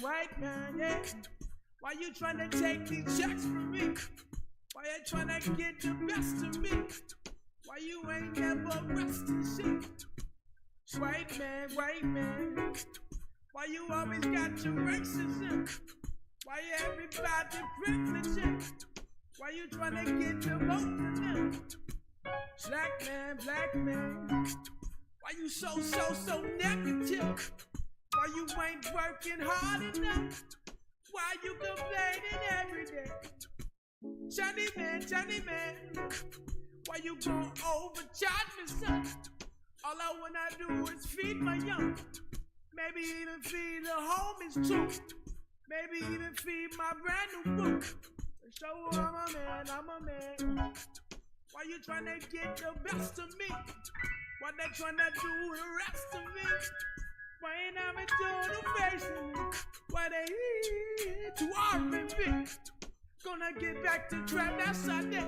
White man, yeah. Why you trying to take these checks from me? Why you trying to get the best of me? Why you ain't never resting shit? White man, why you always got your racism? Why everybody privileged? Why you trying to get the vote of them? Black man, why you so negative? Why you ain't working hard enough? Why you complaining every day? Johnny man, why you gon' overcharge me, son? All I wanna do is feed my young. Maybe even feed the homies too. Maybe even feed my brand new book. So I'm a man. Why you tryna get the best of me? Why they tryna do the rest of me? Why ain't I doing the face of me? Why they to R&B? Gonna get back to trap, that's I did.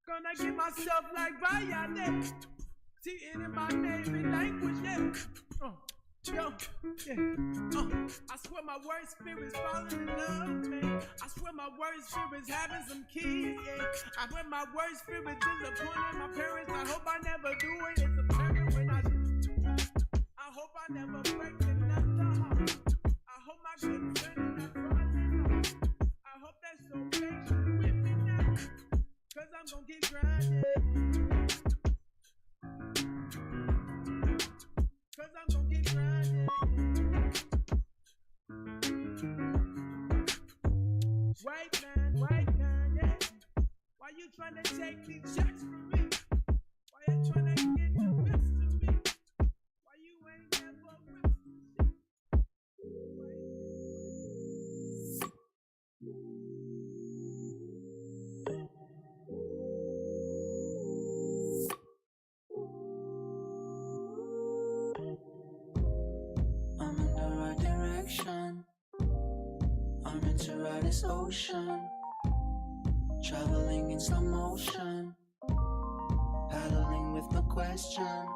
Gonna get myself like Bayade. See it in my native language, yeah. I swear my worst spirit's falling in love, man. I swear my worst spirit's having some kids, yeah. I swear my worst spirit's disappointing my parents. I hope I never do it. It's apparent when I hope I never break another heart. I hope my good friend is not falling off. I hope that's so patient with me now, 'cause I'm gonna keep grinding. 'Cause I'm gonna keep grinding. White man, yeah. Why you tryna take these checks from me? Why you tryna get the best of me? Why you ain't never resting I'm in the right direction. I'm meant to ride this ocean, traveling in slow motion, paddling with no question,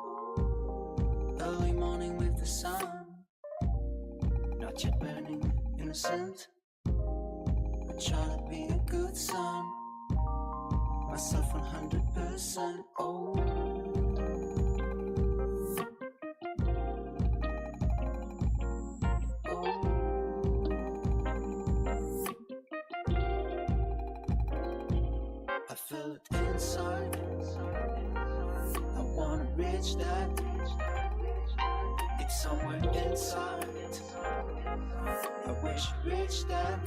early morning with the sun, not yet burning, innocent. I try to be a good son, myself 100%. Oh, feel it inside. I wanna reach that. It's somewhere inside. I wish you reached that.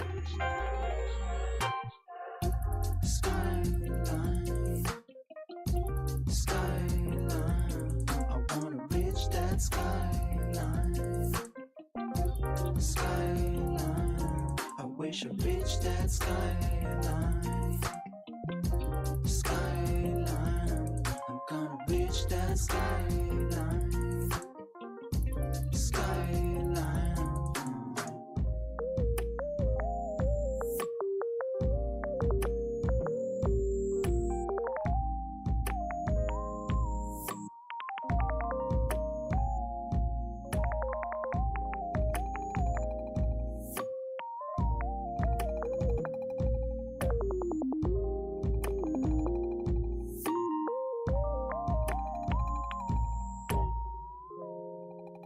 Skyline, skyline. I wanna reach that skyline. Skyline. I wish I reached that skyline. Skyline. I'm gonna reach that skyline. Skyline.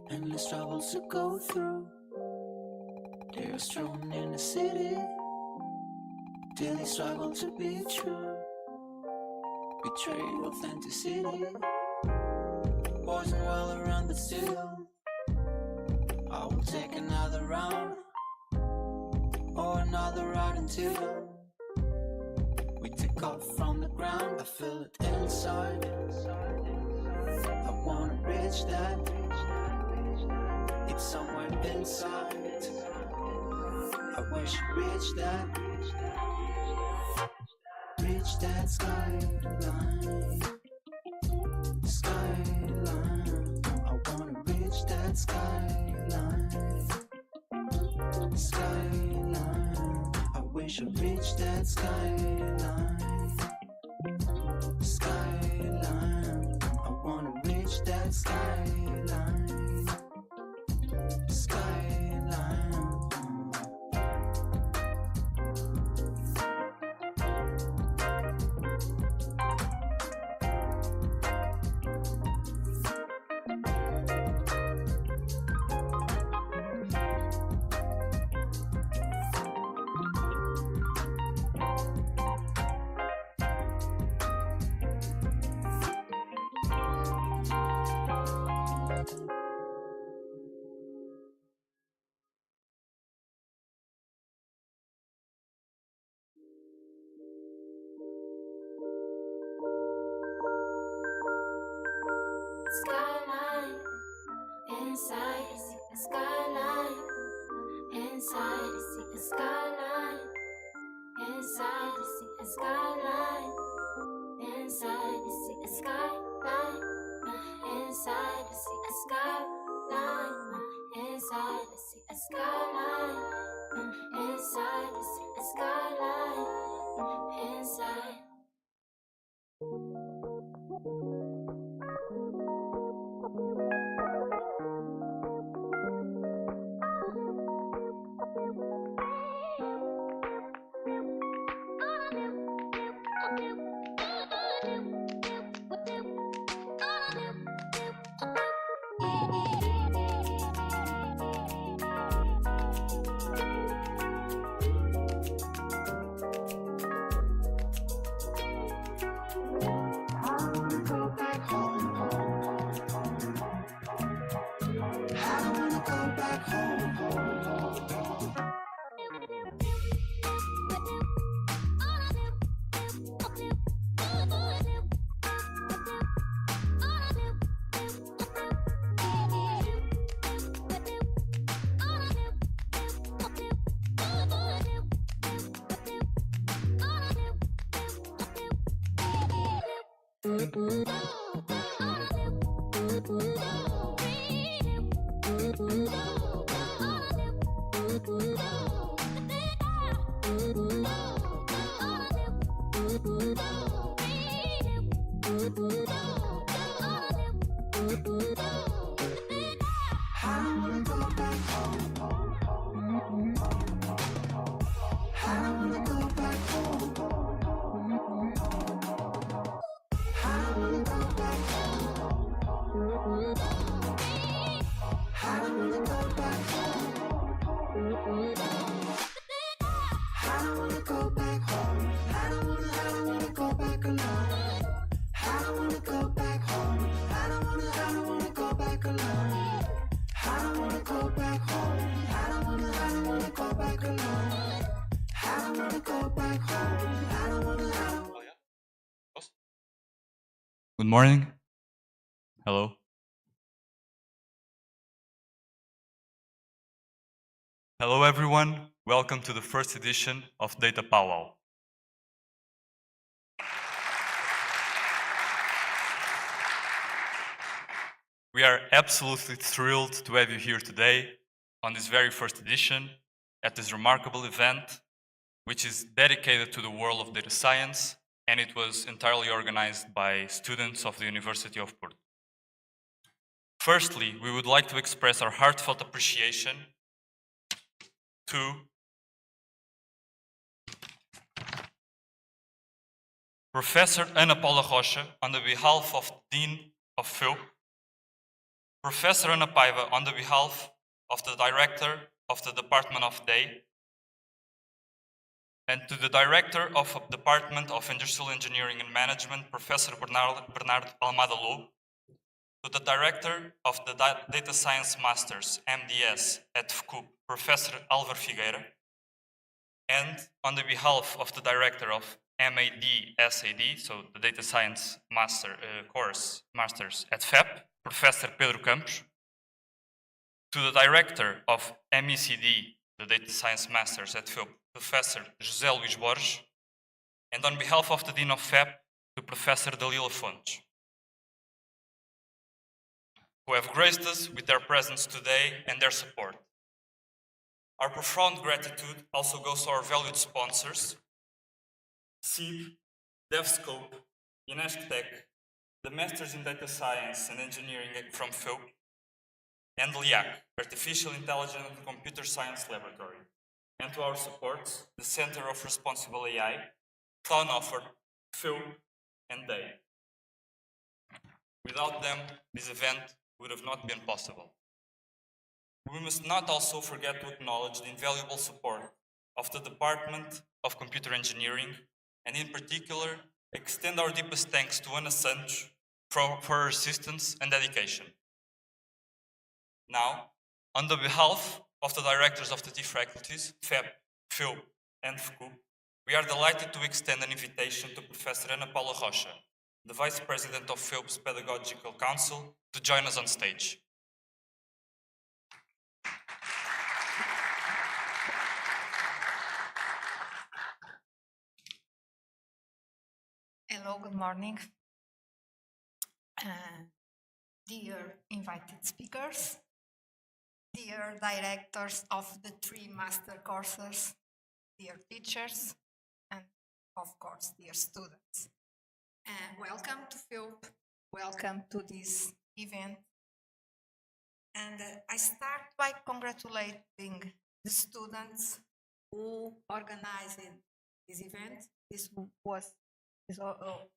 Endless troubles to go through. They're strewn in the city. Daily struggle to be true. Betray authenticity. Poison well around, but still I will take another round or another route until we take off from the ground. I feel it inside. I wanna reach that. It's somewhere inside. I wish you reached that. Reach that skyline. Skyline. I wanna reach that skyline. Skyline. I wish I reached that skyline. Skyline. I wanna reach that skyline. Skyline. Skyline, inside, see a skyline. Inside, see a skyline. Inside, see a skyline. Inside, see a skyline. Inside, see a skyline. Inside, see a skyline. Inside, see a skyline. Inside. Go back home. I don't wanna go back back home. I don't wanna go back alone. I don't wanna go back home. I don't wanna. Good morning. Hello. Hello everyone. Welcome to the first edition of DataPOWWOW. We are absolutely thrilled to have you here today on this very first edition at this remarkable event, which is dedicated to the world of data science, and it was entirely organized by students of the University of Porto. Firstly, we would like to express our heartfelt appreciation to Professor Ana Paula Rocha on the behalf of Dean of FEUP, Professor Ana Paiva on the behalf of the Director of the Department of DAE, and to the Director of Department of Industrial Engineering and Management, Professor Bernardo Almada Lobo, to the Director of the Data Science Masters, MDS, at FCUP, Professor Álvaro Figueira, and on the behalf of the Director of MAD, SAD, so the Data Science Course Masters at FEP, Professor Pedro Campos, to the Director of MECD, the Data Science Masters at FEUP, Professor José Luís Borges, and on behalf of the Dean of FEP, to Professor Dalila Fontes, who have graced us with their presence today and their support. Our profound gratitude also goes to our valued sponsors, SEEB, DevScope, INESCTech, the Masters in Data Science and Engineering from FEUP, and LIAC, Artificial Intelligence and Computer Science Laboratory, and to our supports, the Center of Responsible AI, Fraunhofer, FEUP, and DAE. Without them, this event would have not been possible. We must not also forget to acknowledge the invaluable support of the Department of Computer Engineering, and in particular, extend our deepest thanks to Ana Santos for her assistance and dedication. Now, on the behalf of the directors of the T faculties, FEP, FEUP, and FCUP, we are delighted to extend an invitation to Professor Ana Paula Rocha, the Vice President of FEUP's Pedagogical Council, to join us on stage. Hello, good morning. Dear invited speakers, dear directors of the 3 master courses, dear teachers, and of course, dear students. Welcome to FEUP, welcome to this event. And I start by congratulating the students who organized this event. This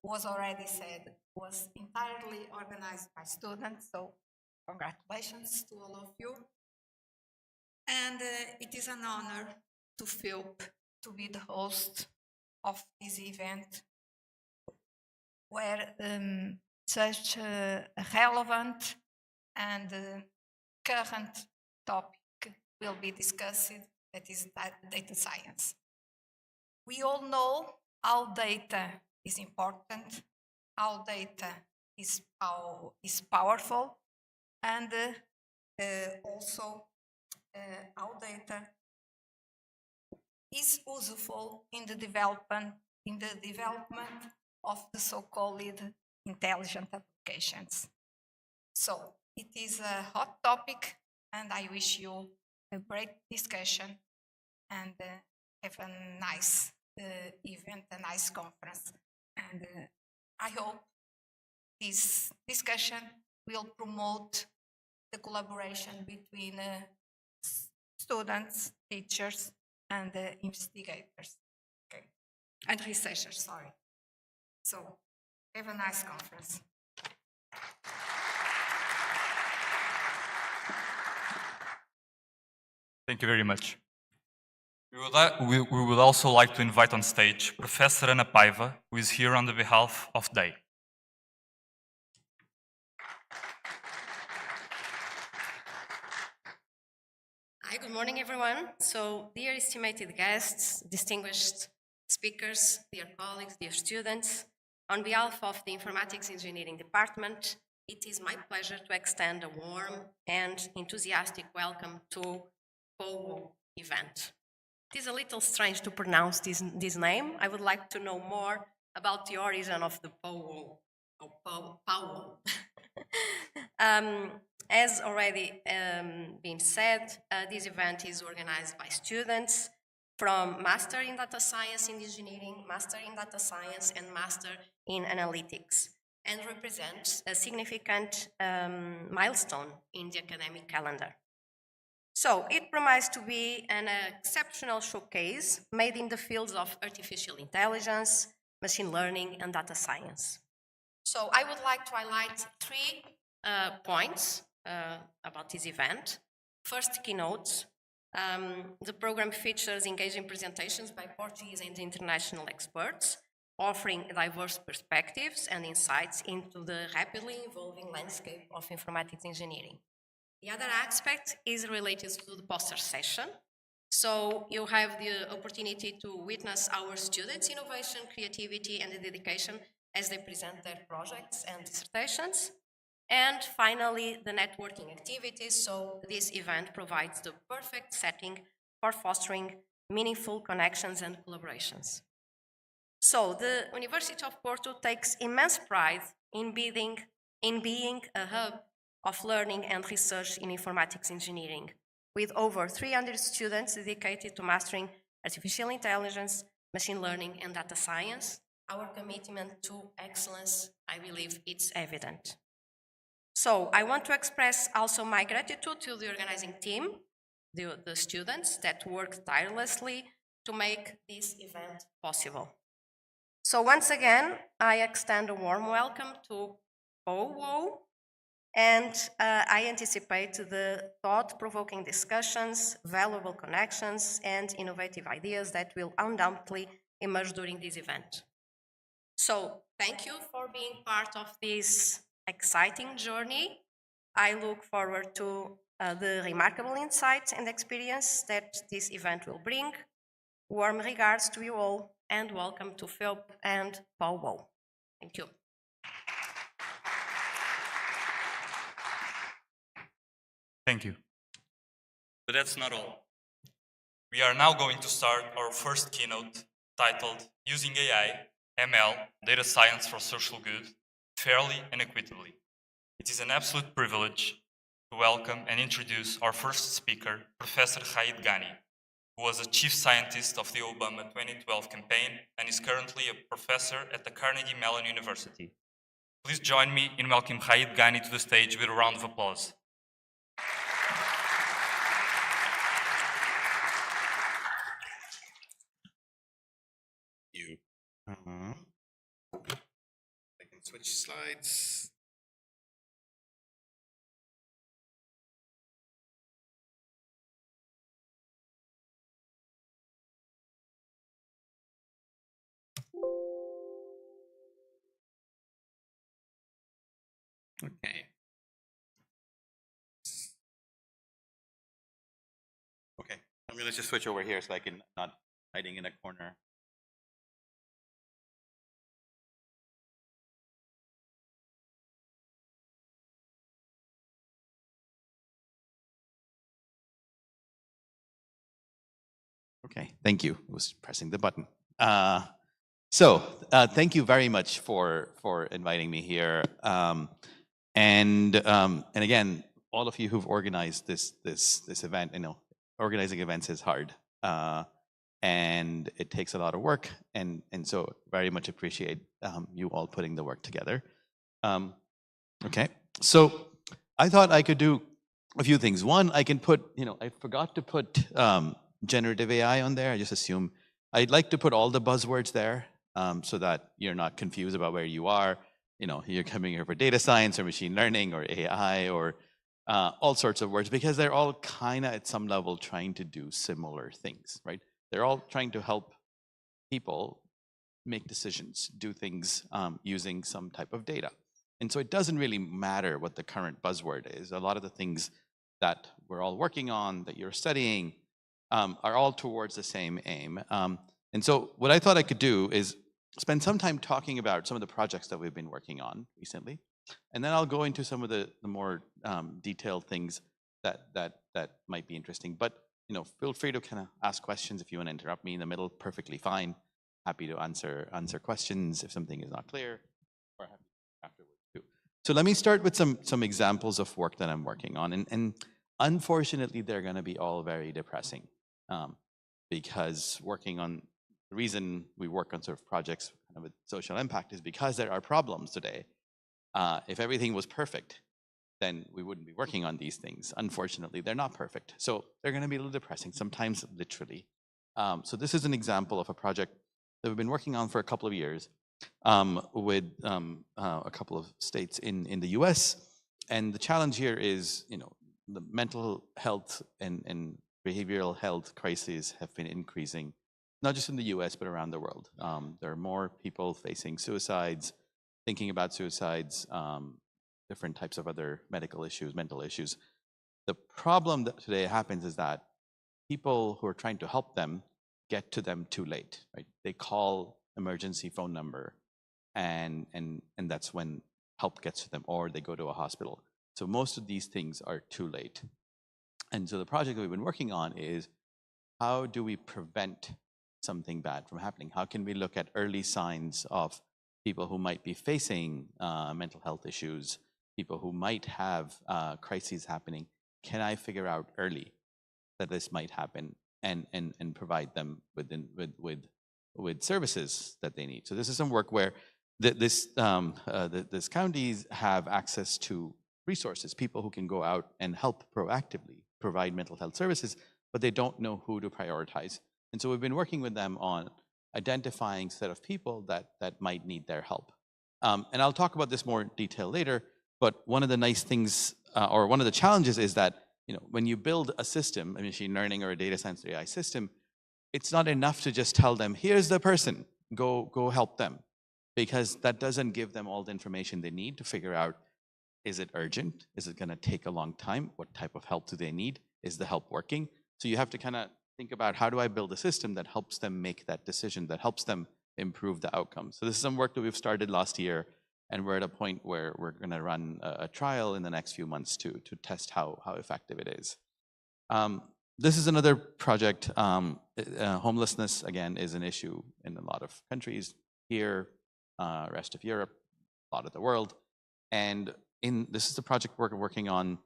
was already said, was entirely organized by students, so congratulations to all of you. And it is an honor to FEUP to be the host of this event, where such a relevant and current topic will be discussed, that is data science. We all know how data is important, how data is powerful, and also how data is useful in the development of the so-called intelligent applications. So it is a hot topic, and I wish you a great discussion and have a nice event, a nice conference. And I hope this discussion will promote the collaboration between students, teachers, and investigators. Okay. And researchers, sorry. So have a nice conference. Thank you very much. We would also like to invite on stage Professor Ana Paiva, who is here on the behalf of DAE. good morning, everyone. So, dear estimated guests, distinguished speakers, dear colleagues, dear students, on behalf of the Informatics Engineering Department, it is my pleasure to extend a warm and enthusiastic welcome to POWWOW event. It is a little strange to pronounce this name. I would like to know more about the origin of the POWWOW, or POWWOW. As already been said, this event is organized by students from Master in Data Science and Engineering, Master in Data Science, and Master in Analytics, and represents a significant milestone in the academic calendar. So it promises to be an exceptional showcase made in the fields of artificial intelligence, machine learning, and data science. So I would like to highlight three points about this event. First, keynotes. The program features engaging presentations by Portuguese and international experts, offering diverse perspectives and insights into the rapidly evolving landscape of informatics engineering. The other aspect is related to the poster session. So you have the opportunity to witness our students' innovation, creativity, and dedication as they present their projects and dissertations. And finally, the networking activities. So this event provides the perfect setting for fostering meaningful connections and collaborations. So the University of Porto takes immense pride in being a hub of learning and research in informatics engineering, with over 300 students dedicated to mastering artificial intelligence, machine learning, and data science. Our commitment to excellence, I believe, it's evident. So I want to express also my gratitude to the organizing team, the students that worked tirelessly to make this event possible. So once again, I extend a warm welcome to POWWOW, and I anticipate the thought-provoking discussions, valuable connections, and innovative ideas that will undoubtedly emerge during this event. So thank you for being part of this exciting journey. I look forward to the remarkable insights and experience that this event will bring. Warm regards to you all, and welcome to FEOP and POWWOW. Thank you. Thank you. But that's not all. We are now going to start our first keynote titled Using AI, ML, Data Science for Social Good, Fairly and Equitably. It is an absolute privilege to welcome and introduce our first speaker, Professor Raed Ghani, who was a chief scientist of the Obama 2012 campaign and is currently a professor at the Carnegie Mellon University. Please join me in welcoming Raed Ghani to the stage with a round of applause. I can switch slides. Okay. Okay, I'm gonna just switch over here so I can not hiding in a corner. Okay, thank you. I was pressing the button. Thank you very much for inviting me here. And again, all of you who've organized this event, organizing events is hard, and it takes a lot of work, and so very much appreciate you all putting the work together. Okay, so I thought I could do a few things. One, I can put, I forgot to put generative AI on there. I just assume I'd like to put all the buzzwords there so that you're not confused about where you are. You're coming here for data science or machine learning or AI or all sorts of words, because they're all kind of at some level trying to do similar things, right? They're all trying to help people make decisions, do things using some type of data. And so it doesn't really matter what the current buzzword is. A lot of the things that we're all working on, that you're studying, are all towards the same aim. And so what I thought I could do is spend some time talking about some of the projects that we've been working on recently, and then I'll go into some of the more detailed things that might be interesting. But feel free to kind of ask questions if you want to interrupt me in the middle. Perfectly fine. Happy to answer questions if something is not clear, or happy afterwards too. So let me start with some examples of work that I'm working on, and unfortunately they're going to be all very depressing, because the reason we work on sort of projects kind of with social impact is because there are problems today. If everything was perfect, then we wouldn't be working on these things. Unfortunately, they're not perfect. So they're going to be a little depressing, sometimes literally. So this is an example of a project that we've been working on for a couple of years with a couple of states in the US. And the challenge here is, the mental health and behavioral health crises have been increasing, not just in the US, but around the world. There are more people facing suicides, thinking about suicides, different types of other medical issues, mental issues. The problem that today happens is that people who are trying to help them get to them too late, right? They call emergency phone number, and that's when help gets to them, or they go to a hospital. So most of these things are too late. And so the project that we've been working on is, how do we prevent something bad from happening? How can we look at early signs of people who might be facing mental health issues, people who might have crises happening? Can I figure out early that this might happen and provide them with services that they need? So this is some work where this counties have access to resources, people who can go out and help proactively provide mental health services, but they don't know who to prioritize. And so we've been working with them on identifying a set of people that might need their help. And I'll talk about this more in detail later, but one of the nice things, or one of the challenges is that, when you build a system, a machine learning or a data science or AI system, it's not enough to just tell them, here's the person, go help them, because that doesn't give them all the information they need to figure out, is it urgent? Is it going to take a long time? What type of help do they need? Is the help working? So you have to kind of think about, how do I build a system that helps them make that decision, that helps them improve the outcome? So this is some work that we've started last year, and we're at a point where we're going to run a trial in the next few months to test how effective it is. This is another project. Homelessness, again, is an issue in a lot of countries here, rest of Europe, a lot of the world. And this is the project we're working on.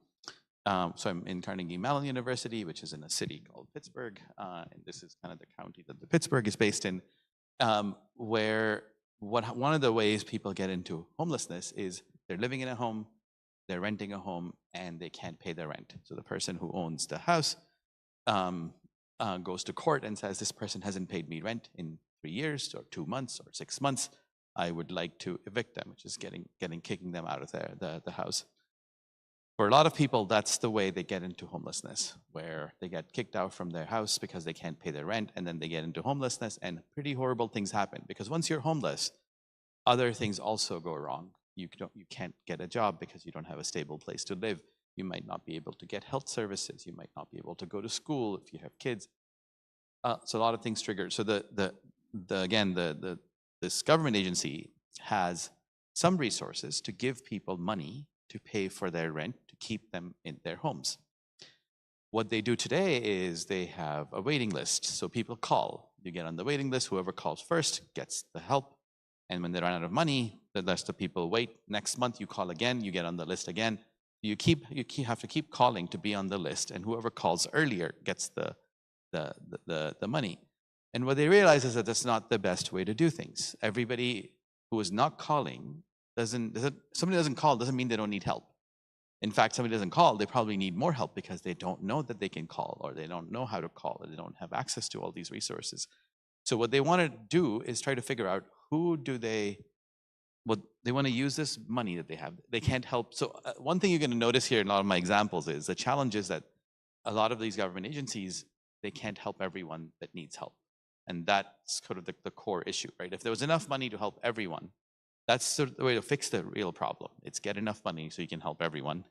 So I'm in Carnegie Mellon University, which is in a city called Pittsburgh. And this is kind of the county that the Pittsburgh is based in, where one of the ways people get into homelessness is they're living in a home, they're renting a home, and they can't pay their rent. So the person who owns the house goes to court and says, this person hasn't paid me rent in 3 years or 2 months or 6 months. I would like to evict them, which is kicking them out of the house. For a lot of people, that's the way they get into homelessness, where they get kicked out from their house because they can't pay their rent, and then they get into homelessness, and pretty horrible things happen. Because once you're homeless, other things also go wrong. You can't get a job because you don't have a stable place to live. You might not be able to get health services. You might not be able to go to school if you have kids. So a lot of things trigger. So this government agency has some resources to give people money to pay for their rent, to keep them in their homes. What they do today is they have a waiting list. So people call. You get on the waiting list. Whoever calls first gets the help. And when they run out of money, the rest of people wait. Next month you call again, you get on the list again. You have to keep calling to be on the list, and whoever calls earlier gets the money. And what they realize is that that's not the best way to do things. Everybody who is not calling somebody doesn't call doesn't mean they don't need help. In fact, somebody doesn't call, they probably need more help because they don't know that they can call, or they don't know how to call, or they don't have access to all these resources. So what they want to do is try to figure out they want to use this money that they have. They can't help. So one thing you're going to notice here in a lot of my examples is the challenge is that a lot of these government agencies, they can't help everyone that needs help. And that's sort of the core issue, right? If there was enough money to help everyone, that's the way to fix the real problem. It's get enough money so you can help everyone.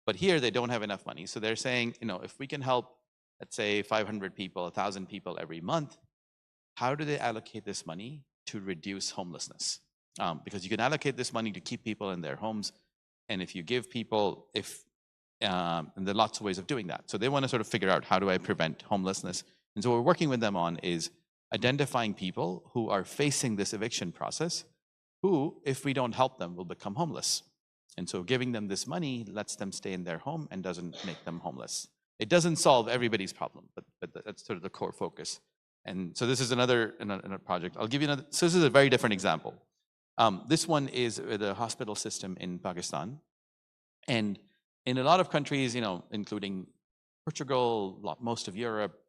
But here they don't have enough money. So they're saying, if we can help, let's say 500 people, 1,000 people every month, how do they allocate this money to reduce homelessness? Because you can allocate this money to keep people in their homes. And if you give people, and there are lots of ways of doing that. So they want to sort of figure out, how do I prevent homelessness? And so what we're working with them on is identifying people who are facing this eviction process, who, if we don't help them, will become homeless. And so giving them this money lets them stay in their home and doesn't make them homeless. It doesn't solve everybody's problem, but that's sort of the core focus. And so this is another project. I'll give you another. So this is a very different example. This one is with a hospital system in Pakistan. And in a lot of countries, including Portugal, most of Europe,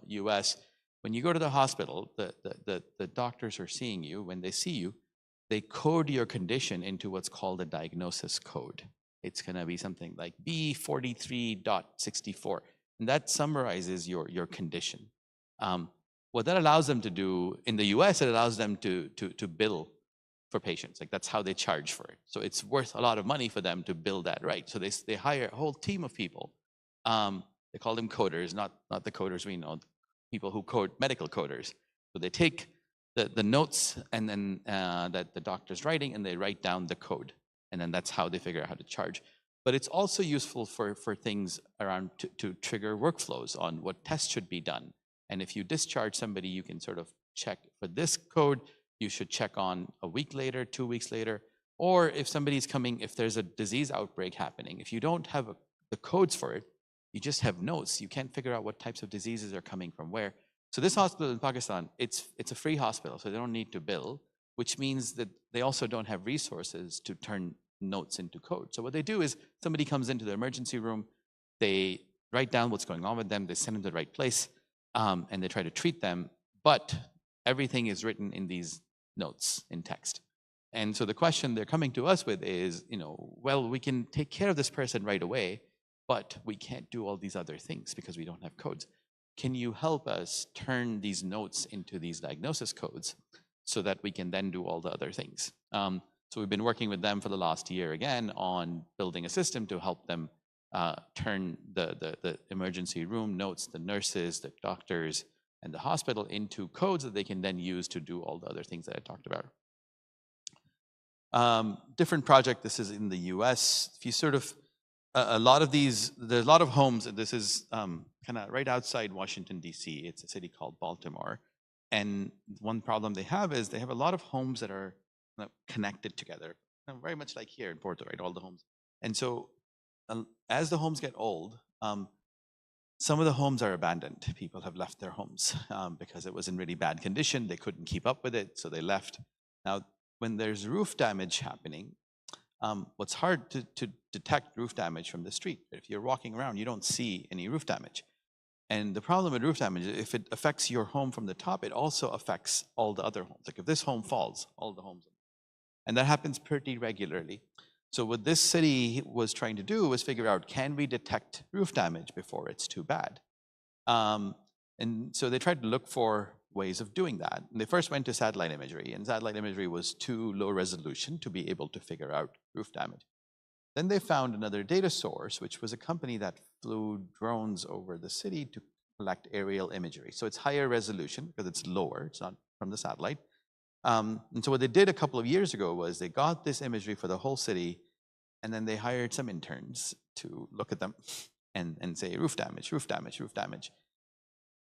US, when you go to the hospital, the doctors are seeing you. When they see you, they code your condition into what's called a diagnosis code. It's going to be something like B43.64, and that summarizes your condition. What that allows them to do, in the US, it allows them to bill for patients. Like, that's how they charge for it. So it's worth a lot of money for them to bill that right. So they hire a whole team of people. They call them coders, not the coders we know, people who code, medical coders. So they take the notes and then that the doctor's writing, and they write down the code. And then that's how they figure out how to charge. But it's also useful for things around to trigger workflows on what tests should be done. And if you discharge somebody, you can sort of check for this code, you should check on a week later, 2 weeks later, or if somebody's coming, if there's a disease outbreak happening, if you don't have the codes for it, you just have notes. You can't figure out what types of diseases are coming from where. So this hospital in Pakistan, it's a free hospital, so they don't need to bill, which means that they also don't have resources to turn notes into code. So what they do is, somebody comes into the emergency room, they write down what's going on with them, they send them to the right place, and they try to treat them, but everything is written in these notes in text. And so the question they're coming to us with is, well, we can take care of this person right away, but we can't do all these other things because we don't have codes. Can you help us turn these notes into these diagnosis codes so that we can then do all the other things? So we've been working with them for the last year again on building a system to help them turn the emergency room notes, the nurses, the doctors, and the hospital into codes that they can then use to do all the other things that I talked about. Different project, this is in the US. If you sort of, there's a lot of homes, this is kind of right outside Washington, DC. It's a city called Baltimore. And one problem they have is they have a lot of homes that are connected together, very much like here in Porto, right, all the homes. And so as the homes get old, some of the homes are abandoned. People have left their homes because it was in really bad condition. They couldn't keep up with it, so they left. Now, when there's roof damage happening, what's hard to detect roof damage from the street. If you're walking around, you don't see any roof damage. And the problem with roof damage is if it affects your home from the top, it also affects all the other homes. Like if this home falls, all the homes. And that happens pretty regularly. So what this city was trying to do was figure out, can we detect roof damage before it's too bad? And so they tried to look for ways of doing that. And they first went to satellite imagery, and satellite imagery was too low resolution to be able to figure out roof damage. Then they found another data source, which was a company that flew drones over the city to collect aerial imagery. So it's higher resolution because it's lower, it's not from the satellite. And so what they did a couple of years ago was they got this imagery for the whole city, and then they hired some interns to look at them and say roof damage, roof damage, roof damage.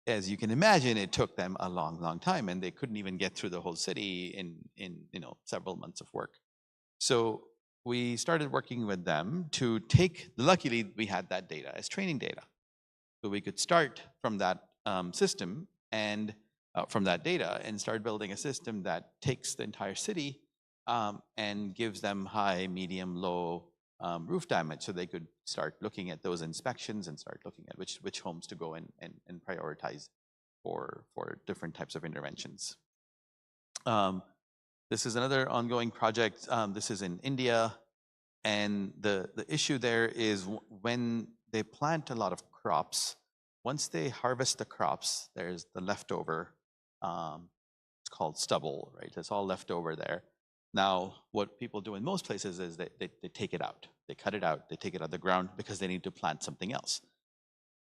As you can imagine, it took them a long, long time, and they couldn't even get through the whole city in several months of work. So we started working with them to take, luckily we had that data as training data. So we could start from that system and from that data and start building a system that takes the entire city and gives them high, medium, low roof damage, so they could start looking at those inspections and start looking at which homes to go in and prioritize for different types of interventions. This is another ongoing project. This is in India, and the issue there is when they plant a lot of crops, once they harvest the crops, there's the leftover, it's called stubble, right? It's all left over there. Now, what people do in most places is they take it out. They cut it out, they take it out of the ground because they need to plant something else.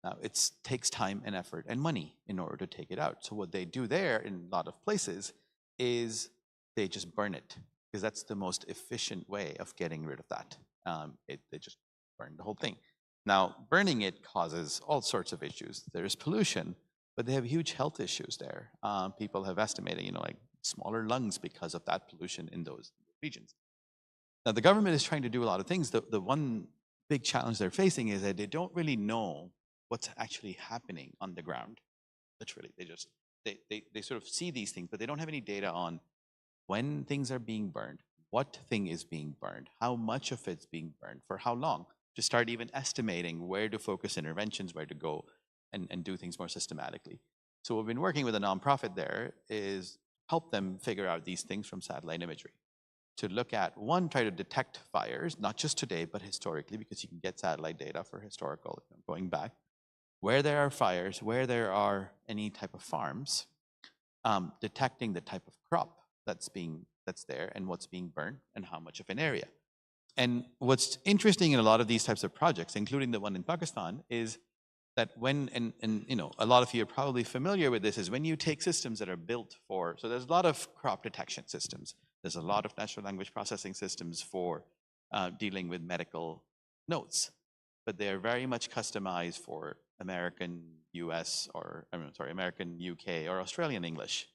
Now, it takes time and effort and money in order to take it out. So what they do there in a lot of places is they just burn it, because that's the most efficient way of getting rid of that. They just burn the whole thing. Now, burning it causes all sorts of issues. There's pollution, but they have huge health issues there. People have estimated, like smaller lungs because of that pollution in those regions. Now, the government is trying to do a lot of things. The one big challenge they're facing is that they don't really know what's actually happening on the ground. Literally, they sort of see these things, but they don't have any data on when things are being burned, what thing is being burned, how much of it's being burned, for how long, to start even estimating where to focus interventions, where to go and do things more systematically. So we've been working with a nonprofit there is help them figure out these things from satellite imagery, to look at, one, try to detect fires, not just today, but historically, because you can get satellite data for historical, going back, where there are fires, where there are any type of farms, detecting the type of crop that's there and what's being burned and how much of an area. And what's interesting in a lot of these types of projects, including the one in Pakistan, is that when, and a lot of you are probably familiar with this, is when you take systems that are built for, so there's a lot of crop detection systems, there's a lot of natural language processing systems for dealing with medical notes, but they're very much customized for American, US, or American, UK, or Australian English.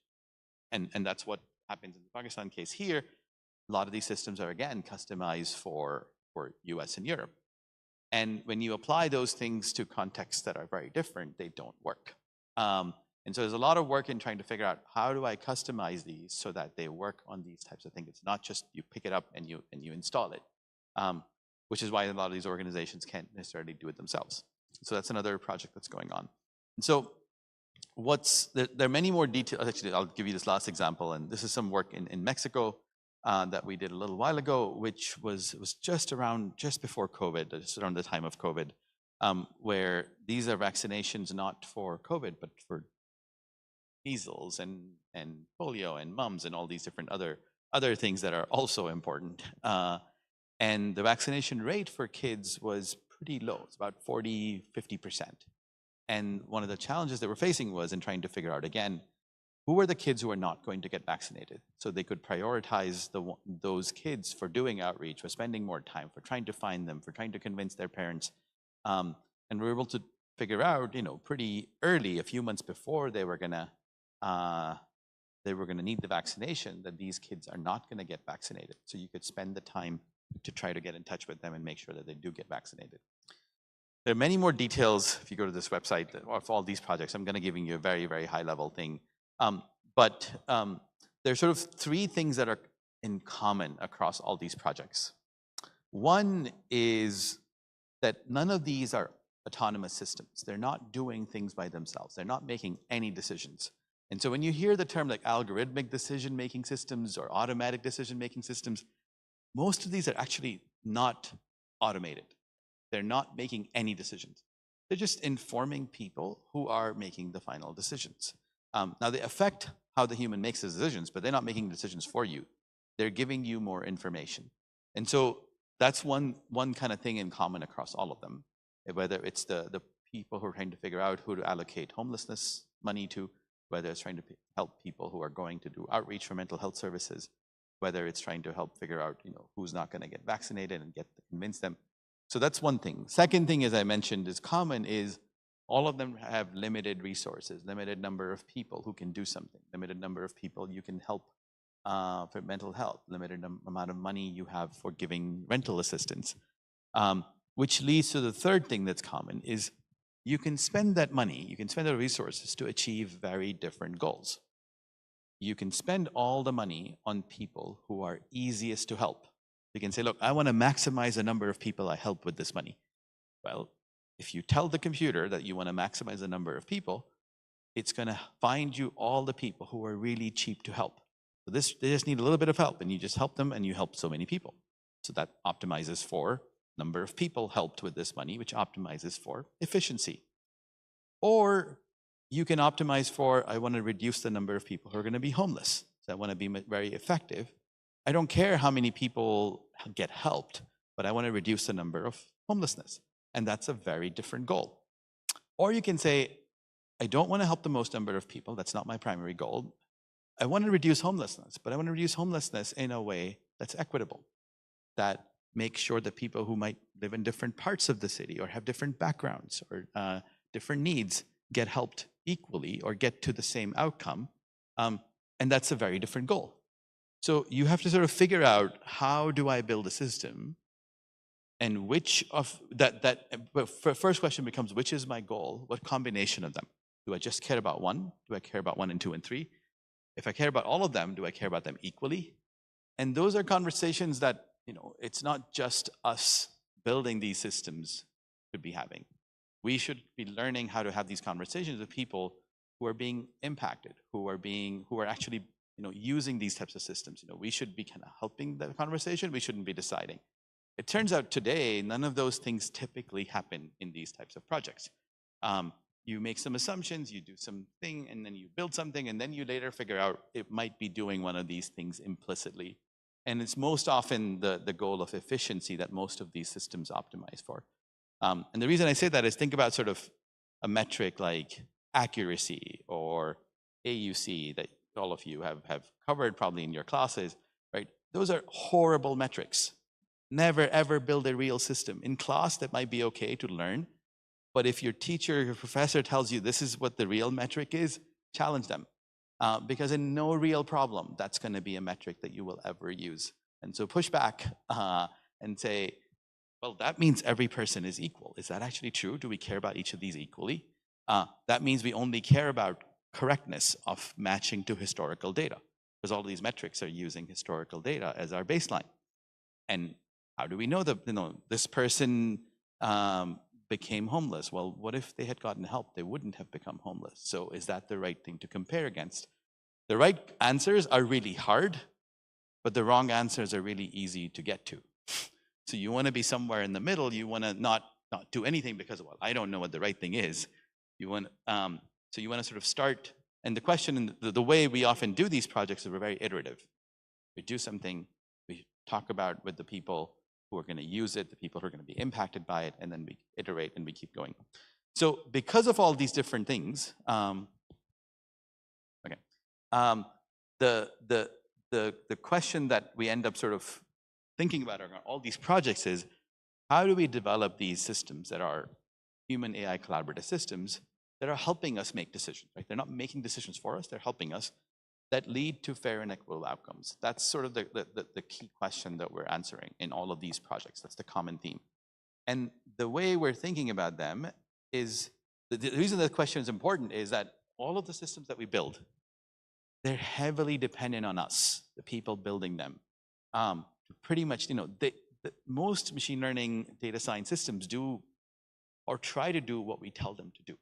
And that's what happens in the Pakistan case here. A lot of these systems are, again, customized for US and Europe. And when you apply those things to contexts that are very different, they don't work. And so there's a lot of work in trying to figure out, how do I customize these so that they work on these types of things? It's not just you pick it up and you install it, which is why a lot of these organizations can't necessarily do it themselves. So that's another project that's going on. And so there are many more details. Actually, I'll give you this last example, and this is some work in Mexico that we did a little while ago, which was just before COVID, just around the time of COVID, where these are vaccinations not for COVID, but for measles and polio and mumps and all these different other things that are also important. And the vaccination rate for kids was pretty low. It's about 40–50%. And one of the challenges that we're facing was in trying to figure out, again, who are the kids who are not going to get vaccinated? So they could prioritize those kids for doing outreach, for spending more time, for trying to find them, for trying to convince their parents. And we were able to figure out, pretty early, a few months before they were gonna need the vaccination, that these kids are not gonna get vaccinated. So you could spend the time to try to get in touch with them and make sure that they do get vaccinated. There are many more details if you go to this website of all these projects. I'm gonna giving you a very, very high level thing. But there's sort of three things that are in common across all these projects. One is that none of these are autonomous systems. They're not doing things by themselves. They're not making any decisions. And so when you hear the term like algorithmic decision-making systems or automatic decision-making systems, most of these are actually not automated. They're not making any decisions. They're just informing people who are making the final decisions. Now they affect how the human makes the decisions, but they're not making decisions for you. They're giving you more information. And so that's one kind of thing in common across all of them, whether it's the people who are trying to figure out who to allocate homelessness money to, whether it's trying to help people who are going to do outreach for mental health services, whether it's trying to help figure out who's not going to get vaccinated and convince them. So that's one thing. Second thing, as I mentioned, is common is all of them have limited resources, limited number of people who can do something, limited number of people you can help for mental health, limited amount of money you have for giving rental assistance, which leads to the third thing that's common is you can spend that money, you can spend the resources to achieve very different goals. You can spend all the money on people who are easiest to help. You can say, look, I want to maximize the number of people I help with this money. Well, if you tell the computer that you want to maximize the number of people, it's going to find you all the people who are really cheap to help. So they just need a little bit of help, and you just help them, and you help so many people. So that optimizes for number of people helped with this money, which optimizes for efficiency. Or you can optimize for, I want to reduce the number of people who are going to be homeless. So I want to be very effective I don't care how many people get helped, but I want to reduce the number of homelessness. And that's a very different goal. Or you can say, I don't want to help the most number of people. That's not my primary goal. I want to reduce homelessness, but I want to reduce homelessness in a way that's equitable, that makes sure that people who might live in different parts of the city or have different backgrounds or different needs get helped equally or get to the same outcome. And that's a very different goal. So you have to sort of figure out, how do I build a system? And which of first question becomes, which is my goal? What combination of them? Do I just care about one? Do I care about 1 and 2 and 3? If I care about all of them, do I care about them equally? And those are conversations that, it's not just us building these systems should be having. We should be learning how to have these conversations with people who are being impacted, who are actually, using these types of systems. We should be kind of helping the conversation. We shouldn't be deciding. It turns out today, none of those things typically happen in these types of projects. You make some assumptions, you do something, and then you build something, and then you later figure out it might be doing one of these things implicitly. And it's most often the goal of efficiency that most of these systems optimize for. And the reason I say that is, think about sort of a metric like accuracy or AUC that all of you have covered probably in your classes, right? Those are horrible metrics. Never ever build a real system. In class, that might be okay to learn, but if your teacher, your professor tells you this is what the real metric is, challenge them. Because in no real problem, that's going to be a metric that you will ever use. And so push back and say, well, that means every person is equal. Is that actually true? Do we care about each of these equally? That means we only care about correctness of matching to historical data, because all of these metrics are using historical data as our baseline. And how do we know that this person became homeless? Well, what if they had gotten help? They wouldn't have become homeless. So is that the right thing to compare against? The right answers are really hard, but the wrong answers are really easy to get to. So you want to be somewhere in the middle. You want to not do anything because, well, I don't know what the right thing is. You want so you want to sort of start. And the question, the way we often do these projects is we're very iterative. We do something, we talk about with the people who are going to use it, the people who are going to be impacted by it, and then we iterate and we keep going. So because of all these different things, the question that we end up sort of thinking about on all these projects is, how do we develop these systems that are human AI collaborative systems that are helping us make decisions, right? They're not making decisions for us, they're helping us, that lead to fair and equitable outcomes. That's sort of the key question that we're answering in all of these projects. That's the common theme. And the way we're thinking about them is, the reason the question is important is that all of the systems that we build, they're heavily dependent on us, the people building them. Pretty much, most machine learning data science systems do or try to do what we tell them to do.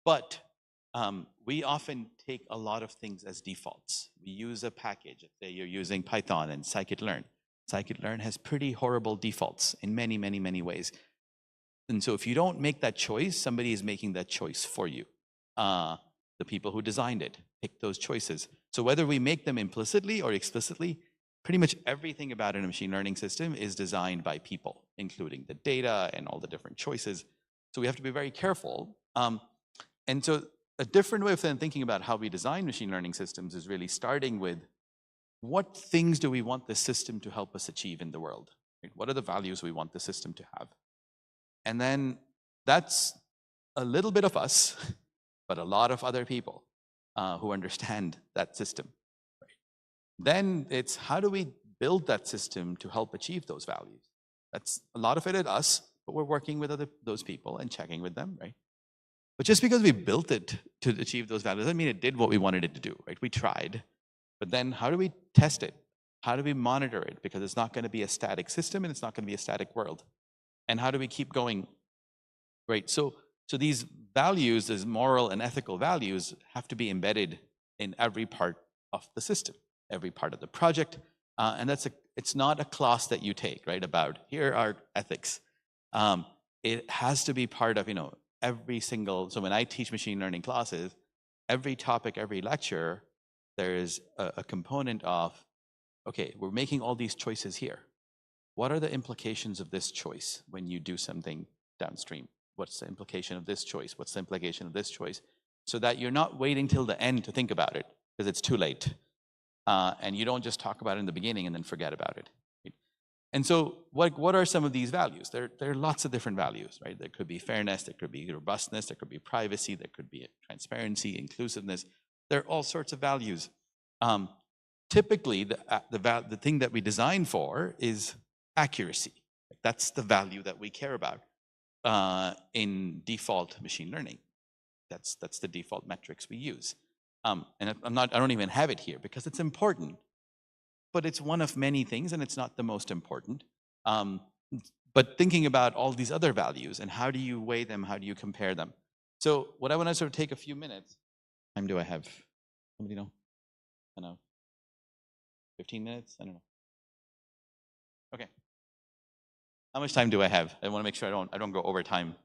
But we often take a lot of things as defaults. We use a package. Say you're using Python and scikit-learn. Scikit-learn has pretty horrible defaults in many, many, many ways. And so if you don't make that choice, somebody is making that choice for you. The people who designed it pick those choices. So whether we make them implicitly or explicitly, pretty much everything about a machine learning system is designed by people, including the data and all the different choices. So we have to be very careful. And so a different way of then thinking about how we design machine learning systems is really starting with, what things do we want the system to help us achieve in the world? Right? What are the values we want the system to have? And then that's a little bit of us, but a lot of other people who understand that system. Right? Then it's, how do we build that system to help achieve those values? That's a lot of it at us, but we're working with those people and checking with them, right? But just because we built it to achieve those values doesn't mean it did what we wanted it to do, right? We tried, but then how do we test it? How do we monitor it? Because it's not going to be a static system and it's not going to be a static world. And how do we keep going, right? So these values, these moral and ethical values, have to be embedded in every part of the system, every part of the project. And it's not a class that you take, right? About here are ethics. It has to be part of, every single, so when I teach machine learning classes, every topic, every lecture, there is a component of okay, we're making all these choices here. What are the implications of this choice when you do something downstream? What's the implication of this choice? What's the implication of this choice? So that you're not waiting till the end to think about it, because it's too late. And you don't just talk about it in the beginning and then forget about it. Right? And so what are some of these values? There are lots of different values, right? There could be fairness, there could be robustness, there could be privacy, there could be transparency, inclusiveness. There are all sorts of values. Typically, the thing that we design for is accuracy. That's the value that we care about in default machine learning. That's the default metrics we use. And I don't even have it here because it's important, but it's one of many things and it's not the most important. But thinking about all these other values and how do you weigh them, how do you compare them? So what I want to sort of take a few minutes. How time do I have? Somebody know? I don't know. 15 minutes? I don't know. Okay. How much time do I have? I want to make sure I don't go over time.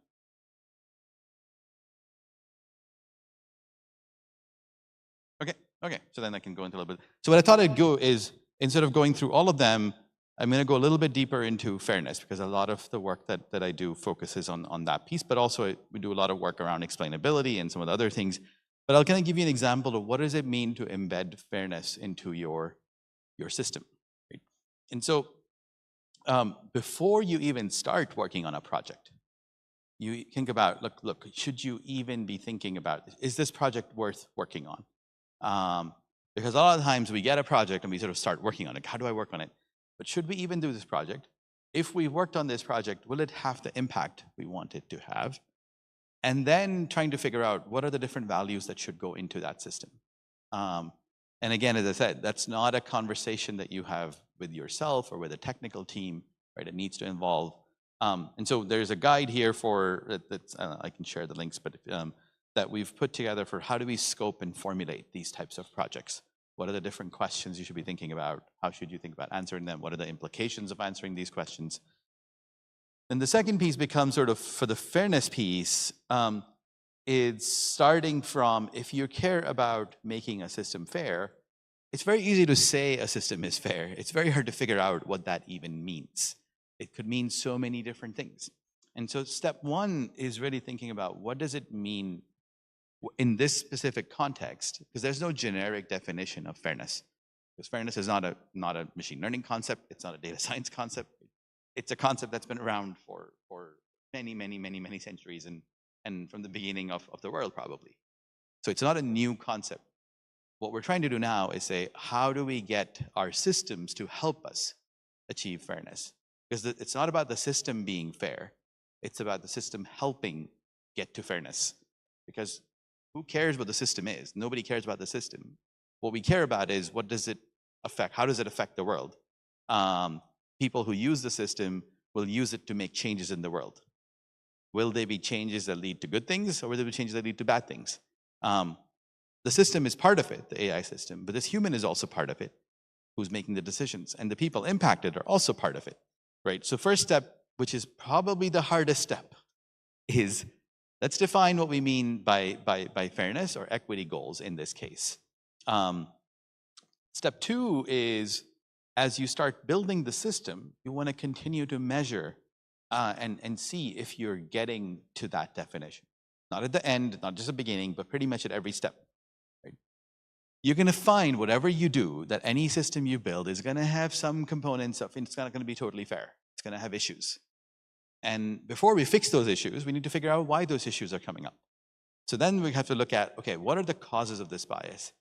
Okay, so then I can go into a little bit. So what I thought I'd go is, instead of going through all of them, I'm going to go a little bit deeper into fairness, because a lot of the work that I do focuses on that piece, but also we do a lot of work around explainability and some of the other things. But I'll kind of give you an example of what does it mean to embed fairness into your system. Right? And so before you even start working on a project, you think about, look, should you even be thinking about, is this project worth working on? Because a lot of times we get a project and we sort of start working on it. How do I work on it? But should we even do this project? If we worked on this project, will it have the impact we want it to have? And then trying to figure out what are the different values that should go into that system. And again, as I said, that's not a conversation that you have with yourself or with a technical team, right? It needs to involve. And so there's a guide here for, I can share the links, but that we've put together for how do we scope and formulate these types of projects? What are the different questions you should be thinking about? How should you think about answering them? What are the implications of answering these questions? And the second piece becomes sort of, for the fairness piece, is starting from, if you care about making a system fair, it's very easy to say a system is fair. It's very hard to figure out what that even means. It could mean so many different things. And so step one is really thinking about, what does it mean in this specific context? Because there's no generic definition of fairness. Because fairness is not a machine learning concept. It's not a data science concept. It's a concept that's been around for many centuries, and from the beginning of the world, probably. So it's not a new concept. What we're trying to do now is say, how do we get our systems to help us achieve fairness? Because it's not about the system being fair. It's about the system helping get to fairness. Because who cares what the system is? Nobody cares about the system. What we care about is, what does it affect? How does it affect the world? People who use the system will use it to make changes in the world. Will they be changes that lead to good things, or will they be changes that lead to bad things? The system is part of it, the AI system, but this human is also part of it, who's making the decisions, and the people impacted are also part of it, right? So first step, which is probably the hardest step, is let's define what we mean by fairness or equity goals in this case. Step two is, as you start building the system, you want to continue to measure and see if you're getting to that definition. Not at the end, not just the beginning, but pretty much at every step. Right? You're going to find whatever you do, that any system you build is going to have some components of, it's not going to be totally fair. It's going to have issues. And before we fix those issues, we need to figure out why those issues are coming up. So then we have to look at, okay, what are the causes of this bias?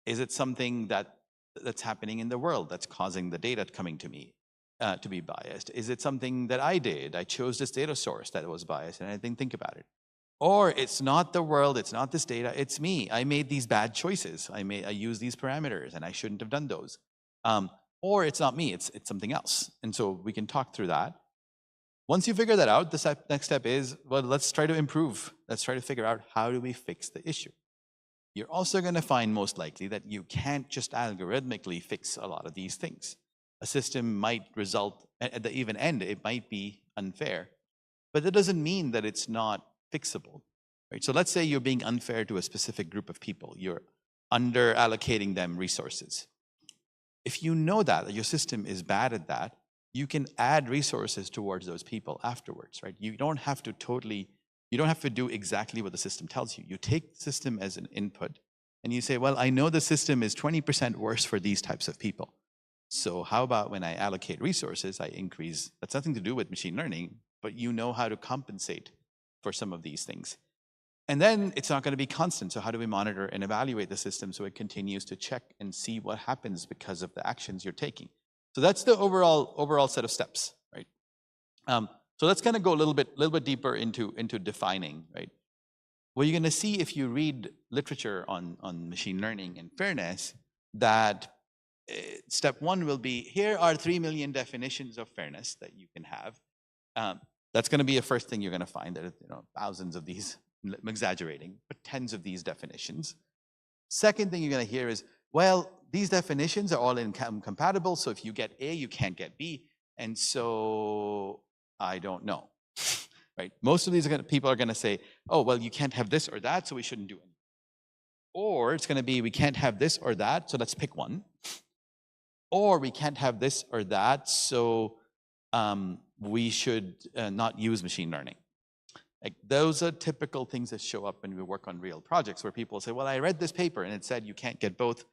Is it something that's happening in the world that's causing the data coming to me to be biased? Is it something that I did? I chose this data source that was biased and I didn't think about it. Or it's not the world, it's not this data, it's me. I made these bad choices. I used these parameters and I shouldn't have done those. Or it's not me, it's something else. And so we can talk through that. Once you figure that out, the next step is, well, let's try to improve. Let's try to figure out, how do we fix the issue? You're also going to find, most likely, that you can't just algorithmically fix a lot of these things. A system might result, at the even end, it might be unfair. But that doesn't mean that it's not fixable. Right? So let's say you're being unfair to a specific group of people. You're under allocating them resources. if you know that your system is bad at that, you can add resources towards those people afterwards, right? You don't have to do exactly what the system tells you. You take the system as an input and you say, well, I know the system is 20% worse for these types of people. So how about when I allocate resources, I increase, that's nothing to do with machine learning, but you know how to compensate for some of these things. And then it's not going to be constant. So how do we monitor and evaluate the system so it continues to check and see what happens because of the actions you're taking? So that's the overall set of steps, right? So let's kind of go a little bit deeper into defining, right? What you're going to see if you read literature on machine learning and fairness, that step one will be, here are 3 million definitions of fairness that you can have. That's going to be the first thing you're going to find, that thousands of these, I'm exaggerating, but tens of these definitions. Second thing you're going to hear is, well, these definitions are all incompatible, so if you get A, you can't get B, and so I don't know, right? Most of these people are going to say, oh, well, you can't have this or that, so we shouldn't do it. Or it's going to be, we can't have this or that, so let's pick one. Or we can't have this or that, so we should not use machine learning. Like, those are typical things that show up when we work on real projects, where people say, well, I read this paper and it said you can't get both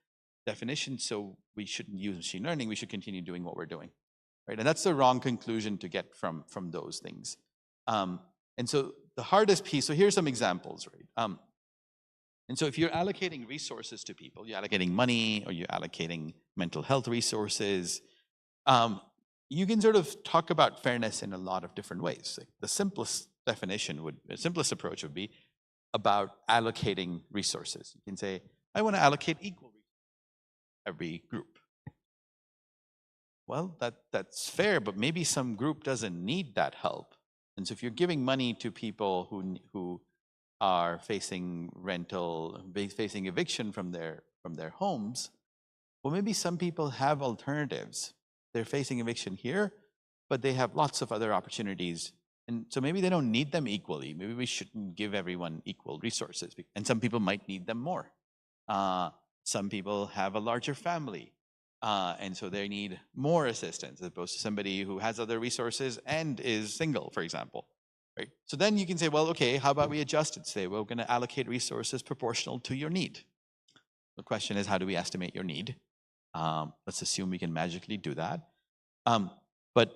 definitions, so we shouldn't use machine learning, we should continue doing what we're doing, right? And that's the wrong conclusion to get from those things. And so the hardest piece, so here's some examples, right? And so if you're allocating resources to people, you're allocating money or you're allocating mental health resources, you can sort of talk about fairness in a lot of different ways. Like, the simplest approach would be about allocating resources. You can say, I want to allocate equal resources to every group. Well, that's fair, but maybe some group doesn't need that help. And so if you're giving money to people who are facing eviction from their homes, well, maybe some people have alternatives. They're facing eviction here, but they have lots of other opportunities. And so maybe they don't need them equally. Maybe we shouldn't give everyone equal resources. And some people might need them more. Some people have a larger family, and so they need more assistance as opposed to somebody who has other resources and is single, for example. Right? So then you can say, well, okay, how about we adjust it? Say, well, we're going to allocate resources proportional to your need. The question is, how do we estimate your need? Let's assume we can magically do that. But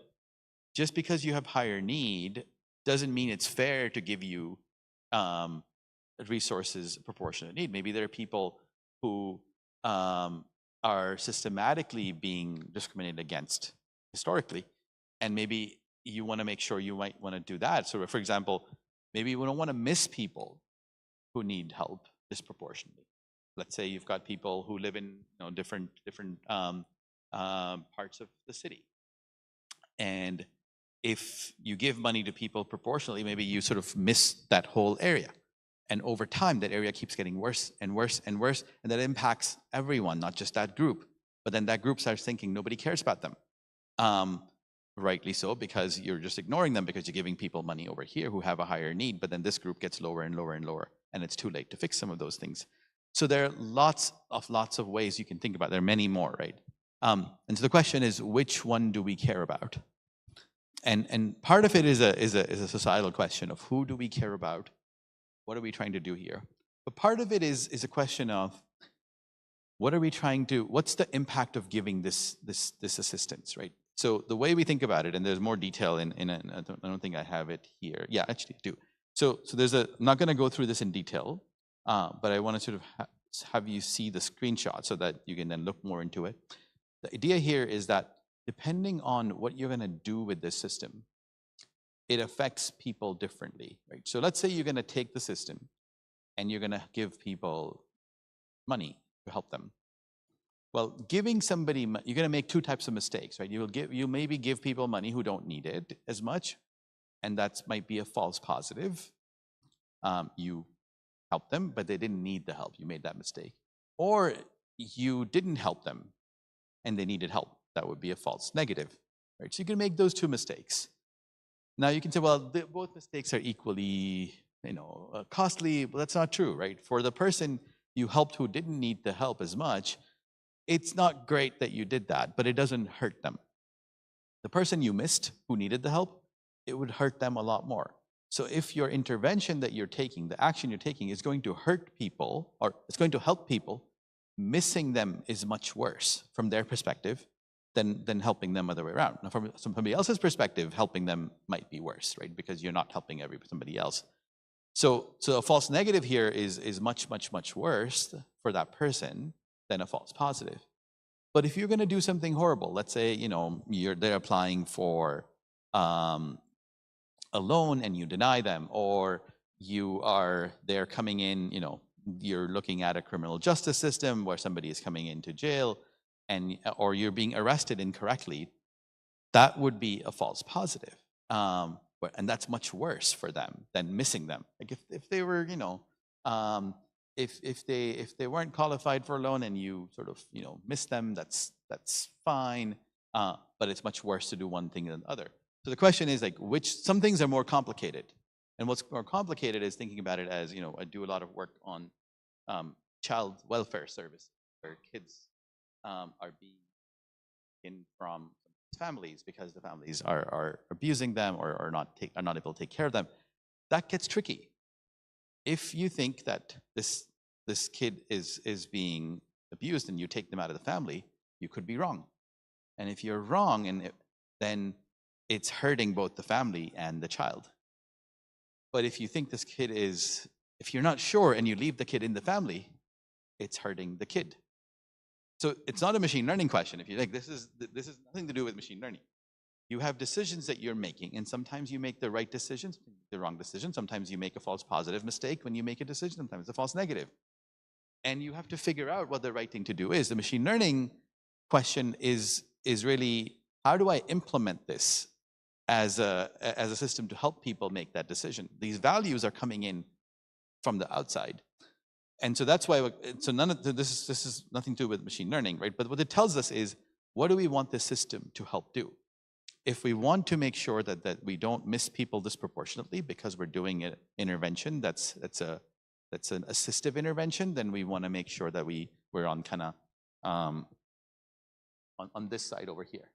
just because you have higher need doesn't mean it's fair to give you resources proportionate need. Maybe there are people who are systematically being discriminated against historically, and maybe you want to make sure you might want to do that. So, for example, maybe we don't want to miss people who need help disproportionately. Let's say you've got people who live in different parts of the city, and if you give money to people proportionally, maybe you sort of miss that whole area. And over time, that area keeps getting worse and worse and worse, and that impacts everyone, not just that group. But then that group starts thinking nobody cares about them. Rightly so, because you're just ignoring them because you're giving people money over here who have a higher need, but then this group gets lower and lower and lower, and it's too late to fix some of those things. So there are lots of ways you can think about it. There are many more, right? And so the question is, which one do we care about? And part of it is a societal question of who do we care about? What are we trying to do here? But part of it is a question of what's the impact of giving this assistance, right? So the way we think about it, and there's more detail I don't think I have it here. Yeah, actually I do. So I'm not going to go through this in detail, but I want to sort of have you see the screenshot so that you can then look more into it. The idea here is that depending on what you're going to do with this system, it affects people differently, right? So let's say you're going to take the system and you're going to give people money to help them. Well, giving somebody, you're going to make two types of mistakes, right? You maybe give people money who don't need it as much, and that might be a false positive. You helped them, but they didn't need the help. You made that mistake. Or you didn't help them, and they needed help. That would be a false negative, right? So you can make those two mistakes. Now you can say, well, both mistakes are equally, costly. Well, that's not true, right? For the person you helped who didn't need the help as much, it's not great that you did that, but it doesn't hurt them. The person you missed who needed the help, it would hurt them a lot more. So if your intervention that you're taking, the action you're taking is going to hurt people, or it's going to help people, missing them is much worse from their perspective than helping them other way around. Now, from somebody else's perspective, helping them might be worse, right? Because you're not helping somebody else. So a false negative here is much, much, much worse for that person than a false positive. But if you're going to do something horrible, let's say, they're applying for a loan and you deny them, or they're coming in, you're looking at a criminal justice system where somebody is coming into jail, or you're being arrested incorrectly, that would be a false positive. And that's much worse for them than missing them. Like if they were, if they weren't qualified for a loan and you sort of, missed them, that's fine. But it's much worse to do one thing than the other. So the question is like, some things are more complicated. And what's more complicated is thinking about it as, I do a lot of work on child welfare service, where kids are being taken from families because the families are abusing them or are not able to take care of them. That gets tricky. If you think that this kid is being abused and you take them out of the family, you could be wrong. And if you're wrong, then it's hurting both the family and the child. But if you think this kid if you're not sure and you leave the kid in the family, it's hurting the kid. So it's not a machine learning question. If you think this is nothing to do with machine learning. You have decisions that you're making, and sometimes you make the right decisions, the wrong decision. Sometimes you make a false positive mistake when you make a decision. Sometimes it's a false negative. And you have to figure out what the right thing to do is. The machine learning question is really, how do I implement this as a system to help people make that decision? These values are coming in from the outside. And so that's why, this is nothing to do with machine learning, right? But what it tells us is, what do we want this system to help do? If we want to make sure that we don't miss people disproportionately because we're doing an intervention that's an assistive intervention, then we want to make sure that we're on kind of on this side over here,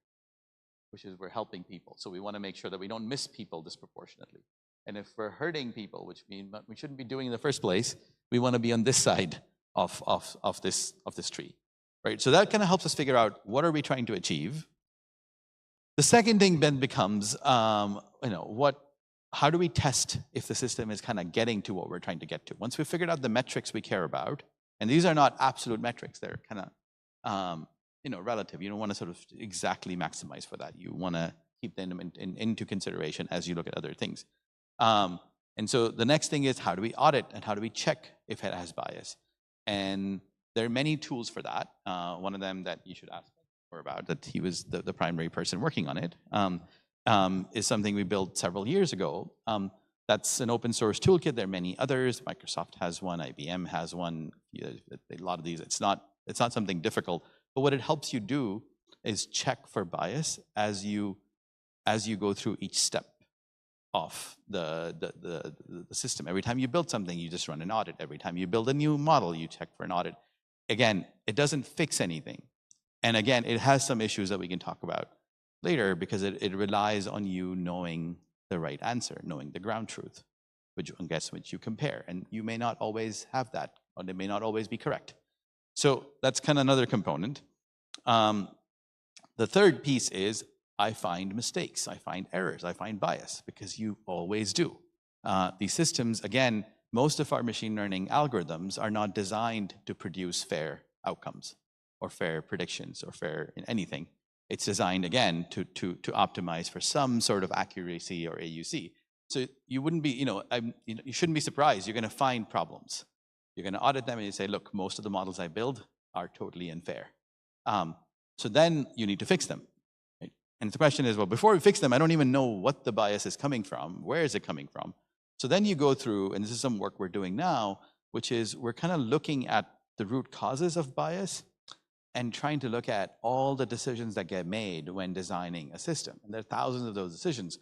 which is we're helping people. So we want to make sure that we don't miss people disproportionately. And if we're hurting people, which means we shouldn't be doing in the first place, we want to be on this side of this tree, right? So that kind of helps us figure out, what are we trying to achieve? The second thing then becomes, how do we test if the system is kind of getting to what we're trying to get to? Once we've figured out the metrics we care about, and these are not absolute metrics, they're kind of relative. You don't want to sort of exactly maximize for that. You want to keep them into consideration as you look at other things. And so the next thing is, how do we audit and how do we check if it has bias? And there are many tools for that. One of them that you should ask more about, that he was the primary person working on it, is something we built several years ago. That's an open source toolkit. There are many others. Microsoft has one, IBM has one. A lot of these, it's not something difficult. But what it helps you do is check for bias as you go through each step of the system. Every time you build something, you just run an audit. Every time you build a new model, you check for an audit. Again, it doesn't fix anything. And again, it has some issues that we can talk about later, because it relies on you knowing the right answer, knowing the ground truth, which you compare. And you may not always have that, or they may not always be correct. So that's kind of another component. The third piece is, I find mistakes, I find errors, I find bias, because you always do. These systems, again, most of our machine learning algorithms are not designed to produce fair outcomes or fair predictions or fair in anything. It's designed, again, to optimize for some sort of accuracy or AUC. So you wouldn't be, you shouldn't be surprised. You're going to find problems. You're going to audit them and you say, look, most of the models I build are totally unfair. So then you need to fix them. Right? And the question is, well, before we fix them, I don't even know what the bias is coming from. Where is it coming from? So then you go through, and this is some work we're doing now, which is we're kind of looking at the root causes of bias and trying to look at all the decisions that get made when designing a system. And there are thousands of those decisions.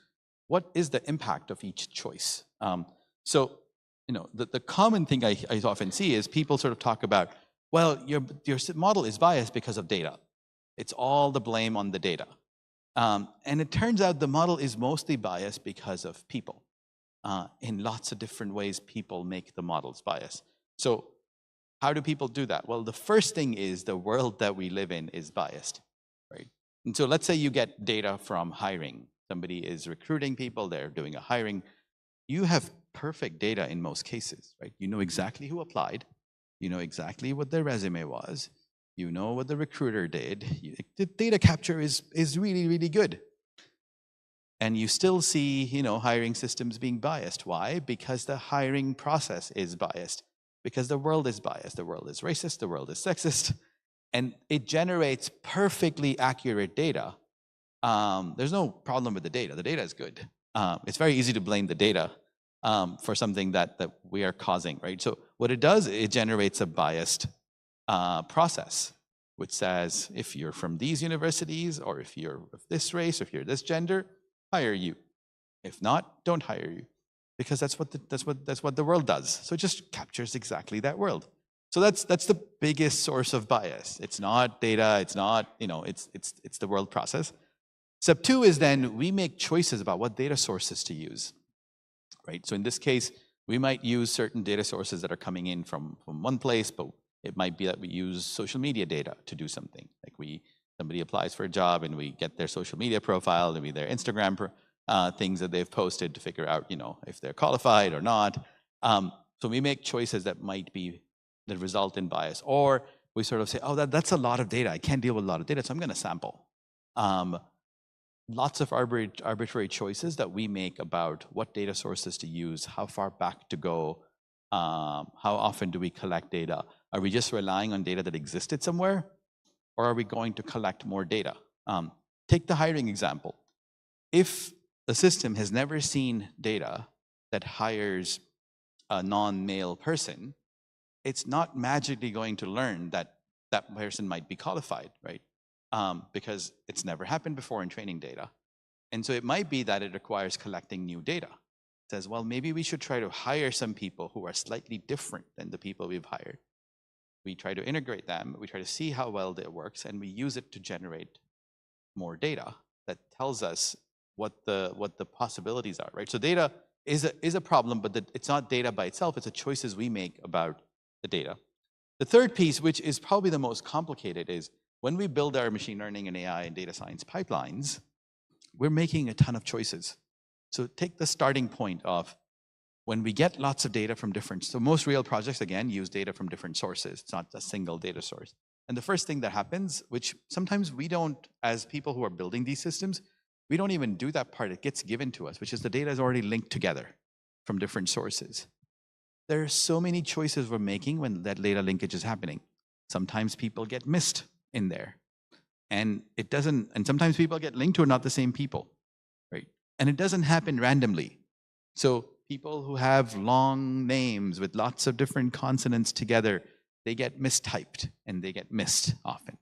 What is the impact of each choice? So the common thing I often see is people sort of talk about, Well, your model is biased because of data. It's all the blame on the data. And it turns out the model is mostly biased because of people. In lots of different ways, people make the models biased. So how do people do that? Well, the first thing is the world that we live in is biased, right? And so let's say you get data from hiring. Somebody is recruiting people, they're doing a hiring. You have perfect data in most cases, right? You know exactly who applied. You know exactly what their resume was. You know what the recruiter did. The data capture is really, really good. And you still see, hiring systems being biased. Why? Because the hiring process is biased. Because the world is biased. The world is racist. The world is sexist. And it generates perfectly accurate data. There's no problem with the data. The data is good. It's very easy to blame the data for something that we are causing, right? So what it does, it generates a biased process, which says if you're from these universities, or if you're of this race, or if you're this gender, hire you. If not, don't hire you, because that's what the world does. So it just captures exactly that world. So that's the biggest source of bias. It's not data. It's not it's the world process. Step two is then we make choices about what data sources to use, right? So in this case, we might use certain data sources that are coming in from one place, but it might be that we use social media data to do something. Like somebody applies for a job and we get their social media profile, and their Instagram things that they've posted to figure out, if they're qualified or not. So we make choices that result in bias, or we sort of say, oh, that's a lot of data. I can't deal with a lot of data, so I'm going to sample. Lots of arbitrary choices that we make about what data sources to use, how far back to go, how often do we collect data? Are we just relying on data that existed somewhere, or are we going to collect more data? Take the hiring example. If the system has never seen data that hires a non-male person, it's not magically going to learn that that person might be qualified, right? Because it's never happened before in training data. And so it might be that it requires collecting new data. It says, well, maybe we should try to hire some people who are slightly different than the people we've hired. We try to integrate them, we try to see how well it works, and we use it to generate more data that tells us what the possibilities are, right? So data is a problem, but it's not data by itself, it's the choices we make about the data. The third piece, which is probably the most complicated, is when we build our machine learning and AI and data science pipelines, we're making a ton of choices. So take the starting point of when we get lots of data from so most real projects, again, use data from different sources. It's not a single data source. And the first thing that happens, which sometimes we don't, as people who are building these systems, we don't even do that part. It gets given to us, which is the data is already linked together from different sources. There are so many choices we're making when that data linkage is happening. Sometimes people get missed in there. And sometimes people get linked to not the same people, right? And it doesn't happen randomly. So people who have long names with lots of different consonants together, they get mistyped and they get missed often.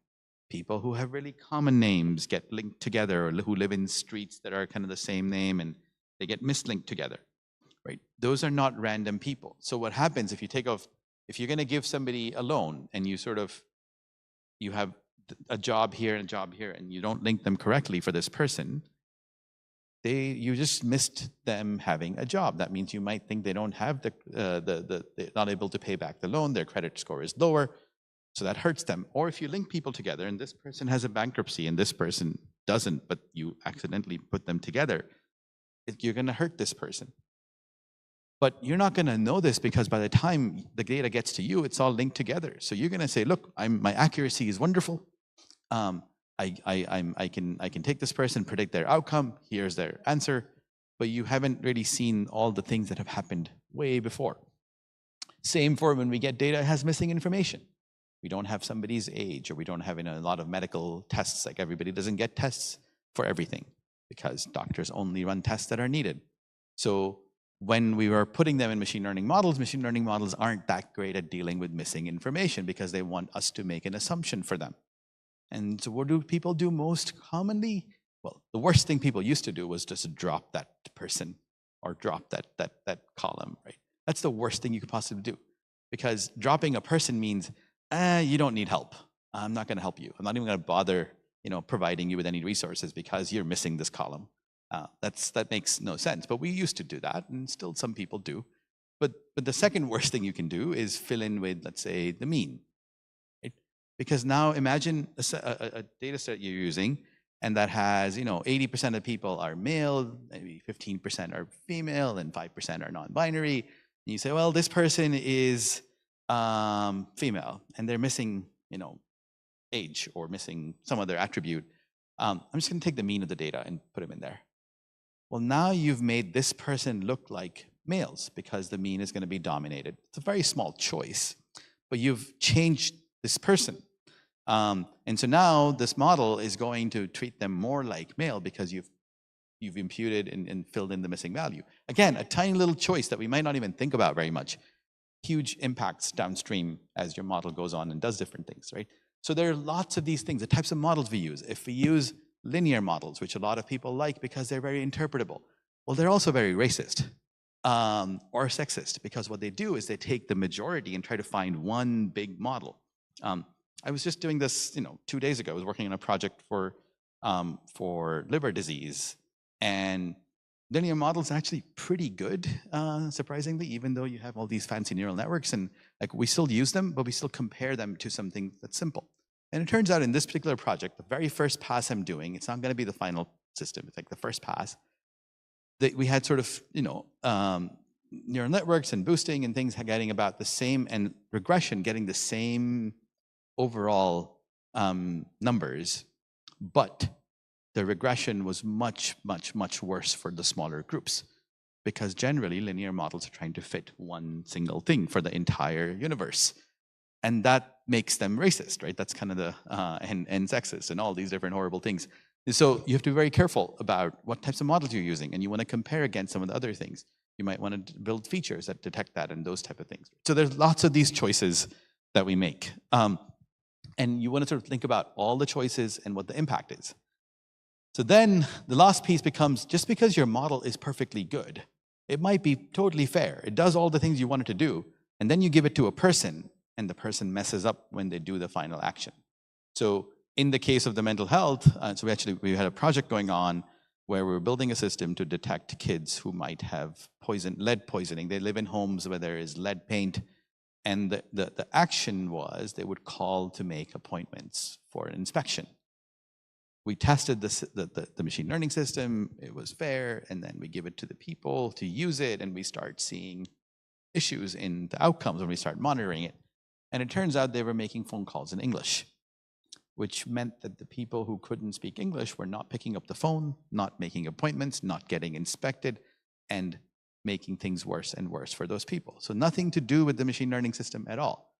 People who have really common names get linked together, or who live in streets that are kind of the same name, and they get mislinked together, right? Those are not random people. So what happens if you're going to give somebody a loan and you have a job here and a job here, and you don't link them correctly for this person, you just missed them having a job. That means you might think they don't have they're not able to pay back the loan, their credit score is lower, so that hurts them. Or if you link people together and this person has a bankruptcy and this person doesn't, but you accidentally put them together, you're going to hurt this person. But you're not going to know this, because by the time the data gets to you, it's all linked together. So you're going to say, look, my accuracy is wonderful. I can take this person, predict their outcome, here's their answer, but you haven't really seen all the things that have happened way before. Same for when we get data that has missing information. We don't have somebody's age, or we don't have a lot of medical tests. Like, everybody doesn't get tests for everything, because doctors only run tests that are needed. So when we were putting them in machine learning models aren't that great at dealing with missing information, because they want us to make an assumption for them. And so what do people do most commonly? Well, the worst thing people used to do was just drop that person or drop that column, right? That's the worst thing you could possibly do, because dropping a person means you don't need help. I'm not going to help you. I'm not even going to bother, providing you with any resources because you're missing this column. That makes no sense. But we used to do that, and still some people do. But the second worst thing you can do is fill in with, let's say, the mean. Right? Because now imagine a data set you're using, and that has, 80% of people are male, maybe 15% are female, and 5% are non-binary. And you say, well, this person is female, and they're missing, age or missing some other attribute. I'm just going to take the mean of the data and put them in there. Well, now you've made this person look like males because the mean is going to be dominated. It's a very small choice, but you've changed this person. And so now this model is going to treat them more like male because you've imputed and filled in the missing value. Again, a tiny little choice that we might not even think about very much. Huge impacts downstream as your model goes on and does different things, right? So there are lots of these things, the types of models we use. If we use linear models, which a lot of people like because they're very interpretable, well, they're also very racist or sexist, because what they do is they take the majority and try to find one big model. I was just doing this, 2 days ago. I was working on a project for liver disease, and linear models are actually pretty good, surprisingly, even though you have all these fancy neural networks, and like we still use them, but we still compare them to something that's simple. And it turns out in this particular project, the very first pass I'm doing, it's not going to be the final system. It's like the first pass. We had sort of, neural networks and boosting and things getting about the same, and regression getting the same overall numbers, but the regression was much, much, much worse for the smaller groups, because generally linear models are trying to fit one single thing for the entire universe. And that makes them racist, right? That's kind of the, and sexist and all these different horrible things. And so you have to be very careful about what types of models you're using, and you want to compare against some of the other things. You might want to build features that detect that and those type of things. So there's lots of these choices that we make. And you want to sort of think about all the choices and what the impact is. So then the last piece becomes, just because your model is perfectly good, it might be totally fair. It does all the things you want it to do, and then you give it to a person, and the person messes up when they do the final action. So in the case of the mental health, we had a project going on where we were building a system to detect kids who might have lead poisoning. They live in homes where there is lead paint, and the action was they would call to make appointments for an inspection. We tested the machine learning system, it was fair, and then we give it to the people to use it, and we start seeing issues in the outcomes when we start monitoring it. And it turns out they were making phone calls in English, which meant that the people who couldn't speak English were not picking up the phone, not making appointments, not getting inspected, and making things worse and worse for those people. So nothing to do with the machine learning system at all.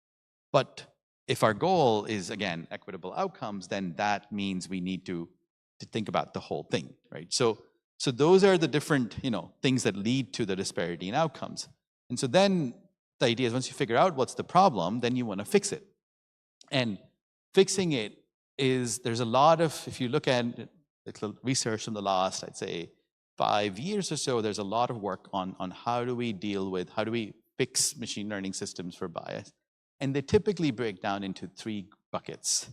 But if our goal is, again, equitable outcomes, then that means we need to think about the whole thing, right? So those are the different, things that lead to the disparity in outcomes. And so then the idea is, once you figure out what's the problem, then you want to fix it. And fixing it is, there's a lot of, if you look at the research in the last, I'd say, 5 years or so, there's a lot of work on how do we fix machine learning systems for bias. And they typically break down into 3 buckets.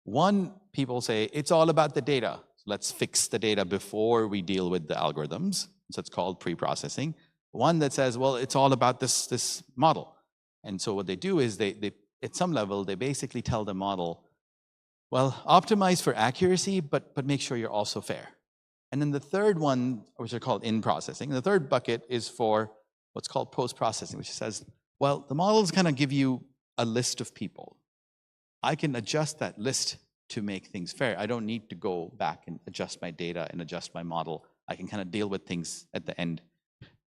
One, people say, it's all about the data. Let's fix the data before we deal with the algorithms. So it's called pre-processing. One that says, well, it's all about this model. And so what they do is they at some level, they basically tell the model, well, optimize for accuracy, but make sure you're also fair. And then the third one, which are called in-processing, the third bucket is for what's called post-processing, which says, well, the models kind of give you a list of people. I can adjust that list to make things fair. I don't need to go back and adjust my data and adjust my model. I can kind of deal with things at the end.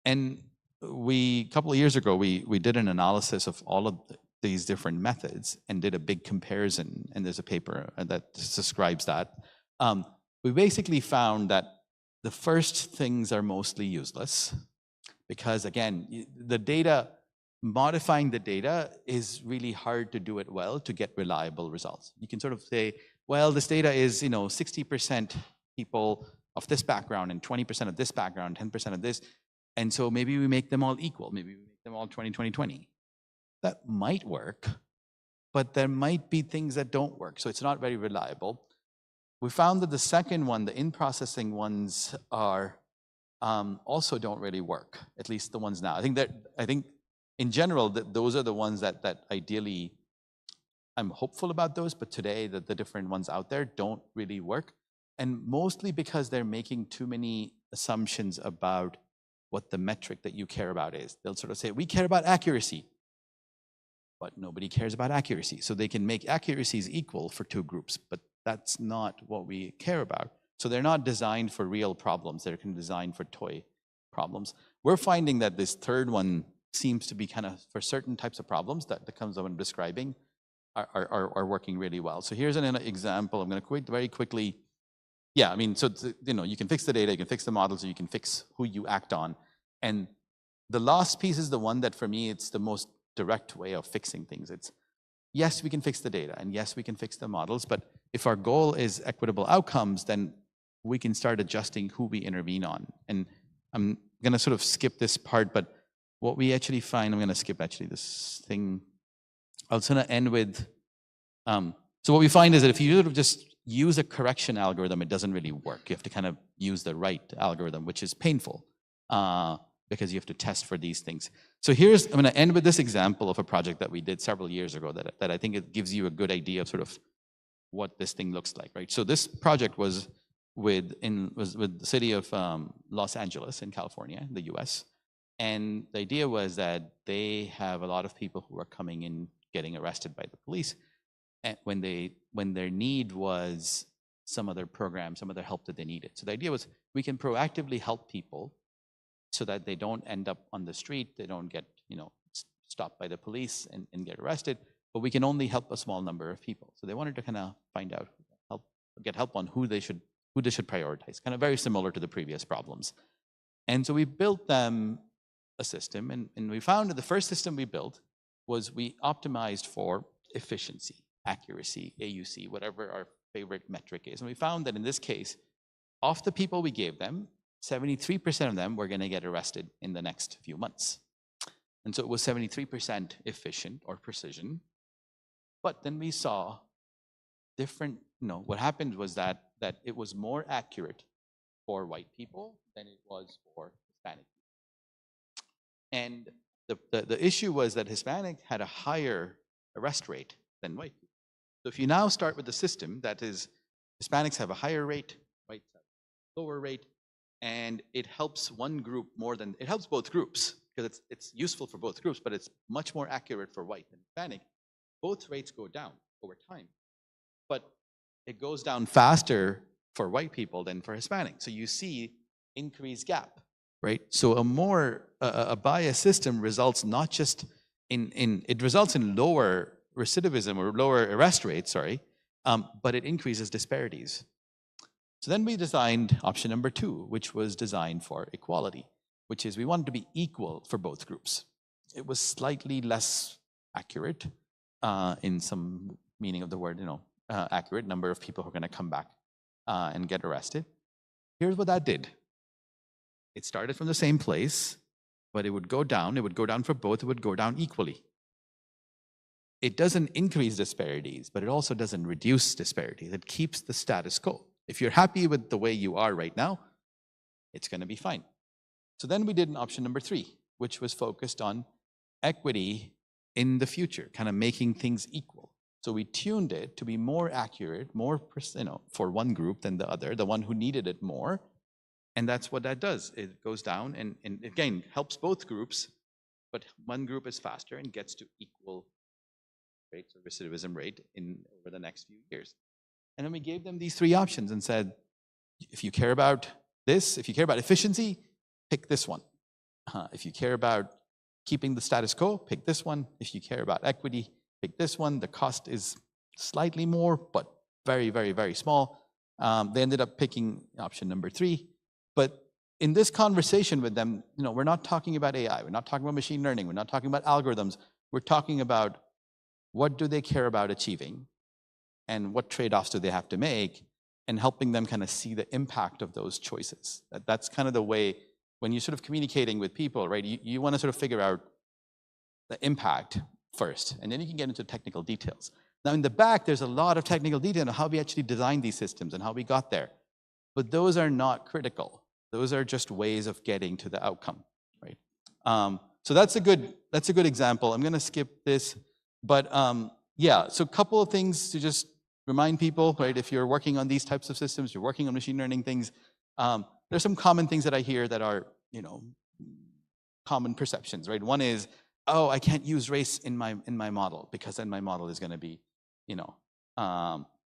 And a couple of years ago, we did an analysis of all of these different methods and did a big comparison. And there's a paper that describes that. We basically found that the first things are mostly useless because, again, modifying the data is really hard to do it well to get reliable results. You can sort of say, well, this data is 60% people of this background and 20% of this background, 10% of this. And so maybe we make them all equal. Maybe we make them all 20-20-20. That might work, but there might be things that don't work. So it's not very reliable. We found that the second one, the in-processing ones, are also don't really work, at least the ones now. I think in general, those are the ones that ideally, I'm hopeful about those, but today the different ones out there don't really work. And mostly because they're making too many assumptions about what the metric that you care about is. They'll sort of say, we care about accuracy, but nobody cares about accuracy. So they can make accuracies equal for two groups, but that's not what we care about. So they're not designed for real problems. They're designed for toy problems. We're finding that this third one seems to be kind of for certain types of problems that comes up in describing are working really well. So here's an example. I'm going to very quickly. Yeah, I mean, so you can fix the data, you can fix the models, you can fix who you act on. And the last piece is the one that for me, it's the most direct way of fixing things. It's, yes, we can fix the data, and yes, we can fix the models, but if our goal is equitable outcomes, then we can start adjusting who we intervene on. And I'm going to sort of skip this part, but what we actually find, I'm going to skip actually this thing. I was going to end with, so what we find is that if you sort of just use a correction algorithm, it doesn't really work. You have to kind of use the right algorithm, which is painful because you have to test for these things. So I'm going to end with this example of a project that we did several years ago that I think it gives you a good idea of sort of what this thing looks like, right? So this project was with the city of Los Angeles in California, in the US. And the idea was that they have a lot of people who are coming in, getting arrested by the police, and when their need was some other program, some other help that they needed. So the idea was we can proactively help people so that they don't end up on the street, they don't get stopped by the police and get arrested, but we can only help a small number of people. So they wanted to kind of find out, get help on who they should prioritize, kind of very similar to the previous problems. And so we built them a system, and we found that the first system we built was we optimized for efficiency, accuracy, AUC, whatever our favorite metric is. And we found that in this case, of the people we gave them, 73% of them were going to get arrested in the next few months. And so it was 73% efficient or precision. But then we saw different, what happened was that it was more accurate for white people than it was for Hispanic people. And the issue was that Hispanic had a higher arrest rate than white people. So if you now start with the system that is Hispanics have a higher rate, whites have a lower rate, and it helps one group more than, it helps both groups because it's useful for both groups, but it's much more accurate for white than Hispanic. Both rates go down over time, but it goes down faster for white people than for Hispanic. So you see increased gap, right? So a biased system results not just it results in lower recidivism or lower arrest rates, but it increases disparities. So then we designed option number 2, which was designed for equality, which is we wanted to be equal for both groups. It was slightly less accurate in some meaning of the word, accurate number of people who are going to come back and get arrested. Here's what that did. It started from the same place, but it would go down. It would go down for both. It would go down equally. It doesn't increase disparities, but it also doesn't reduce disparities. It keeps the status quo. If you're happy with the way you are right now, it's going to be fine. So then we did an option number 3, which was focused on equity in the future, kind of making things equal. So we tuned it to be more accurate, more for one group than the other, the one who needed it more. And that's what that does. It goes down and again, helps both groups, but one group is faster and gets to equal rates of recidivism rate over the next few years. And then we gave them these 3 options and said, if you care about this, if you care about efficiency, pick this one. If you care about keeping the status quo, pick this one. If you care about equity, pick this one. The cost is slightly more, but very, very, very small. They ended up picking option number 3. But in this conversation with them, we're not talking about AI. We're not talking about machine learning. We're not talking about algorithms. We're talking about what do they care about achieving and what trade-offs do they have to make, and helping them kind of see the impact of those choices. That's kind of the way, when you're sort of communicating with people, right, you want to sort of figure out the impact first, and then you can get into technical details. Now, in the back, there's a lot of technical detail on how we actually designed these systems and how we got there. But those are not critical. Those are just ways of getting to the outcome, right? So that's a good example. I'm going to skip this, but yeah. So a couple of things to just remind people, right? If you're working on these types of systems, you're working on machine learning things. There's some common things that I hear that are, common perceptions, right? One is, oh, I can't use race in my model because then my model is going to be,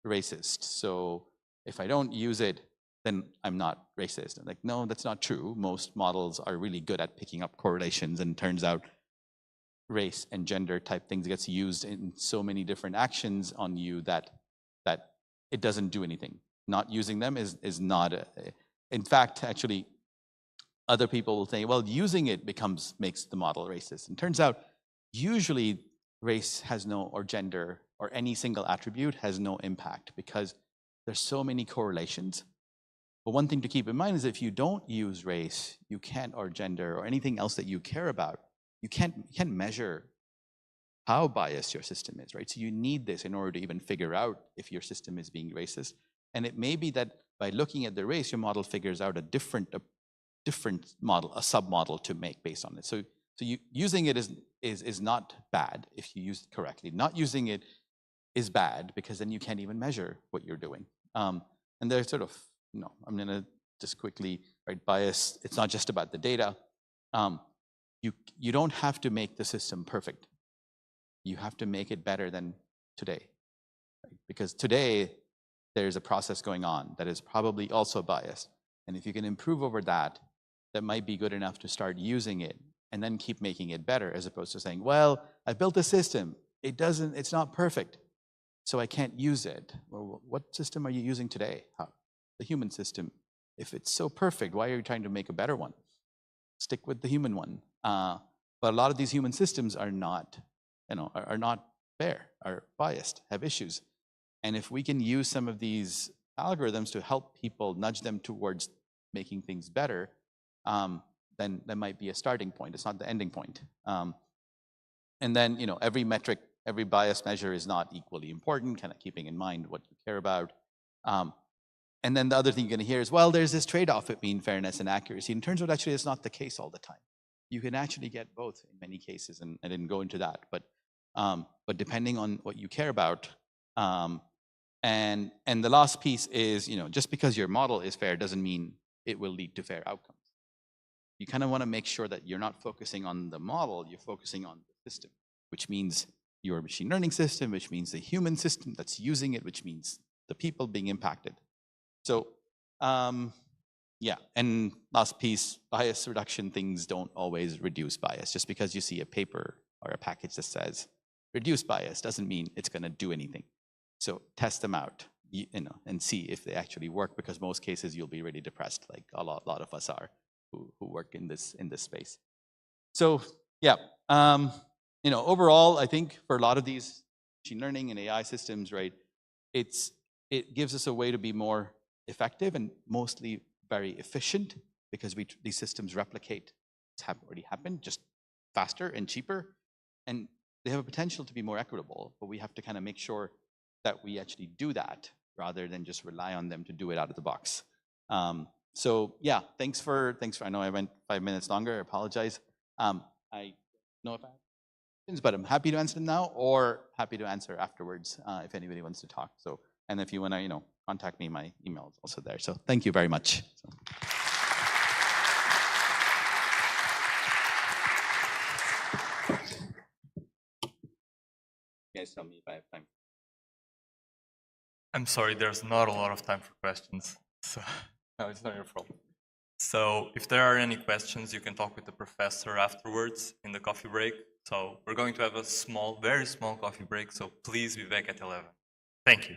racist. So if I don't use it, then I'm not racist. I'm like, no, that's not true. Most models are really good at picking up correlations, and turns out race and gender type things gets used in so many different actions on you that it doesn't do anything. Not using them is not in fact, actually, other people will say, well, using it makes the model racist. And turns out, usually race has no, or gender, or any single attribute has no impact because there's so many correlations. But one thing to keep in mind is if you don't use race, you can't, or gender, or anything else that you care about, you can't measure how biased your system is, right? So you need this in order to even figure out if your system is being racist. And it may be that by looking at the race, your model figures out a different model, a submodel to make based on it. So using it is not bad if you use it correctly. Not using it is bad because then you can't even measure what you're doing. And there's sort of, I'm going to just quickly, right, bias. It's not just about the data. You don't have to make the system perfect. You have to make it better than today, right? Because today there's a process going on that is probably also biased. And if you can improve over that, that might be good enough to start using it and then keep making it better, as opposed to saying, well, I built a system. It's not perfect, so I can't use it. Well, what system are you using today? The human system. If it's so perfect, why are you trying to make a better one? Stick with the human one. But a lot of these human systems are not, are not fair, are biased, have issues. And if we can use some of these algorithms to help people, nudge them towards making things better, then that might be a starting point. It's not the ending point. And then, every metric, every bias measure is not equally important, kind of keeping in mind what you care about. And then the other thing you're going to hear is, well, there's this trade-off between fairness and accuracy. And it turns out actually it's not the case all the time. You can actually get both in many cases, and I didn't go into that. But depending on what you care about, and the last piece is, just because your model is fair doesn't mean it will lead to fair outcomes. You kind of want to make sure that you're not focusing on the model, you're focusing on the system, which means your machine learning system, which means the human system that's using it, which means the people being impacted. So, yeah, and last piece, bias reduction things don't always reduce bias. Just because you see a paper or a package that says reduce bias doesn't mean it's going to do anything. So test them out, and see if they actually work, because most cases you'll be really depressed, like a lot of us are who work in this space. So yeah, overall, I think for a lot of these machine learning and AI systems, right, it gives us a way to be more effective and mostly very efficient, because these systems replicate what's already happened, just faster and cheaper, and they have a potential to be more equitable. But we have to kind of make sure that we actually do that rather than just rely on them to do it out of the box. So yeah, thanks for. I know I went 5 minutes longer. I apologize. I don't know if I have questions, but I'm happy to answer them now, or happy to answer afterwards if anybody wants to talk. So, and if you want to, contact me, my email is also there. So thank you very much. You guys tell me if I have time. I'm sorry, there's not a lot of time for questions. So no, it's not your problem. So if there are any questions, you can talk with the professor afterwards in the coffee break. So we're going to have a very small coffee break. So please be back at 11. Thank you.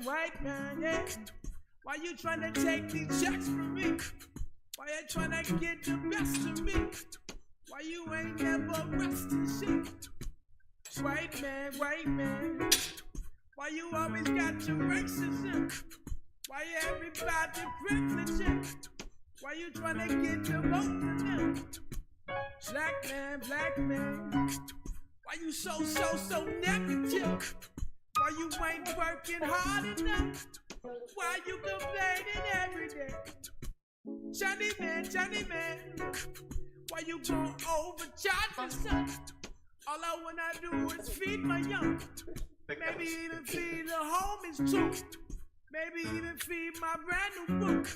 White man, yeah. Why you trying to take these checks from me? Why you trying to get the best of me? Why you ain't never resting shit? White man, why you always got your racism? Why everybody privileging? Why you trying to get the vote from them? Black man, why you so negative? Why you ain't working hard enough? Why you complaining every day? Johnny man, why you gon' overcharge me, son? All I wanna do is feed my young. Maybe even feed the homies too. Maybe even feed my brand new book.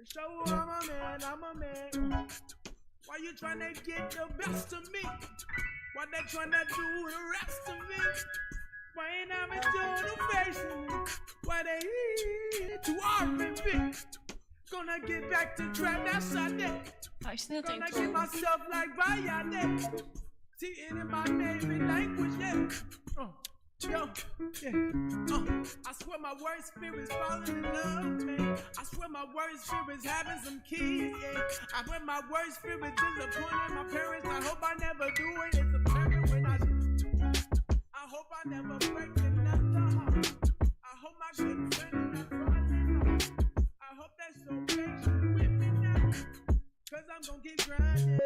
So I'm a man. Why you tryna get the best of me? What they tryna do the rest of me? Why ain't I been doing the facing me? Why they eat to R&B? Gonna get back to trap, that's Sunday. Gonna get myself like Bayade. See it in my native language, yeah. I swear my worst spirit's falling in love, man. I swear my worst spirit's having some kids, yeah. I swear my worst spirit disappointing my parents. I hope I never do it. It's a parent when I hope I never break another heart. I hope my good friend is not falling off. I hope they're so patient with me now, 'cause I'm gonna keep grinding.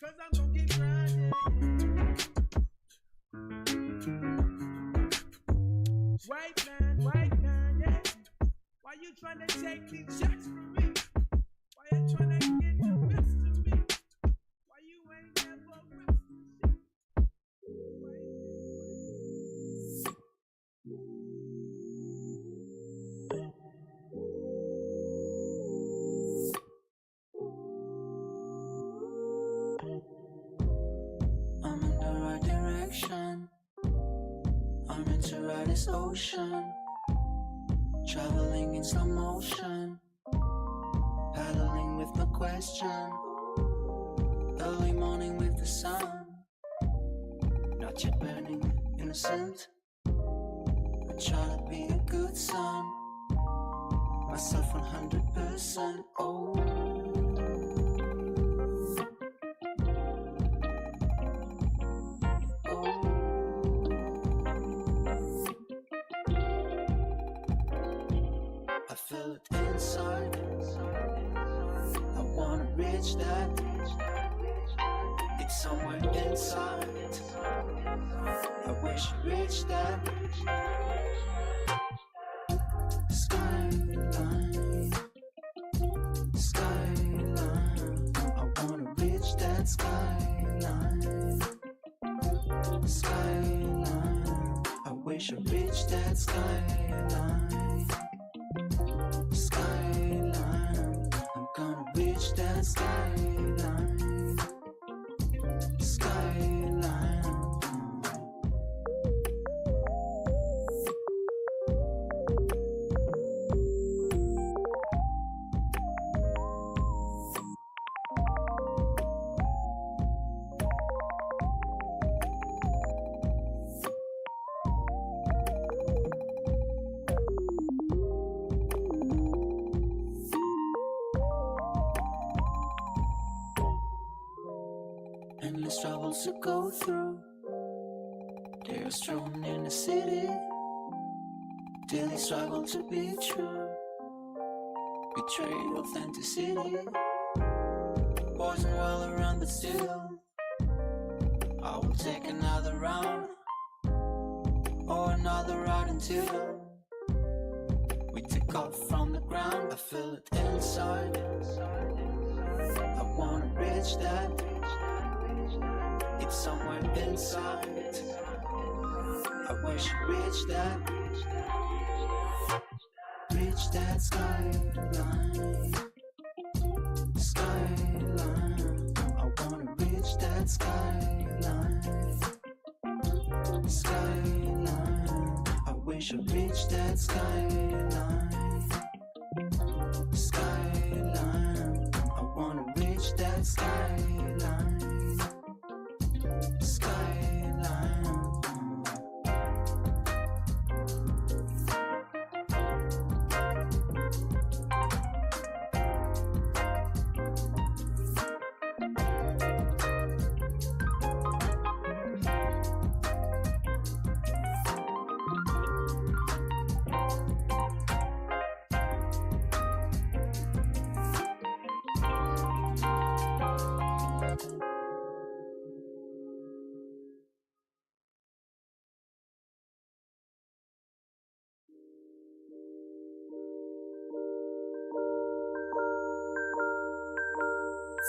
'Cause I'm gonna keep grinding. White man, yeah. Why you tryna take these checks from me? Why you tryna get the best of me? Why you ain't never resting I'm in the right direction. I'm meant to ride this ocean, traveling in slow motion, paddling with no question. Early morning with the sun, not yet burning, innocent. I try to be a good son, myself 100%. Oh. feel it inside. I wanna reach that. It's somewhere inside. I wish you reached that. Skyline, skyline. I wanna reach that skyline. Skyline. I wish I reached that skyline. Skyline. I'm gonna reach that skyline. Skyline. Endless troubles to go through. They're strewn in the city. Daily struggle to be true. Betray authenticity. Poison well around but still I will take another round or another route until we take off from the ground. I feel it inside. I wanna reach that. It's somewhere inside. I wish you reached that. Reach that skyline. Skyline. I wanna reach that skyline. Skyline. I wish I reached that skyline. Skyline. I wanna reach that skyline. Skyline.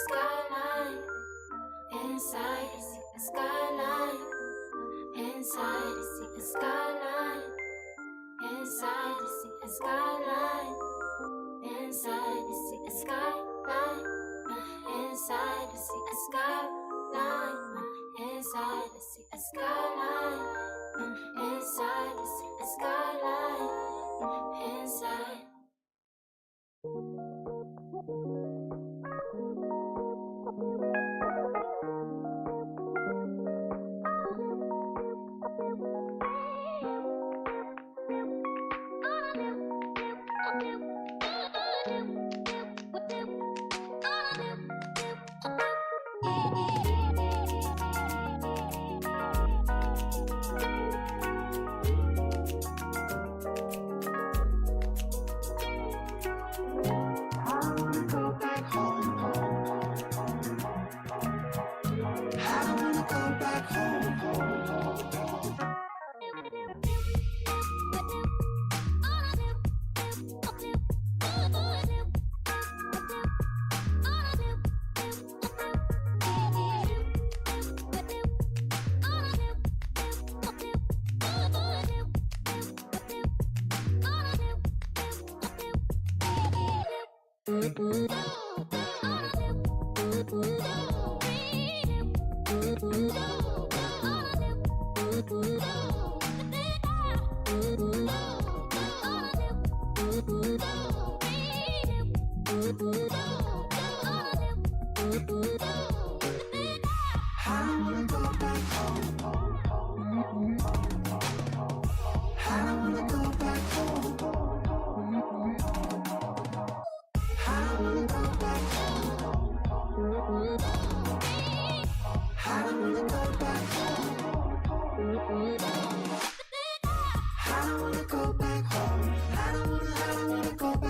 Skyline, inside, see a skyline. Inside, see a skyline. Inside, see a skyline. Inside, see a skyline. Inside, see a skyline. Inside, see a skyline. Inside, see a skyline. Inside. Go back home. I don't wanna go back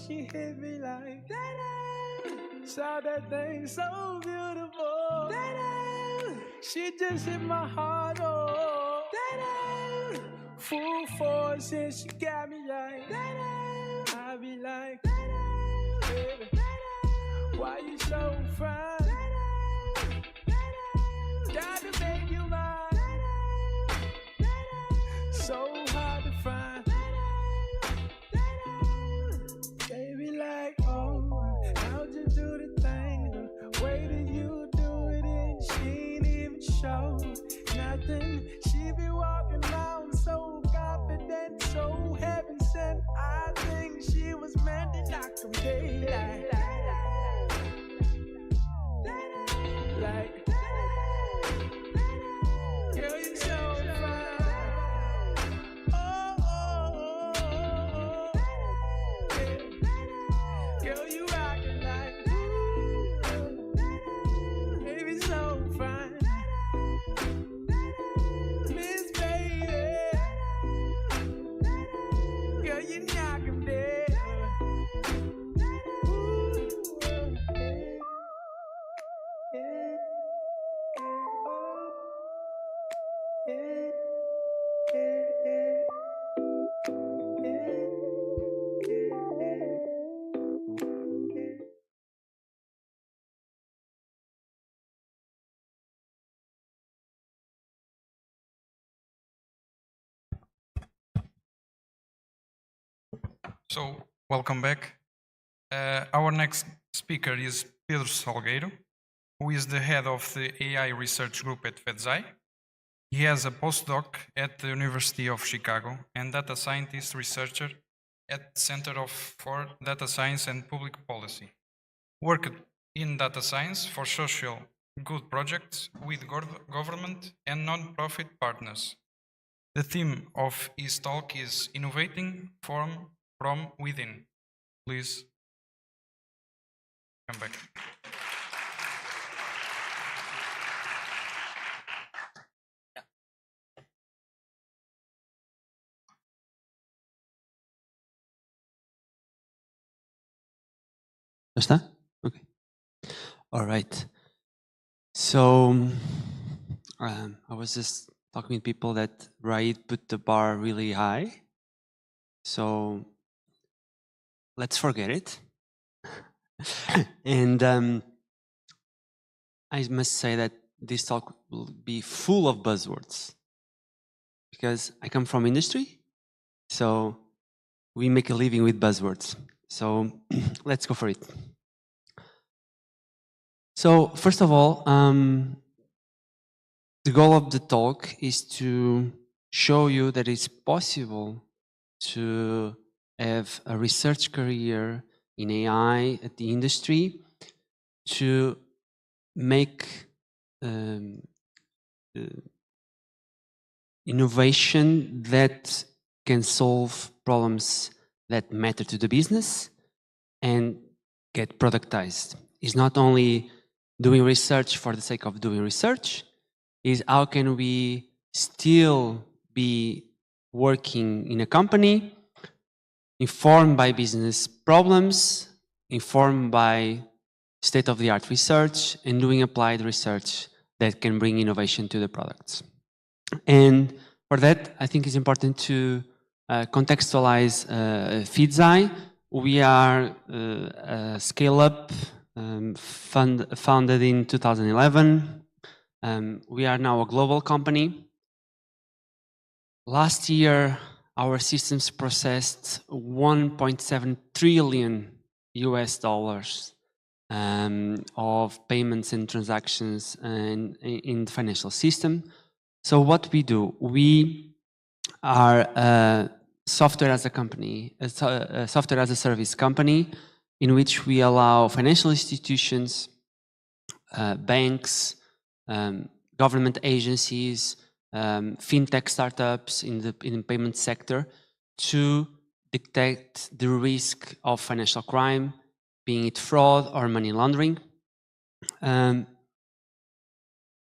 She hit me like that. Saw that thing so beautiful. That she just hit my heart. Oh, that full force and she got me like that. I be like, baby, why you so fine? Gotta make you mine. So hard to find. Baby, like, oh, how'd you do the thing? The way that you do it, and she ain't even show nothing. She be walking around so confident, so heaven sent. I think she was meant to knock some daylight. Like, girl, you so fine. Girl, you rockin' like, baby, so fine. Miss Baby. So, welcome back. Our next speaker is Pedro Salgueiro, who is the head of the AI research group at FedSci. He has a postdoc at the University of Chicago and data scientist researcher at the Center for Data Science and Public Policy. Worked in data science for social good projects with government and non-profit partners. The theme of his talk is Innovating from Within. Please come back. ¿Está? Okay. All right. So I was just talking with people that Raid put the bar really high. So let's forget it. And I must say that this talk will be full of buzzwords because I come from industry. So we make a living with buzzwords. So let's go for it. So first of all, the goal of the talk is to show you that it's possible to have a research career in AI at the industry, to make innovation that can solve problems that matter to the business and get productized. It's not only doing research for the sake of doing research, is how can we still be working in a company informed by business problems, informed by state-of-the-art research, and doing applied research that can bring innovation to the products. And for that, I think it's important to contextualize FedSci. We are a scale-up founded in 2011. We are now a global company. Last year, our systems processed $1.7 trillion of payments and transactions in the financial system. So what we do, we are a software as a company, a software as a service company, in which we allow financial institutions, banks, government agencies, fintech startups in the payment sector to detect the risk of financial crime, being it fraud or money laundering.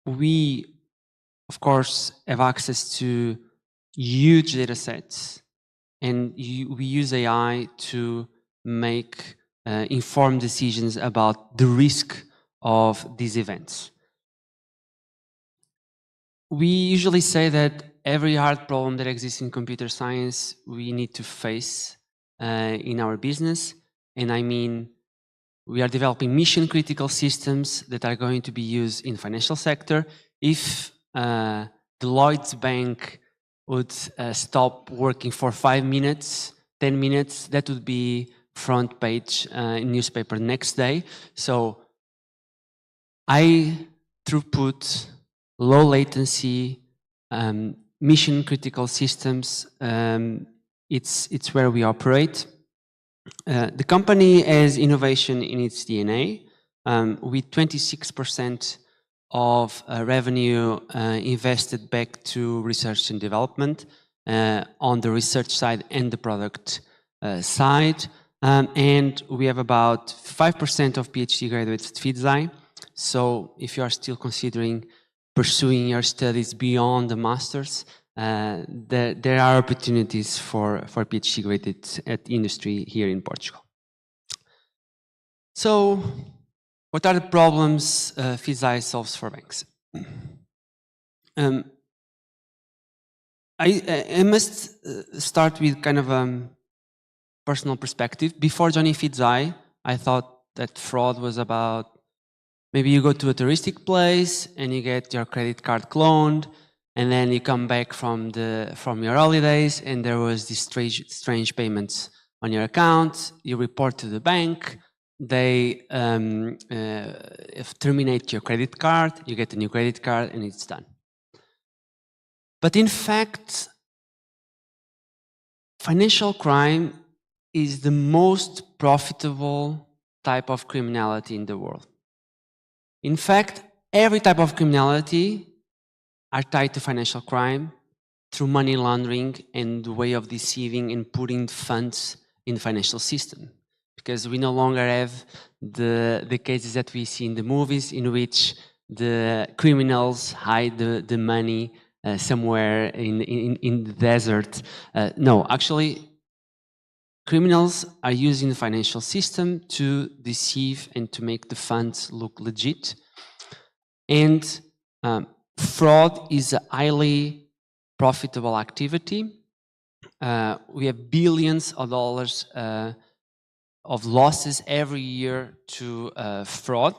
We, of course, have access to huge data sets, and we use AI to make informed decisions about the risk of these events. We usually say that every hard problem that exists in computer science, we need to face in our business. And I mean, we are developing mission-critical systems that are going to be used in the financial sector. If Deloitte's bank would stop working for 5 minutes, 10 minutes, that would be front page newspaper next day. So high throughput, low latency, mission critical systems, it's where we operate. The company has innovation in its DNA, with 26% of revenue invested back to research and development on the research side and the product side. And we have about 5% of PhD graduates at FedSci. So if you are still considering pursuing your studies beyond the masters, there are opportunities for PhD graduates at industry here in Portugal. So what are the problems FedSci solves for banks? I must start with kind of a personal perspective. Before joining FedSci, I thought that fraud was about maybe you go to a touristic place and you get your credit card cloned, and then you come back from your holidays and there was these strange payments on your account, you report to the bank, they terminate your credit card, you get a new credit card, and it's done. But in fact, financial crime is the most profitable type of criminality in the world. In fact, every type of criminality are tied to financial crime through money laundering and the way of deceiving and putting funds in the financial system. Because we no longer have the cases that we see in the movies in which the criminals hide the money somewhere in the desert. No, actually, criminals are using the financial system to deceive and to make the funds look legit. And fraud is a highly profitable activity. We have billions of dollars of losses every year to fraud.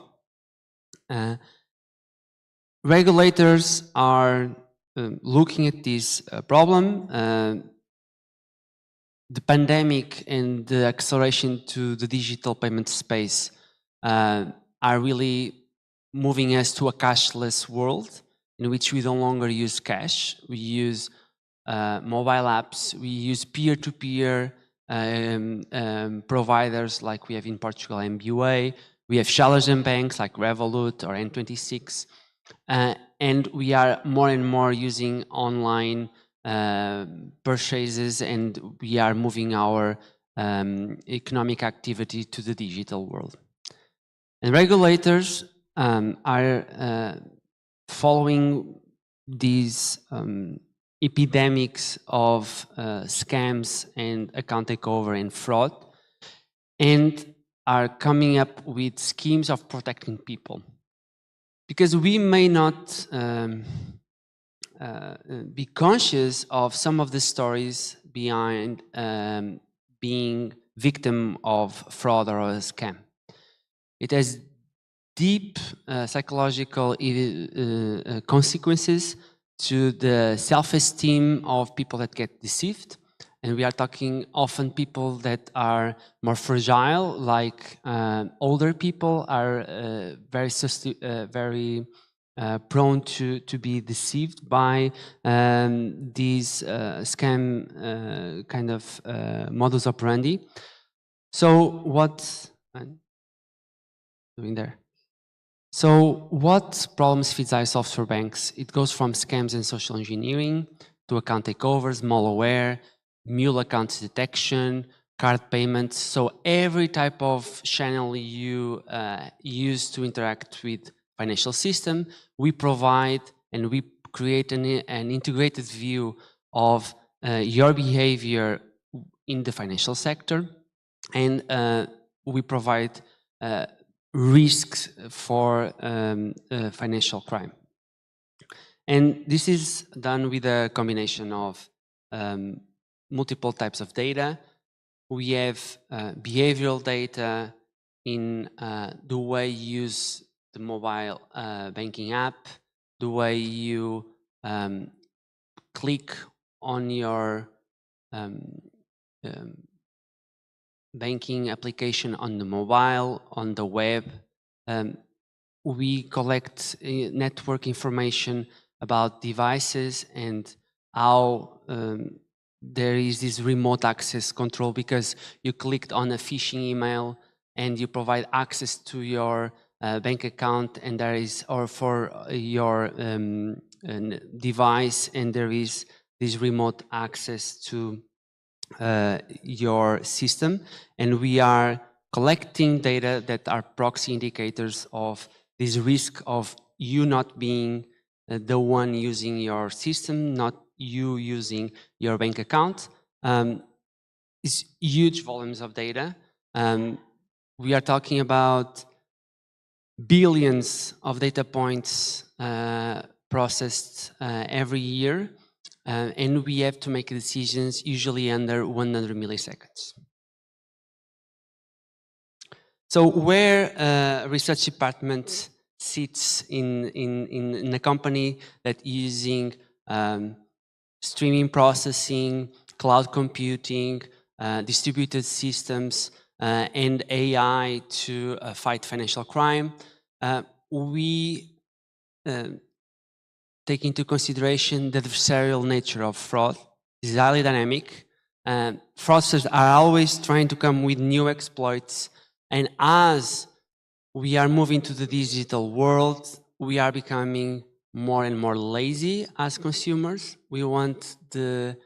Regulators are looking at this problem. The pandemic and the acceleration to the digital payment space are really moving us to a cashless world in which we no longer use cash. We use mobile apps, we use peer-to-peer providers like we have in Portugal, MBWay. We have challenger banks like Revolut or N26. And we are more and more using online purchases, and we are moving our economic activity to the digital world. And regulators are following these epidemics of scams and account takeover and fraud, and are coming up with schemes of protecting people. Because we may not be conscious of some of the stories behind being victim of fraud or a scam. It has deep psychological consequences to the self-esteem of people that get deceived. And we are talking often people that are more fragile, like older people are very prone to be deceived by these scam kind of modus operandi. So what I'm doing there? So what problems FIDSI solves for banks? It goes from scams and social engineering to account takeovers, malware, mule account detection, card payments. So every type of channel you use to interact with financial system, we provide and we create an integrated view of your behavior in the financial sector, and we provide risks for financial crime. And this is done with a combination of multiple types of data. We have behavioral data in the way you use the mobile banking app, the way you click on your banking application on the mobile, on the web. We collect network information about devices and how there is this remote access control because you clicked on a phishing email and you provide access to your bank account, and there is, or for your device, and there is this remote access to your system. And we are collecting data that are proxy indicators of this risk of you not being the one using your system, not you using your bank account. It's huge volumes of data. We are talking about billions of data points processed every year, and we have to make decisions usually under 100 milliseconds. So where a research department sits in a company that using streaming processing, cloud computing, distributed systems, and AI to fight financial crime. We take into consideration the adversarial nature of fraud. It's highly dynamic. Fraudsters are always trying to come with new exploits, and as we are moving to the digital world, we are becoming more and more lazy as consumers. We want the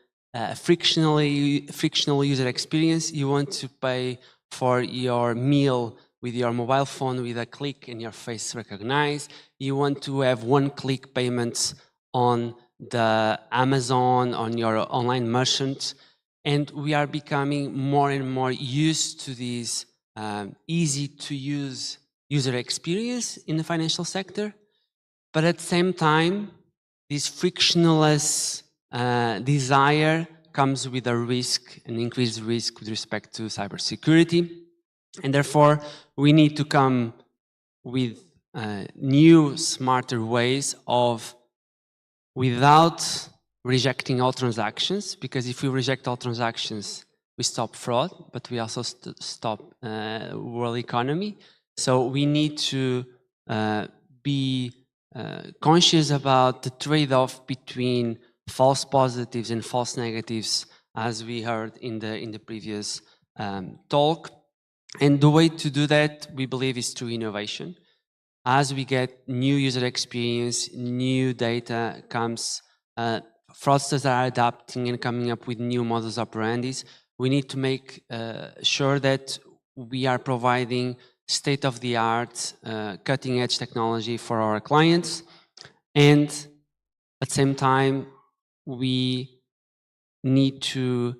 frictional user experience. You want to pay for your meal with your mobile phone with a click and your face recognized. You want to have one-click payments on the Amazon, on your online merchant. And we are becoming more and more used to this easy-to-use user experience in the financial sector. But at the same time, this frictionless desire comes with a risk, an increased risk with respect to cybersecurity. And therefore, we need to come with new, smarter ways of, without rejecting all transactions, because if we reject all transactions, we stop fraud, but we also stop world economy. So we need to be conscious about the trade-off between false positives and false negatives, as we heard in the previous talk. And the way to do that, we believe, is through innovation. As we get new user experience, new data comes, fraudsters are adapting and coming up with new modus operandi. We need to make sure that we are providing state-of-the-art, cutting-edge technology for our clients. And at the same time, we need to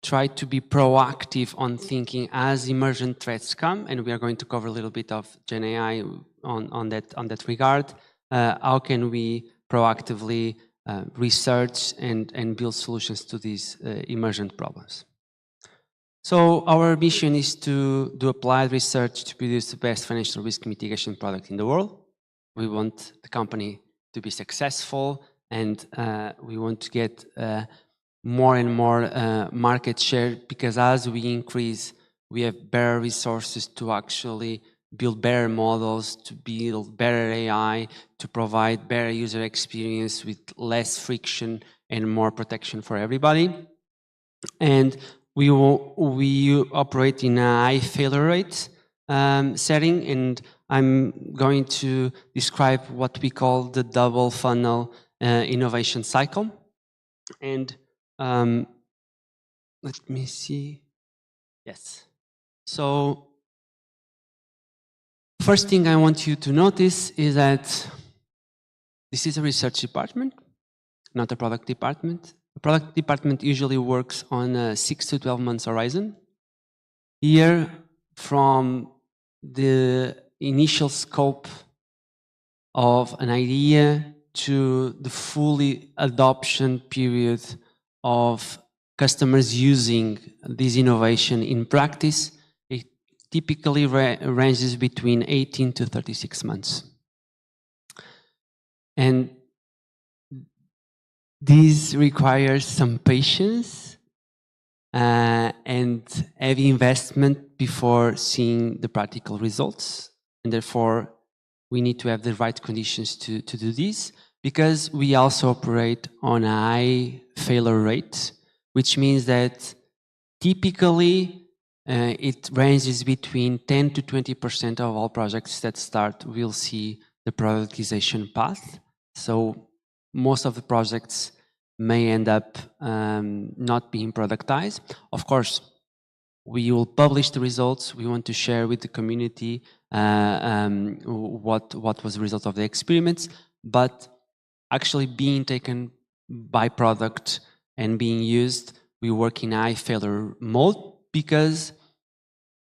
try to be proactive on thinking as emergent threats come, and we are going to cover a little bit of Gen AI on that regard. How can we proactively research and build solutions to these emergent problems? So our mission is to do applied research to produce the best financial risk mitigation product in the world. We want the company to be successful, and we want to get more and more market share, because as we increase, we have better resources to actually build better models, to build better AI, to provide better user experience with less friction and more protection for everybody. And we operate in a high failure rate setting, and I'm going to describe what we call the double funnel innovation cycle. And let me see. Yes. So first thing I want you to notice is that this is a research department, not a product department. The product department usually works on a 6 to 12 months horizon. Here, from the initial scope of an idea to the fully adoption period of customers using this innovation in practice, it typically ranges between 18 to 36 months. And this requires some patience and heavy investment before seeing the practical results. And therefore, we need to have the right conditions to do this, because we also operate on a high failure rate, which means that typically it ranges between 10 to 20% of all projects that start will see the productization path. So most of the projects may end up not being productized. Of course, we will publish the results. We want to share with the community what was the result of the experiments, but actually being taken by product and being used, we work in high failure mode, because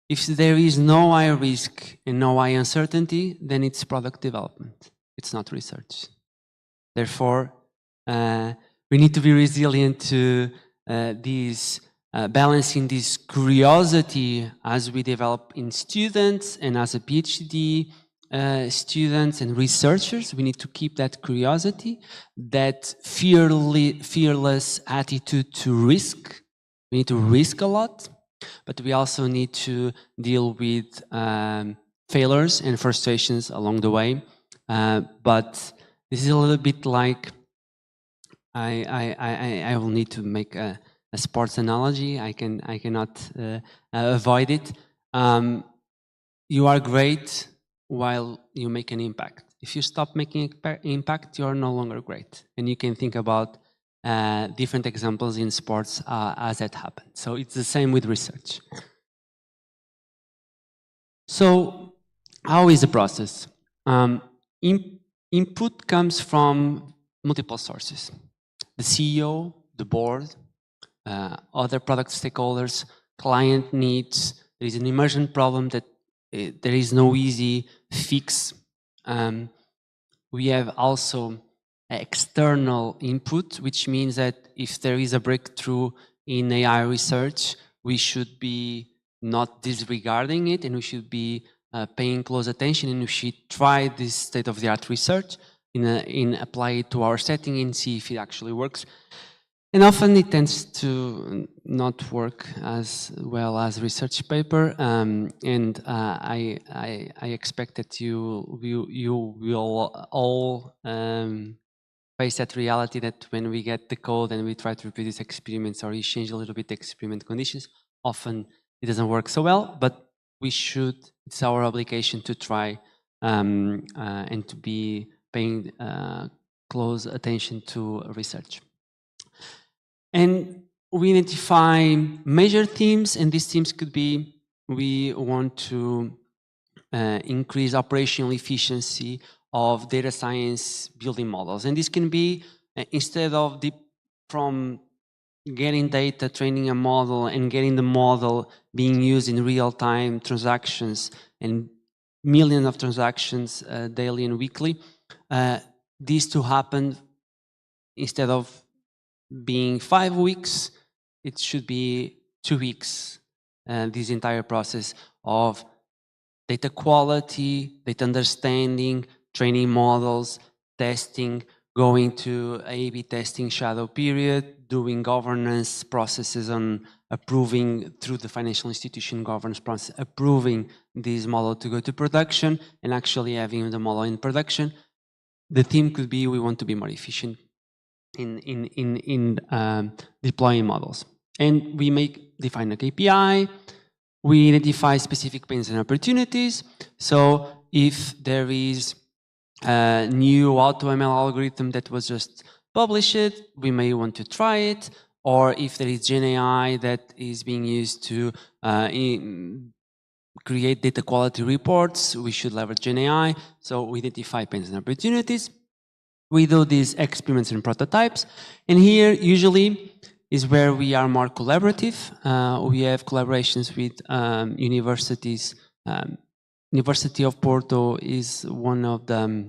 if there is no high risk and no high uncertainty, then it's product development. It's not research. Therefore, we need to be resilient to balancing this curiosity as we develop in students and as a PhD students and researchers. We need to keep that curiosity, that fearless attitude to risk, we need to risk a lot, but we also need to deal with failures and frustrations along the way. But this is a little bit like, I will need to make a sports analogy. I cannot avoid it. You are great while you make an impact. If you stop making impact, you are no longer great. And you can think about different examples in sports as that happened. So it's the same with research. So how is the process? Input comes from multiple sources. The CEO, the board, other product stakeholders, client needs. There is an immersion problem that there is no easy fix. We have also external input, which means that if there is a breakthrough in AI research, we should be not disregarding it, and we should be paying close attention, and we should try this state-of-the-art research in apply it to our setting and see if it actually works. And often it tends to not work as well as research paper, and I expect that you will all face that reality that when we get the code and we try to reproduce experiments or you change a little bit the experiment conditions, often it doesn't work so well, but we should, it's our obligation to try and to be paying close attention to research. And we identify major themes, and these themes could be, we want to increase operational efficiency of data science building models. And this can be, instead of from getting data, training a model, and getting the model being used in real-time transactions and millions of transactions daily and weekly, these to happen instead of being 5 weeks, it should be 2 weeks. This entire process of data quality, data understanding, training models, testing, going to A/B testing shadow period, doing governance processes on approving through the financial institution governance process, approving this model to go to production, and actually having the model in production. The theme could be, we want to be more efficient in deploying models. And we define a KPI, we identify specific pains and opportunities. So if there is a new AutoML algorithm that was just published, we may want to try it. Or if there is Gen AI that is being used to create data quality reports, we should leverage Gen AI. So we identify pains and opportunities. We do these experiments and prototypes. And here, usually, is where we are more collaborative. We have collaborations with universities. University of Porto is one of the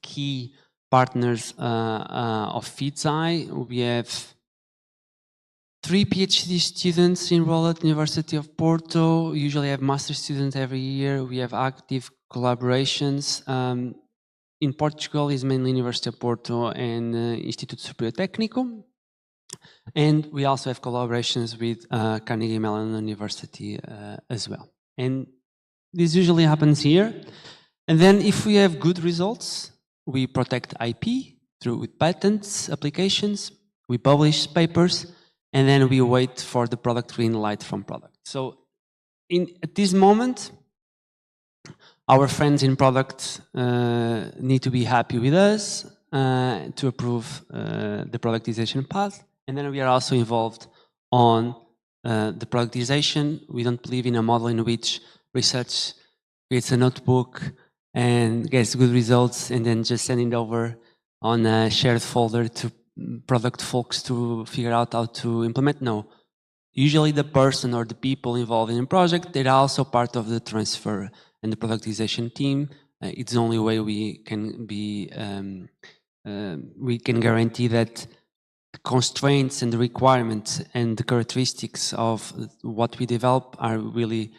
key partners of FeedSci. We have 3 PhD students enrolled at the University of Porto. We usually have master students every year. We have active collaborations. In Portugal is mainly University of Porto and Instituto Superior Técnico. And we also have collaborations with Carnegie Mellon University as well. And this usually happens here. And then if we have good results, we protect IP through patents, applications, we publish papers, and then we wait for the product green light from product. So at this moment, our friends in product need to be happy with us to approve the productization path. And then we are also involved on the productization. We don't believe in a model in which research creates a notebook and gets good results and then just send it over on a shared folder to product folks to figure out how to implement. No. Usually the person or the people involved in a project, they're also part of the transfer and the productization team. It's the only way we can be, we can guarantee that the constraints and the requirements and the characteristics of what we develop are really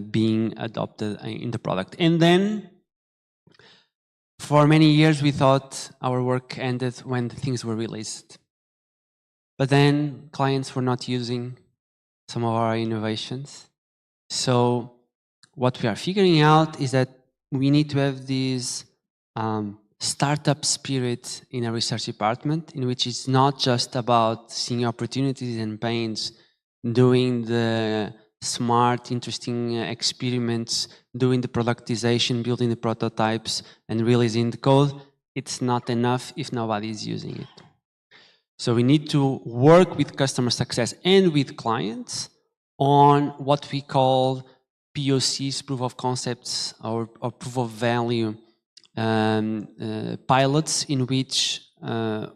being adopted in the product. And then, for many years, we thought our work ended when the things were released. But then clients were not using some of our innovations. So what we are figuring out is that we need to have this startup spirit in a research department, in which it's not just about seeing opportunities and pains, doing the smart, interesting experiments, doing the productization, building the prototypes, and releasing the code. It's not enough if nobody is using it. So we need to work with customer success and with clients on what we call POCs, proof of concepts, or proof of value pilots, in which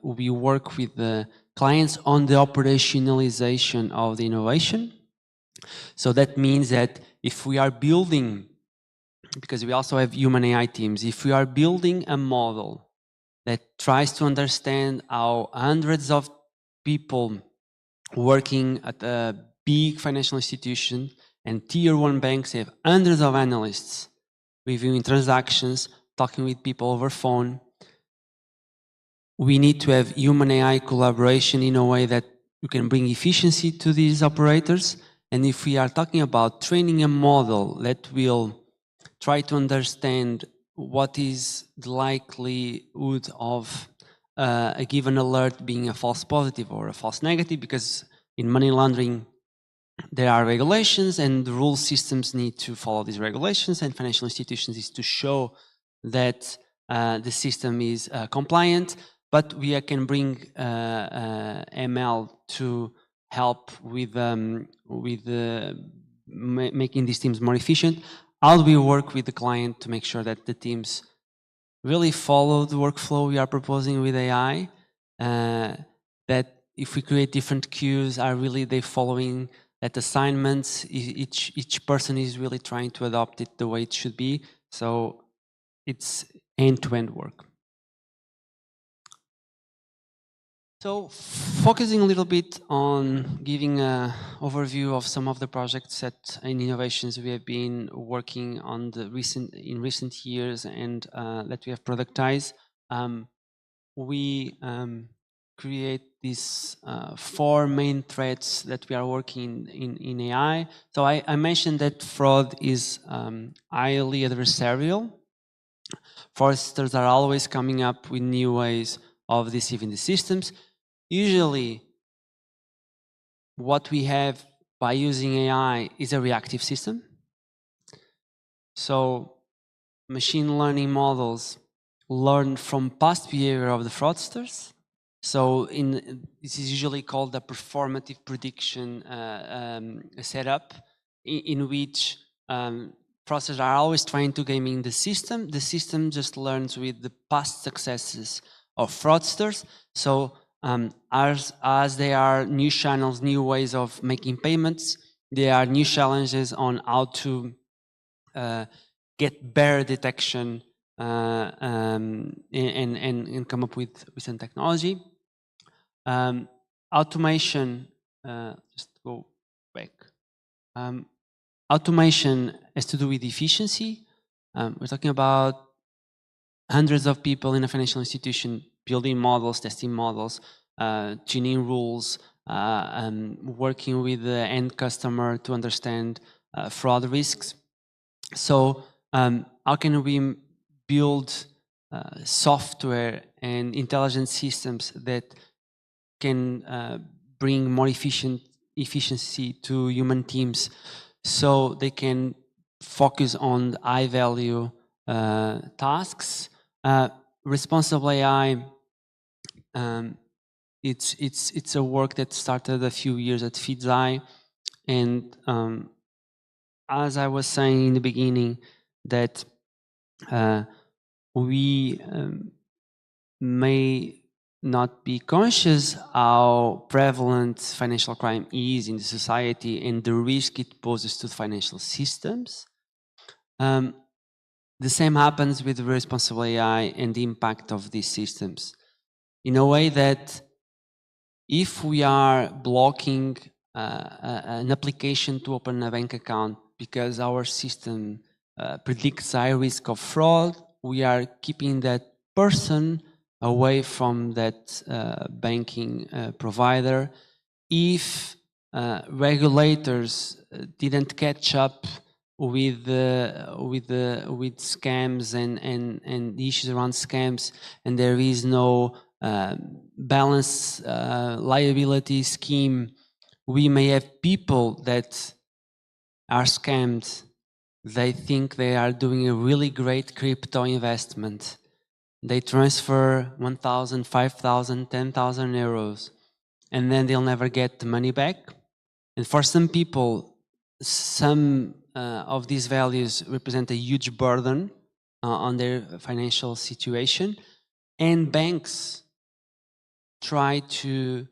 we work with the clients on the operationalization of the innovation. So that means that if we are building, because we also have human AI teams, if we are building a model that tries to understand how hundreds of people working at a big financial institution and tier 1 banks have hundreds of analysts reviewing transactions, talking with people over phone, we need to have human AI collaboration in a way that we can bring efficiency to these operators. And if we are talking about training a model that will try to understand what is the likelihood of a given alert being a false positive or a false negative, because in money laundering there are regulations and the rule systems need to follow these regulations, and financial institutions is to show that the system is compliant, but we can bring ML to help with making these teams more efficient. How do we work with the client to make sure that the teams really follow the workflow we are proposing with AI? That if we create different queues, are really they following that assignments? Each person is really trying to adopt it the way it should be. So it's end-to-end work. So focusing a little bit on giving an overview of some of the projects and innovations we have been working on in recent years and that we have productized. We create these 4 main threads that we are working in AI. So I mentioned that fraud is highly adversarial. Fraudsters are always coming up with new ways of deceiving the systems. Usually, what we have by using AI is a reactive system. So machine learning models learn from past behavior of the fraudsters. So this is usually called a performative prediction setup, in which fraudsters are always trying to game in the system. The system just learns with the past successes of fraudsters. So as there are new channels, new ways of making payments, there are new challenges on how to get better detection and come up with some technology. Automation, just go back. Automation has to do with efficiency. We're talking about hundreds of people in a financial institution building models, testing models, tuning rules, working with the end customer to understand fraud risks. So how can we build software and intelligent systems that can bring more efficiency to human teams so they can focus on high value tasks? Responsible AI, it's a work that started a few years at FeedZai, and as I was saying in the beginning, that we may not be conscious how prevalent financial crime is in the society and the risk it poses to financial systems. The same happens with responsible AI and the impact of these systems, in a way that if we are blocking an application to open a bank account because our system predicts high risk of fraud, we are keeping that person away from that banking provider. If regulators didn't catch up with scams and issues around scams, and there is no balance liability scheme, we may have people that are scammed. They think they are doing a really great crypto investment. They transfer 1,000, 5,000, 10,000 euros, and then they'll never get the money back. And for some people, some of these values represent a huge burden on their financial situation. And banks try to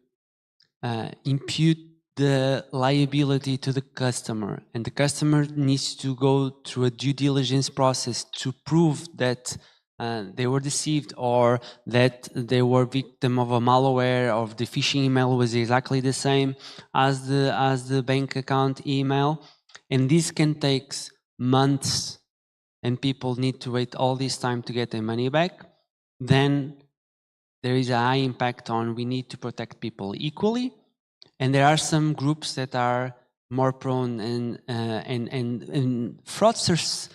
impute the liability to the customer. And the customer needs to go through a due diligence process to prove that they were deceived, or that they were victim of a malware, or the phishing email was exactly the same as the bank account email. And this can take months, and people need to wait all this time to get their money back. Then there is a high impact on, we need to protect people equally. And there are some groups that are more prone, and fraudsters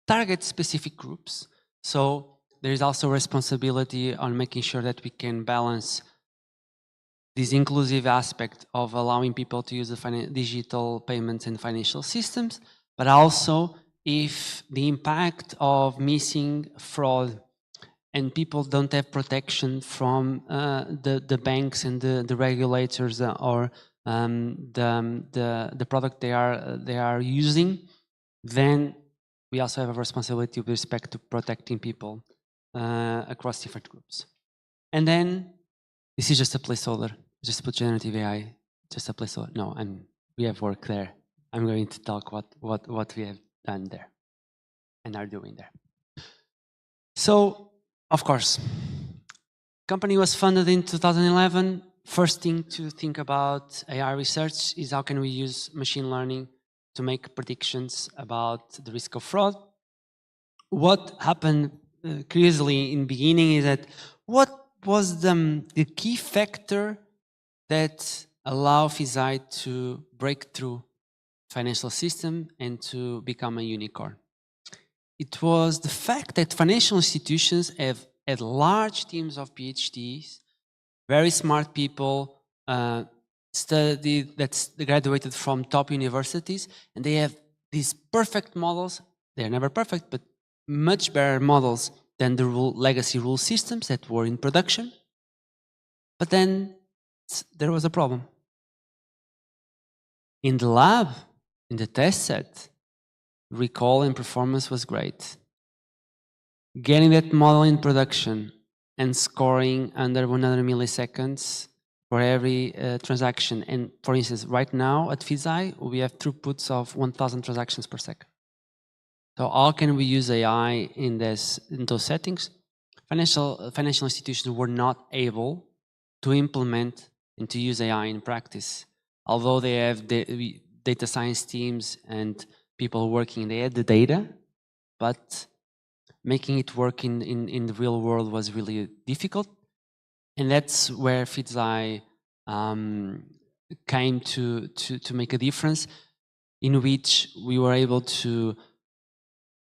target specific groups. So there is also responsibility on making sure that we can balance this inclusive aspect of allowing people to use the digital payments and financial systems, but also if the impact of missing fraud and people don't have protection from the banks and the regulators or the product they are using, then we also have a responsibility with respect to protecting people across different groups. And then this is just a placeholder, just put generative AI, just a placeholder. No, we have work there. I'm going to talk what we have done there and are doing there. So, of course, company was funded in 2011. First thing to think about AI research is how can we use machine learning to make predictions about the risk of fraud. What happened curiously in the beginning is that what was the key factor that allowed Fizai to break through financial system and to become a unicorn? It was the fact that financial institutions have had large teams of PhDs, very smart people, graduated from top universities, and they have these perfect models. They're never perfect, but much better models than the legacy rule systems that were in production. But then there was a problem. In the lab, in the test set, recall and performance was great. Getting that model in production and scoring under 100 milliseconds for every transaction. And for instance, right now at Fizai, we have throughputs of 1,000 transactions per second. So how can we use AI in those settings? Financial institutions were not able to implement and to use AI in practice. Although they have data science teams and people working, they had the data, but making it work in the real world was really difficult. And that's where Fizai came to make a difference, in which we were able to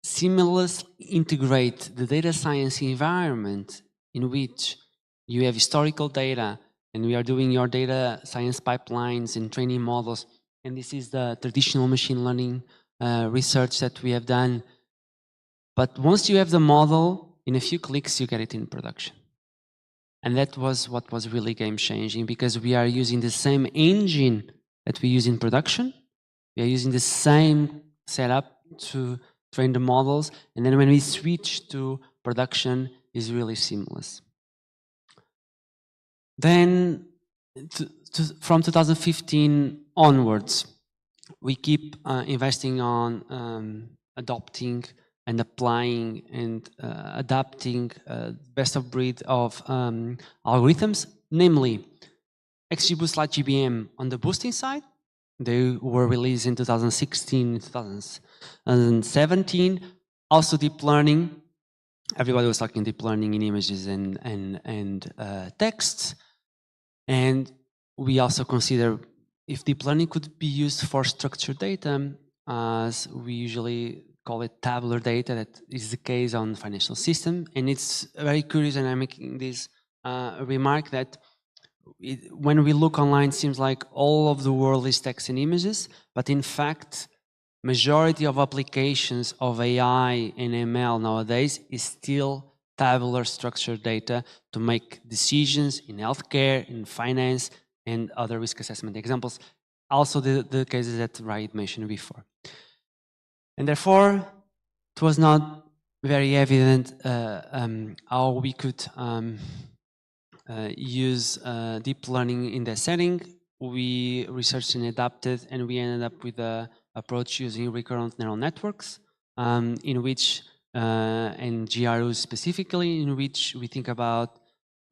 seamlessly integrate the data science environment, in which you have historical data and we are doing your data science pipelines and training models. And this is the traditional machine learning research that we have done. But once you have the model, in a few clicks, you get it in production. And that was what was really game-changing, because we are using the same engine that we use in production. We are using the same setup to train the models. And then when we switch to production, it's really seamless. Then from 2015 onwards, we keep investing on adopting and applying and adapting best of breed of algorithms, namely XGBoost Lite GBM on the boosting side. They were released in 2016, 2017. Also deep learning. Everybody was talking deep learning in images and texts. And we also consider if deep learning could be used for structured data, as we usually call it tabular data, that is the case on financial system. And it's very curious, and I'm making this remark that when we look online, it seems like all of the world is text and images, but in fact, majority of applications of AI and ML nowadays is still tabular structured data to make decisions in healthcare, in finance, and other risk assessment examples. Also the cases that Raid mentioned before. And therefore, it was not very evident how we could use deep learning in that setting. We researched and adapted, and we ended up with an approach using recurrent neural networks, in which, and GRUs specifically, in which we think about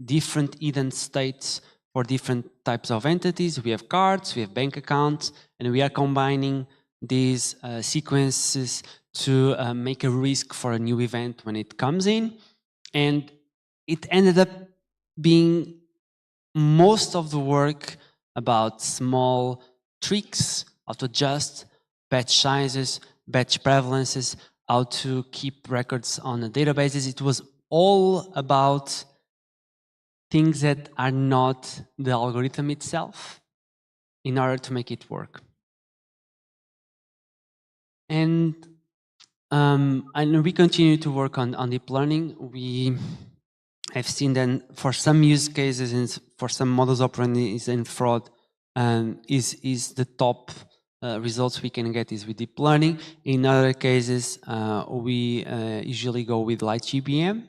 different hidden states for different types of entities. We have cards, we have bank accounts, and we are combining these sequences to make a risk for a new event when it comes in. And it ended up being most of the work about small tricks, how to adjust batch sizes, batch prevalences, how to keep records on the databases. It was all about things that are not the algorithm itself in order to make it work. And we continue to work on deep learning. We have seen that for some use cases and for some modus operandi and fraud is the top results we can get is with deep learning. In other cases, we usually go with light GBM.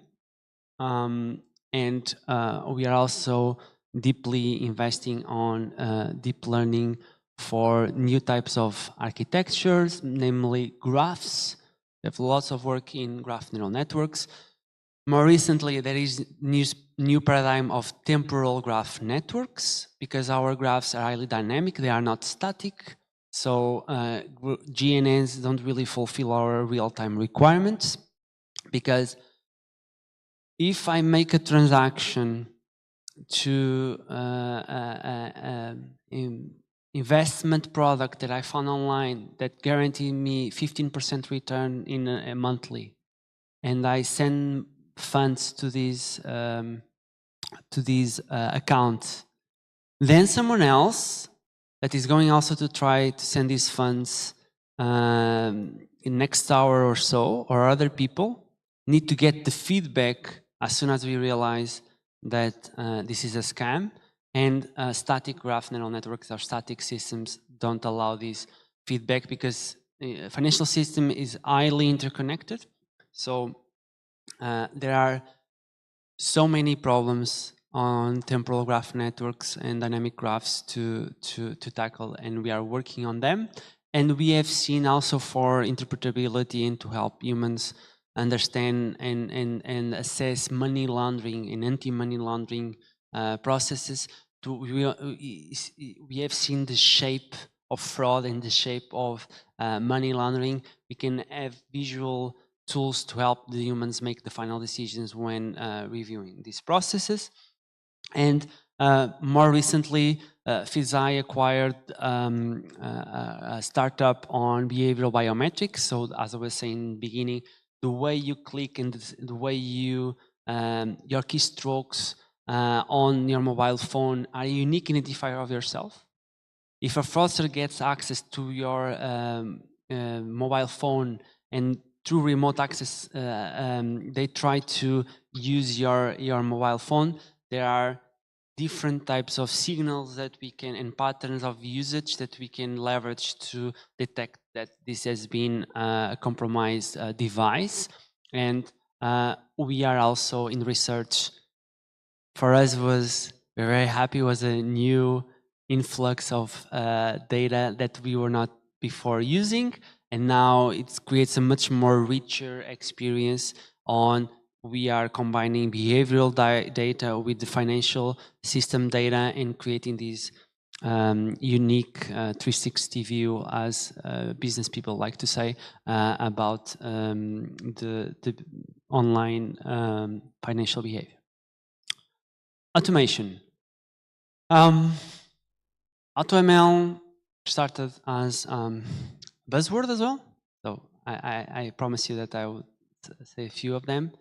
And we are also deeply investing on deep learning for new types of architectures, namely graphs. We have lots of work in graph neural networks. More recently, there is new paradigm of temporal graph networks, because our graphs are highly dynamic, they are not static. So GNNs don't really fulfill our real-time requirements, because if I make a transaction to investment product that I found online that guarantee me 15% return in a monthly, and I send funds to these accounts, then someone else that is going also to try to send these funds in next hour or so, or other people need to get the feedback as soon as we realize that this is a scam. And static graph neural networks or static systems don't allow this feedback, because financial system is highly interconnected. So there are so many problems on temporal graph networks and dynamic graphs to tackle, and we are working on them. And we have seen also for interpretability and to help humans understand and assess money laundering and anti-money laundering processes. We have seen the shape of fraud and the shape of money laundering. We can have visual tools to help the humans make the final decisions when reviewing these processes. And more recently, Fizai acquired a startup on behavioral biometrics. So as I was saying in the beginning, the way you click and the way you your keystrokes on your mobile phone are a unique identifier of yourself. If a fraudster gets access to your mobile phone and through remote access they try to use your mobile phone, there are different types of signals that we can and patterns of usage that we can leverage to detect that this has been a compromised device. And we are also in research. For us, we're very happy, was a new influx of data that we were not before using, and now it creates a much more richer experience on. We are combining behavioral data with the financial system data and creating this unique 360 view, as business people like to say, about the online financial behavior. Automation. AutoML started as buzzword as well. So I promise you that I will say a few of them.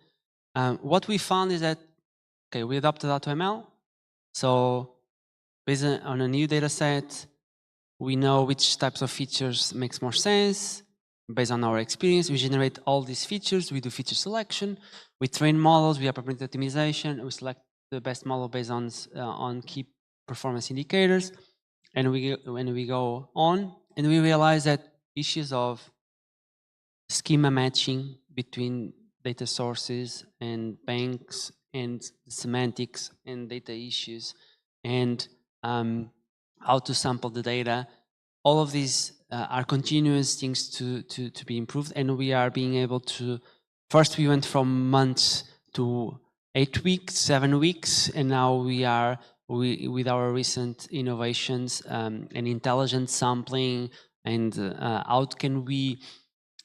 What we found is that, okay, we adopted AutoML. So based on a new data set, we know which types of features makes more sense. Based on our experience, we generate all these features, we do feature selection, we train models, we have probability optimization, we select the best model based on key performance indicators, and when we go on, and we realize that issues of schema matching between data sources and banks and semantics and data issues and how to sample the data, all of these are continuous things to be improved, and we are being able to, first we went from months to 8 weeks, 7 weeks, and now we are, with our recent innovations and intelligent sampling and how can we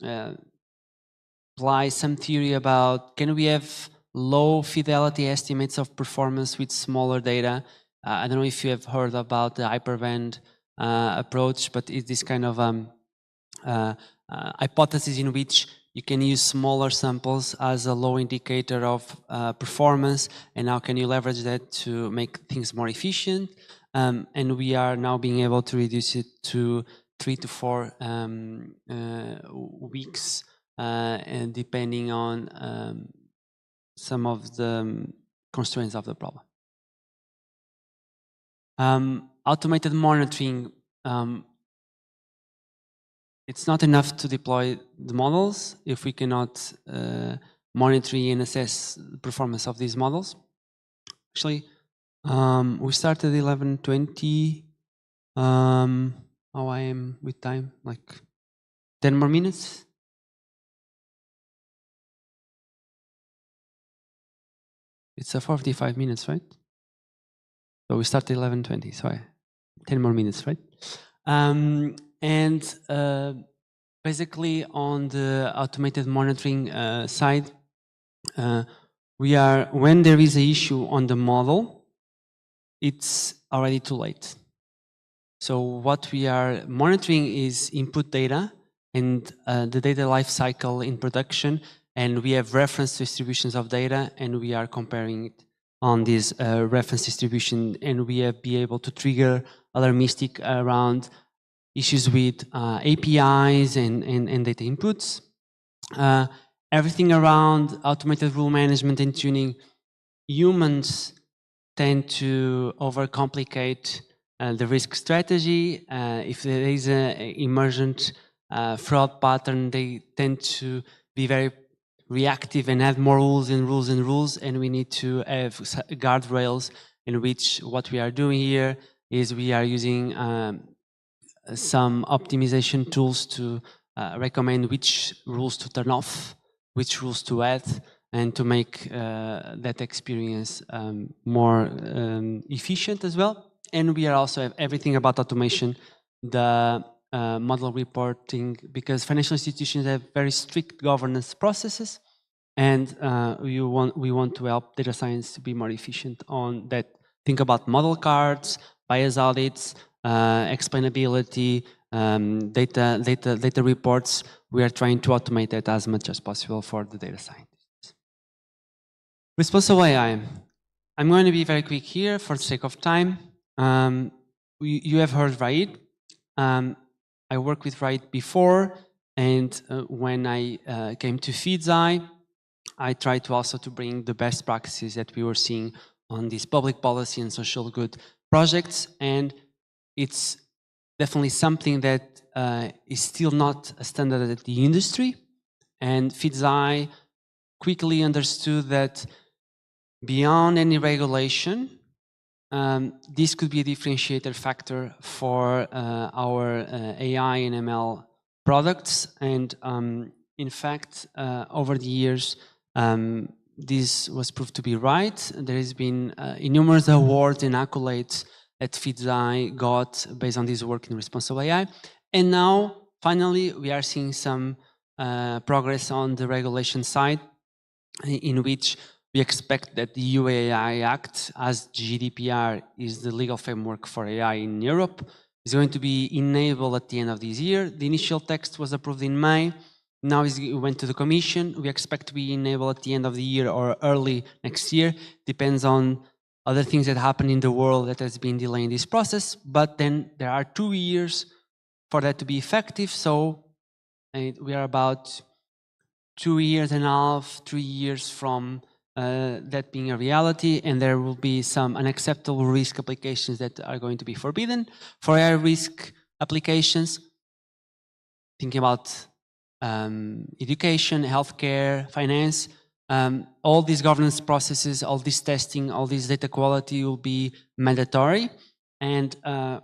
apply some theory about, can we have low fidelity estimates of performance with smaller data? I don't know if you have heard about the hyperband approach, but it's this kind of hypothesis in which you can use smaller samples as a low indicator of performance, and how can you leverage that to make things more efficient? And we are now being able to reduce it to 3 to 4 weeks, and depending on some of the constraints of the problem. Automated monitoring, it's not enough to deploy the models if we cannot monitor and assess the performance of these models. Actually, we started 11:20. How I am with time? Like 10 more minutes? It's a 45 minutes, right? So we started 11:20, so 10 more minutes, right? And basically on the automated monitoring side, we are, when there is an issue on the model, it's already too late. So what we are monitoring is input data and the data life cycle in production, and we have reference distributions of data, and we are comparing it on this reference distribution, and we have be able to trigger alarmistic around issues with APIs and data inputs. Everything around automated rule management and tuning, humans tend to overcomplicate the risk strategy. If there is an emergent fraud pattern, they tend to be very reactive and add more rules and rules and rules, and we need to have guardrails in which what we are doing here is we are using some optimization tools to recommend which rules to turn off, which rules to add, and to make that experience more efficient as well. And we are also have everything about automation, the model reporting, because financial institutions have very strict governance processes, and we want to help data science to be more efficient on that. Think about model cards, bias audits, explainability, data reports. We are trying to automate that as much as possible for the data scientists. Responsible AI. I'm going to be very quick here for the sake of time. You have heard Raid. I worked with Raid before, and when I came to FeedZai, I tried to also to bring the best practices that we were seeing on these public policy and social good projects, and it's definitely something that is still not a standard at the industry. And FeedZai quickly understood that beyond any regulation, this could be a differentiator factor for our AI and ML products. And in fact, over the years, this was proved to be right. There has been numerous awards and accolades that FeedZai got based on this work in responsible AI. And now, finally, we are seeing some progress on the regulation side, in which we expect that the EU AI Act, as GDPR is the legal framework for AI in Europe, It's going to be enabled at the end of this year. The initial text was approved in May. Now it went to the commission. We expect to be enabled at the end of the year or early next year. Depends on other things that happen in the world that has been delaying this process. But then there are 2 years for that to be effective. So we are about 2 years and a half, 3 years from that being a reality, and there will be some unacceptable risk applications that are going to be forbidden. For high risk applications, thinking about education, healthcare, finance, all these governance processes, all this testing, all this data quality will be mandatory. And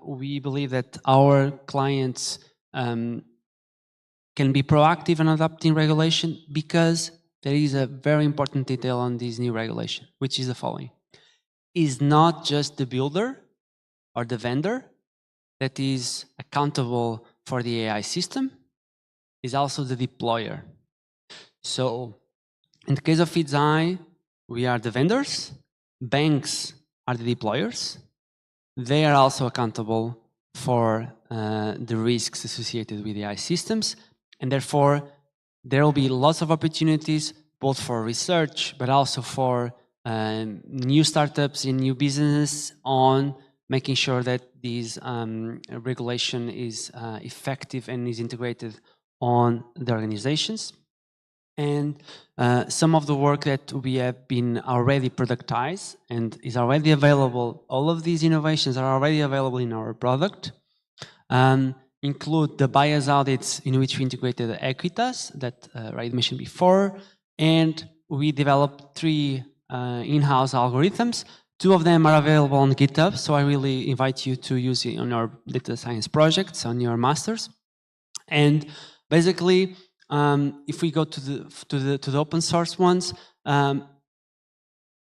we believe that our clients can be proactive in adopting regulation because there is a very important detail on this new regulation, which is the following. It's not just the builder or the vendor that is accountable for the AI system, it's also the deployer. So in the case of FIDS-I, we are the vendors, banks are the deployers. They are also accountable for the risks associated with AI systems, and therefore there will be lots of opportunities both for research but also for new startups and new business on making sure that this regulation is effective and is integrated on the organizations. And some of the work that we have been already productized and is already available, all of these innovations are already available in our product, include the bias audits in which we integrated the Equitas that Raid mentioned before, and we developed 3 in-house algorithms. 2 of them are available on GitHub, so I really invite you to use it on your data science projects, on your masters. And basically, if we go to the open source ones, I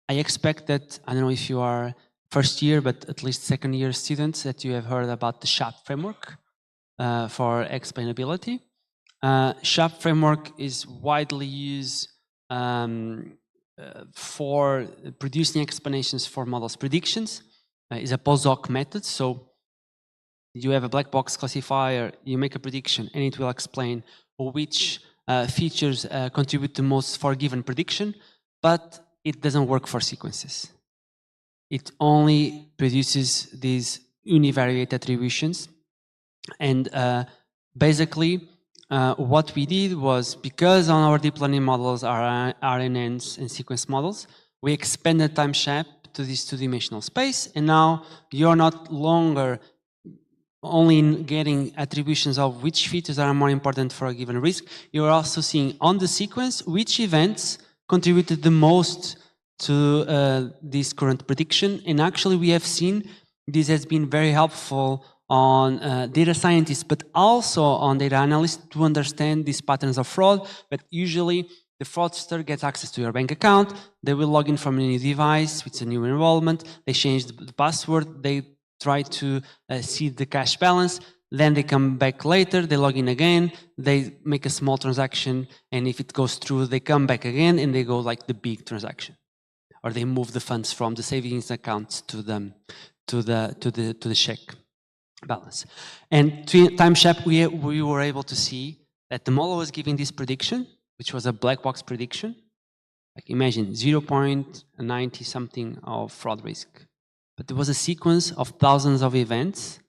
expect that, I don't know if you are first year, but at least second year students, that you have heard about the SHAP framework for explainability. SHAP framework is widely used for producing explanations for models predictions. It's a postdoc method, so you have a black box classifier, you make a prediction, and it will explain which features contribute the most for a given prediction, but it doesn't work for sequences. It only produces these univariate attributions. And basically, what we did was, because on our deep learning models are RNNs and sequence models, we expanded TimeShap to this 2-dimensional space, and now you're not longer only getting attributions of which features are more important for a given risk. You're also seeing on the sequence which events contributed the most to this current prediction. And actually we have seen this has been very helpful on data scientists, but also on data analysts to understand these patterns of fraud. But usually the fraudster gets access to your bank account, they will log in from a new device with a new enrollment, they change the password, they try to see the cash balance, then they come back later, they log in again, they make a small transaction, and if it goes through, they come back again and they go like the big transaction, or they move the funds from the savings account to the check balance. And to TimeShap, we were able to see that the model was giving this prediction, which was a black box prediction. Like imagine 0.90 something of fraud risk. But there was a sequence of thousands of events,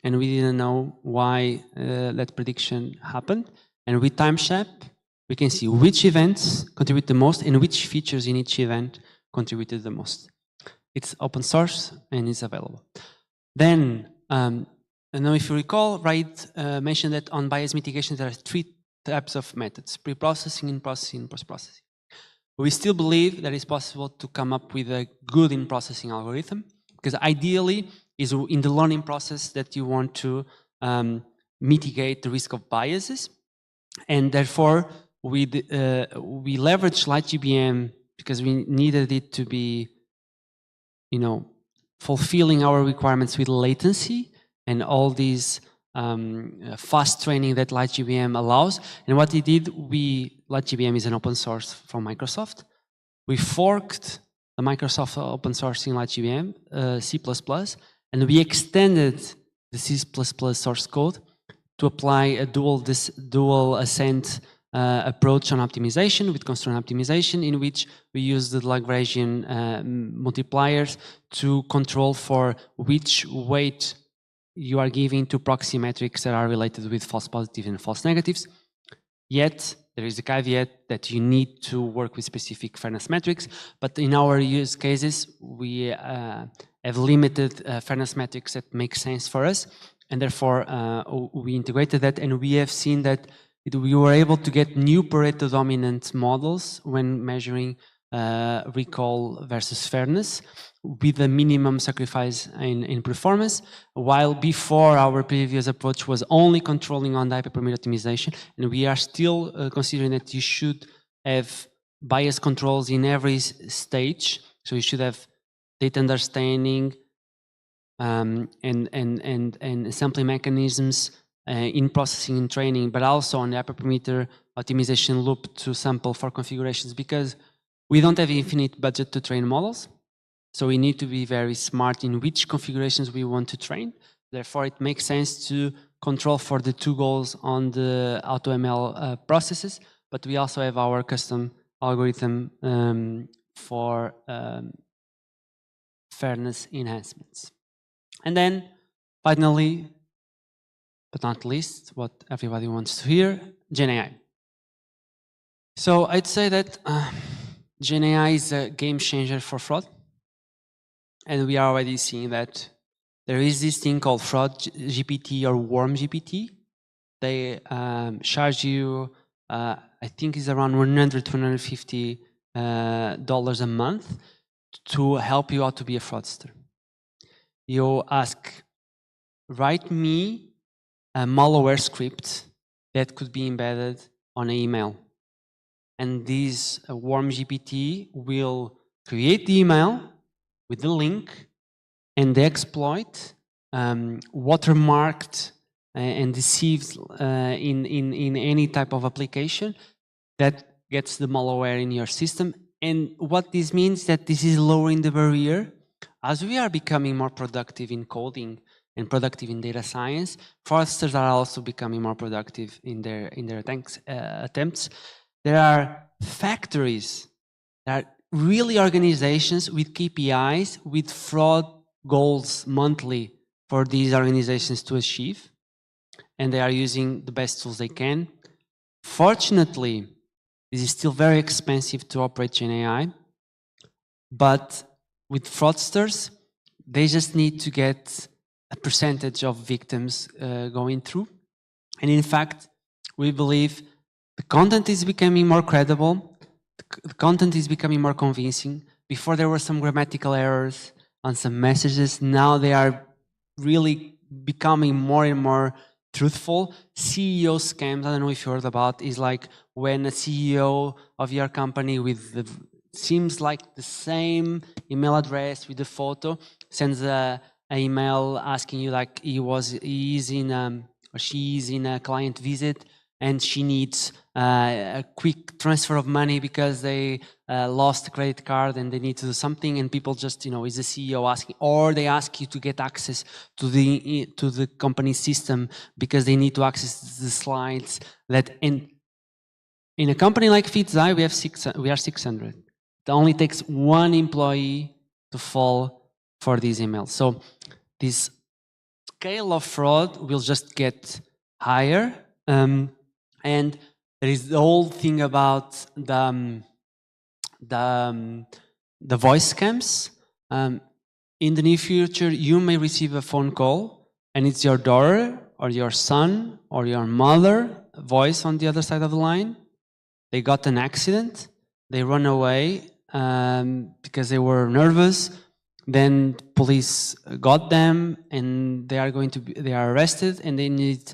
and we didn't know why that prediction happened. And with TimeShap, we can see which events contribute the most and which features in each event contributed the most. It's open source and it's available. Then, I don't know if you recall, Raid mentioned that on bias mitigation there are 3 types of methods: pre-processing, in-processing, and post-processing. We still believe that it's possible to come up with a good in-processing algorithm, because ideally is in the learning process that you want to mitigate the risk of biases. And therefore, we leveraged LightGBM because we needed it to be, fulfilling our requirements with latency and all these fast training that LightGBM allows. And what we did, LightGBM is an open source from Microsoft. We forked the Microsoft open source in LightGBM, C++, and we extended the C++ source code to apply a dual ascent approach on optimization with constraint optimization, in which we use the Lagrangian multipliers to control for which weight you are giving to proxy metrics that are related with false positives and false negatives. Yet, there is a caveat that you need to work with specific fairness metrics, but in our use cases, we have limited fairness metrics that make sense for us, and therefore we integrated that, and we have seen that we were able to get new Pareto dominant models when measuring recall versus fairness with a minimum sacrifice in performance, while before our previous approach was only controlling on the hyperparameter optimization, and we are still considering that you should have bias controls in every stage. So you should have data understanding and sampling mechanisms in processing and training, but also on the hyperparameter optimization loop to sample for configurations, because we don't have infinite budget to train models. So we need to be very smart in which configurations we want to train. Therefore, it makes sense to control for the two goals on the AutoML processes, but we also have our custom algorithm for fairness enhancements. And then, finally, but not least, what everybody wants to hear, GenAI. So I'd say that GenAI is a game changer for fraud. And we are already seeing that there is this thing called fraud GPT or worm GPT. They charge you, I think it's around $100 to $150 a month to help you out to be a fraudster. You ask, write me a malware script that could be embedded on an email. And this worm GPT will create the email with the link and the exploit watermarked and deceived in any type of application that gets the malware in your system. And what this means that this is lowering the barrier. As we are becoming more productive in coding and productive in data science, fraudsters are also becoming more productive in their attempts. There are factories, there are really organizations with KPIs, with fraud goals monthly for these organizations to achieve, and they are using the best tools they can. Fortunately, this is still very expensive to operate GenAI, but with fraudsters, they just need to get a percentage of victims going through. And in fact, we believe the content is becoming more credible, the content is becoming more convincing. Before there were some grammatical errors on some messages, now they are really becoming more and more truthful. CEO scams, I don't know if you heard about, is like when a CEO of your company with the seems like the same email address with the photo sends a email asking you like he is in or she is in a client visit and she needs a quick transfer of money because they lost a credit card and they need to do something, and people just, is the CEO asking, or they ask you to get access to the company system because they need to access the slides that in a company like FitZai, we are 600. It only takes one employee to fall for these emails. So this scale of fraud will just get higher. And there is the whole thing about the voice scams. In the near future, you may receive a phone call and it's your daughter or your son or your mother voice on the other side of the line. They got an accident. They run away because they were nervous. Then police got them, and they are arrested, and they need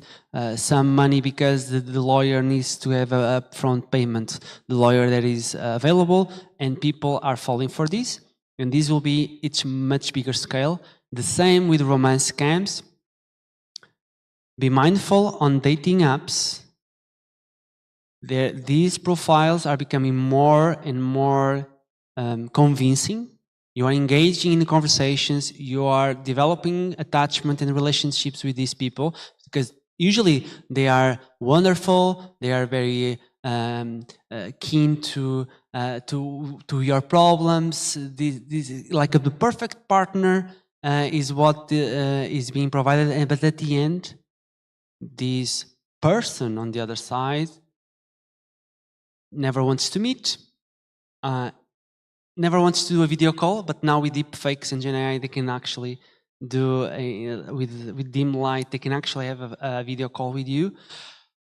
some money because the lawyer needs to have an upfront payment. The lawyer that is available, and people are falling for this, and this will be it's much bigger scale. The same with romance scams. Be mindful on dating apps. These profiles are becoming more and more convincing. you are engaging in conversations, you are developing attachment and relationships with these people, because usually they are wonderful, they are very keen to your problems. This like the perfect partner is what is being provided, but at the end, this person on the other side never wants to meet, never wants to do a video call, but now with deep fakes and Gen AI, they can actually do with dim light, they can actually have a video call with you,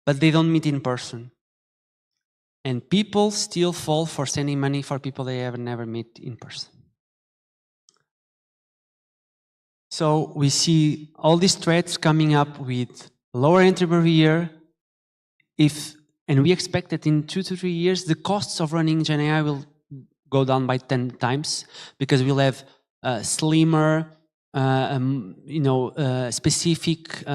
but they don't meet in person. And people still fall for sending money for people they have never met in person. So we see all these threats coming up with lower entry barrier. And we expect that in 2 to 3 years, the costs of running Gen AI will go down by 10 times, because we'll have slimmer, specific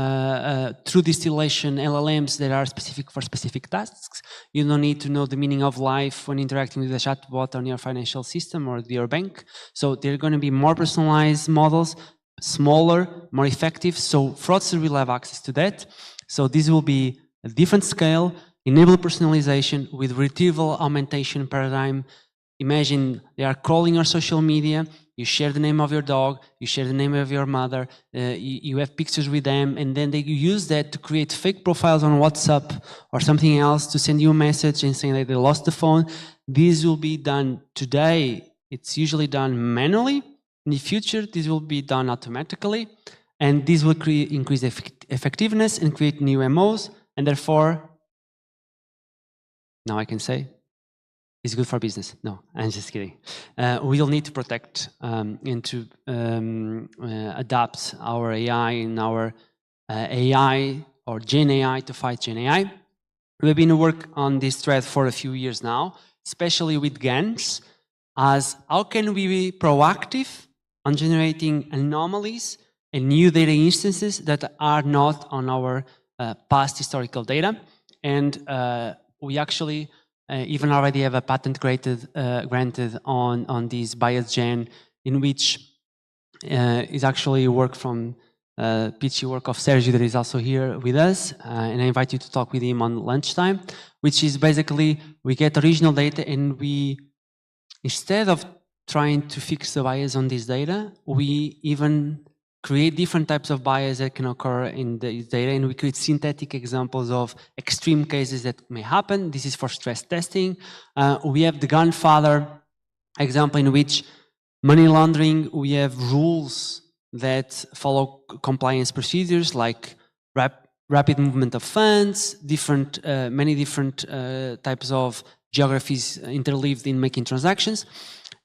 true distillation LLMs that are specific for specific tasks. You don't need to know the meaning of life when interacting with a chatbot on your financial system or your bank. So they're going to be more personalized models, smaller, more effective. So fraudsters will have access to that. So this will be a different scale, enable personalization with retrieval augmentation paradigm. Imagine they are crawling your social media, you share the name of your dog, you share the name of your mother, you have pictures with them, and then they use that to create fake profiles on WhatsApp or something else to send you a message and saying that they lost the phone. This will be done today. It's usually done manually. In the future, this will be done automatically, and this will increase effectiveness and create new MOs, and therefore, now I can say, it's good for business. No, I'm just kidding. We'll need to protect and to adapt our AI and our AI or Gen AI to fight Gen AI. We've been working on this thread for a few years now, especially with GANs, as how can we be proactive on generating anomalies and new data instances that are not on our past historical data. And we actually even already have a patent granted on this bias gen, in which is actually work from PhD work of Sergio that is also here with us, and I invite you to talk with him on lunchtime, which is basically we get original data and we, instead of trying to fix the bias on this data, we even create different types of bias that can occur in the data, and we create synthetic examples of extreme cases that may happen. This is for stress testing. We have the grandfather example in which money laundering, we have rules that follow compliance procedures like rapid movement of funds, many different types of geographies interleaved in making transactions.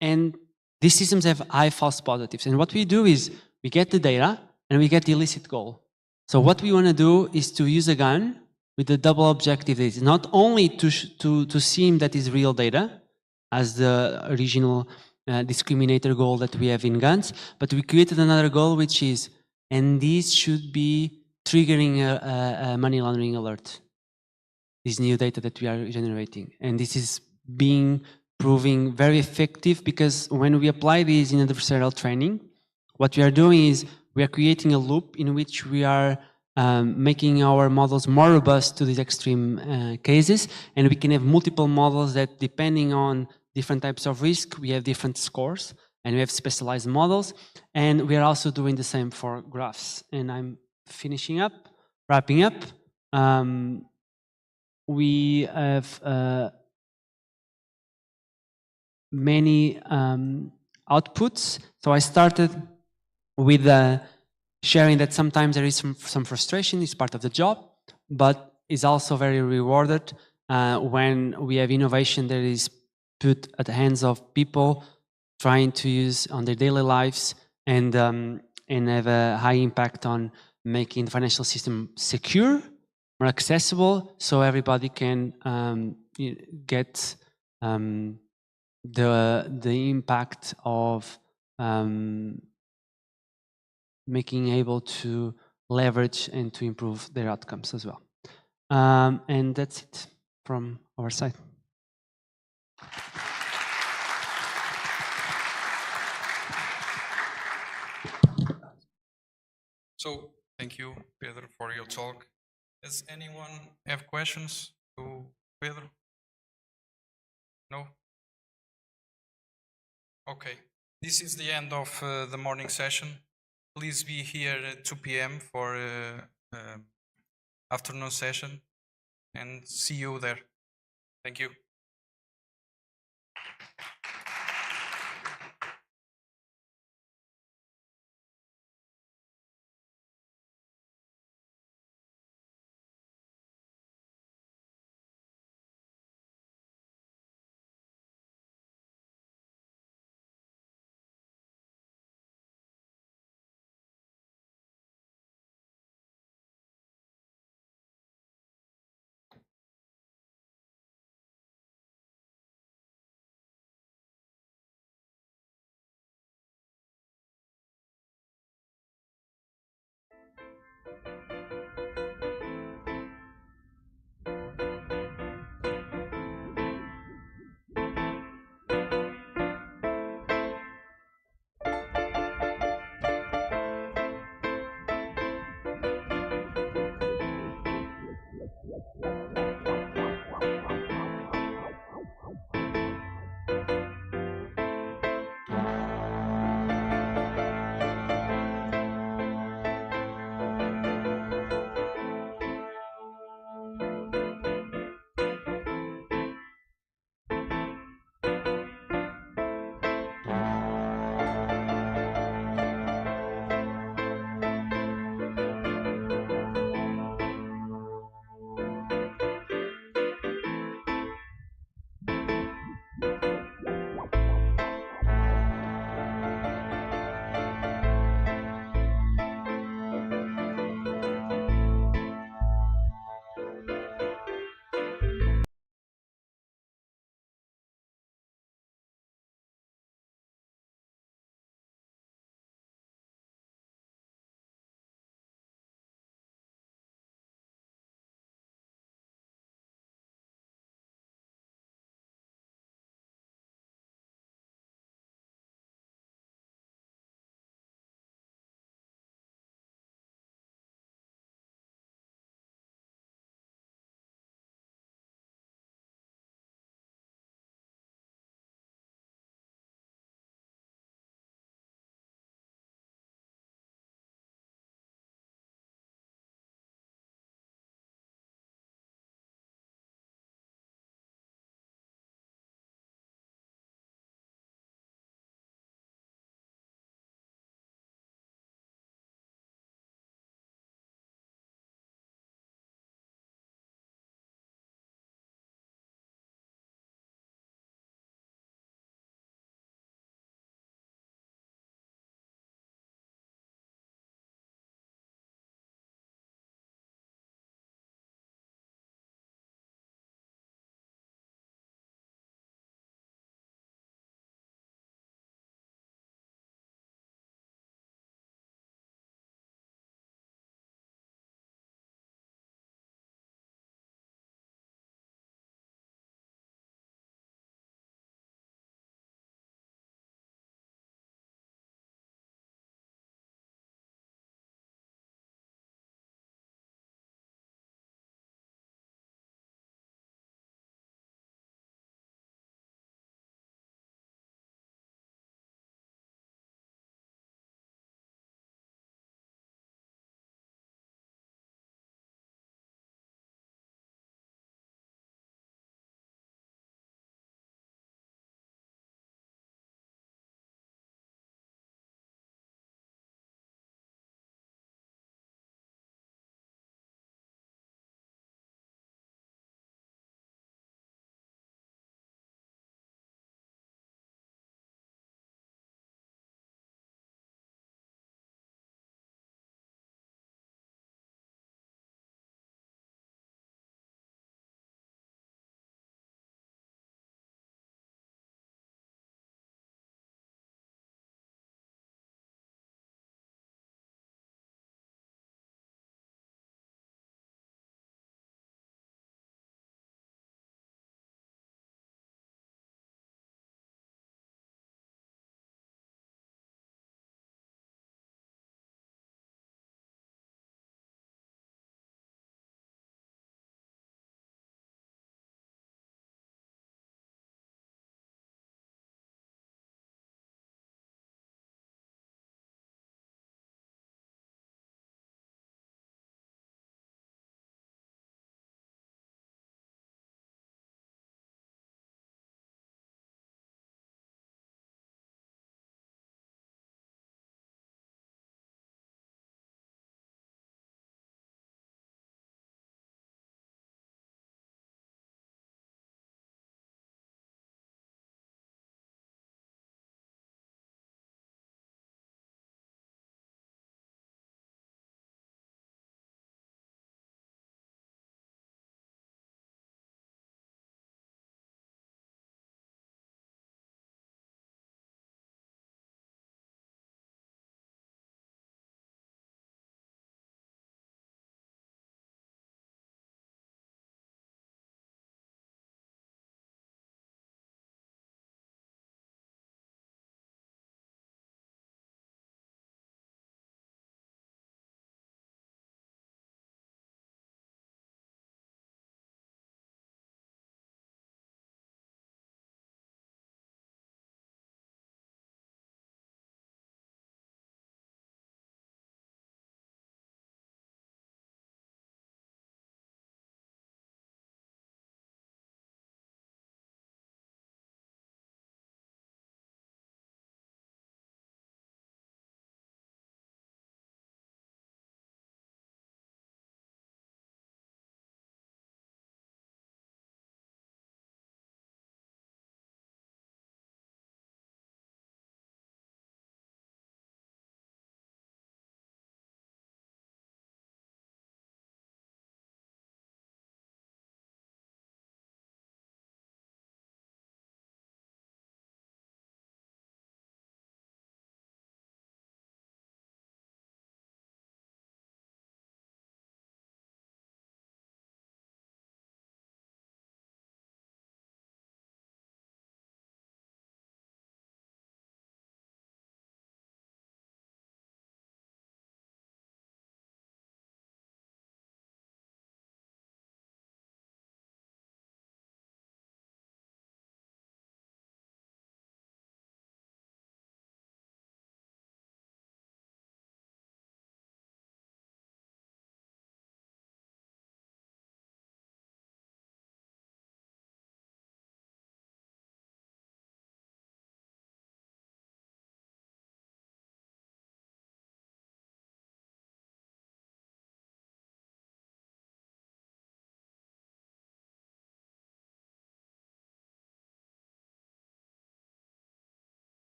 And these systems have high false positives. And what we do is we get the data and we get the illicit goal. So what we want to do is to use a gun with the double objective. Is not only to seem that is real data as the original discriminator goal that we have in guns, but we created another goal, which is, and this should be triggering a money laundering alert. This new data that we are generating. And this is proving very effective, because when we apply this in adversarial training, what we are doing is we are creating a loop in which we are making our models more robust to these extreme cases, and we can have multiple models that, depending on different types of risk, we have different scores, and we have specialized models, and we are also doing the same for graphs. And I'm wrapping up. We have many outputs. So I started with sharing that sometimes there is some frustration, it's part of the job, but it's also very rewarded when we have innovation that is put at the hands of people trying to use on their daily lives and have a high impact on making the financial system secure, more accessible, so everybody can get the impact of making able to leverage and to improve their outcomes as well. And that's it from our side. So thank you, Pedro, for your talk. Does anyone have questions to Pedro? No? Okay. This is the end of the morning session. Please be here at 2 p.m. for afternoon session and see you there. Thank you.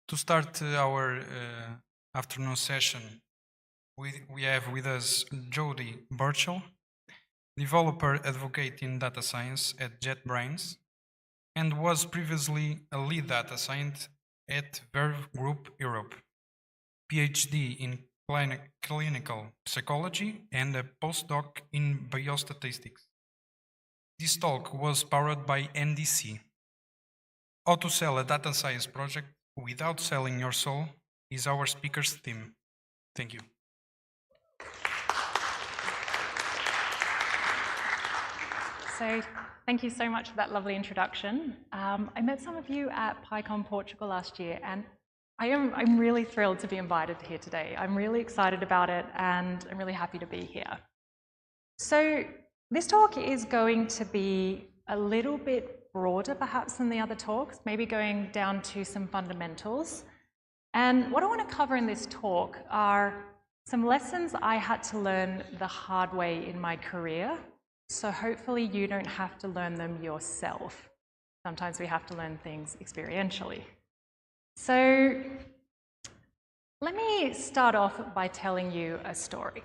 To start our afternoon session, we have with us Jody Burchell, developer advocate in data science at JetBrains, and was previously a lead data scientist at Verve Group Europe, PhD in clinical psychology and a postdoc in biostatistics. This talk was powered by NDC. How to sell a data science project without selling your soul is our speaker's theme. Thank you. So thank you so much for that lovely introduction. I met some of you at PyCon Portugal last year, and I'm really thrilled to be invited here today. I'm really excited about it, and I'm really happy to be here. So this talk is going to be a little bit broader perhaps than the other talks, maybe going down to some fundamentals. And what I want to cover in this talk are some lessons I had to learn the hard way in my career. So hopefully you don't have to learn them yourself. Sometimes we have to learn things experientially. So let me start off by telling you a story.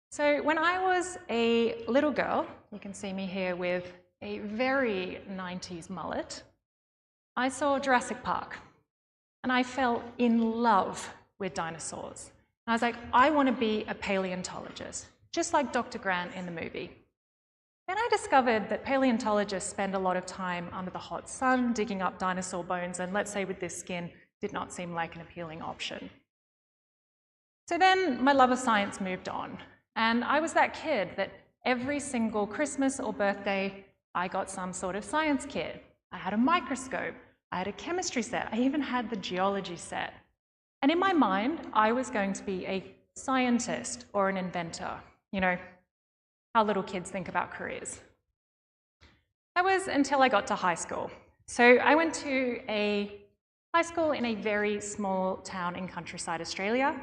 So when I was a little girl, you can see me here with a very 90s mullet, I saw Jurassic Park and I fell in love with dinosaurs. And I was like, I want to be a paleontologist, just like Dr. Grant in the movie. Then I discovered that paleontologists spend a lot of time under the hot sun digging up dinosaur bones, and let's say with this skin, did not seem like an appealing option. So then my love of science moved on, and I was that kid that every single Christmas or birthday, I got some sort of science kit. I had a microscope, I had a chemistry set, I even had the geology set. And in my mind, I was going to be a scientist or an inventor. You know, how little kids think about careers. That was until I got to high school. So I went to a high school in a very small town in countryside Australia,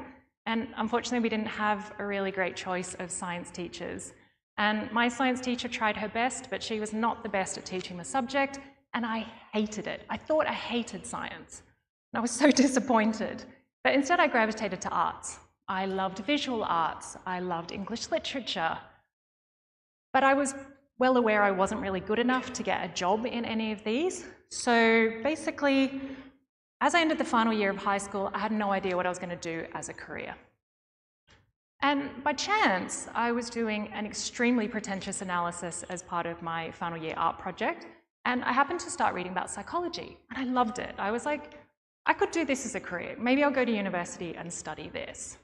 and unfortunately we didn't have a really great choice of science teachers. And my science teacher tried her best, but she was not the best at teaching the subject, and I hated it. I thought I hated science, and I was so disappointed. But instead I gravitated to arts. I loved visual arts, I loved English literature, but I was well aware I wasn't really good enough to get a job in any of these. So basically, as I entered the final year of high school, I had no idea what I was going to do as a career. And by chance, I was doing an extremely pretentious analysis as part of my final year art project, and I happened to start reading about psychology, and I loved it. I was like, I could do this as a career. Maybe I'll go to university and study this.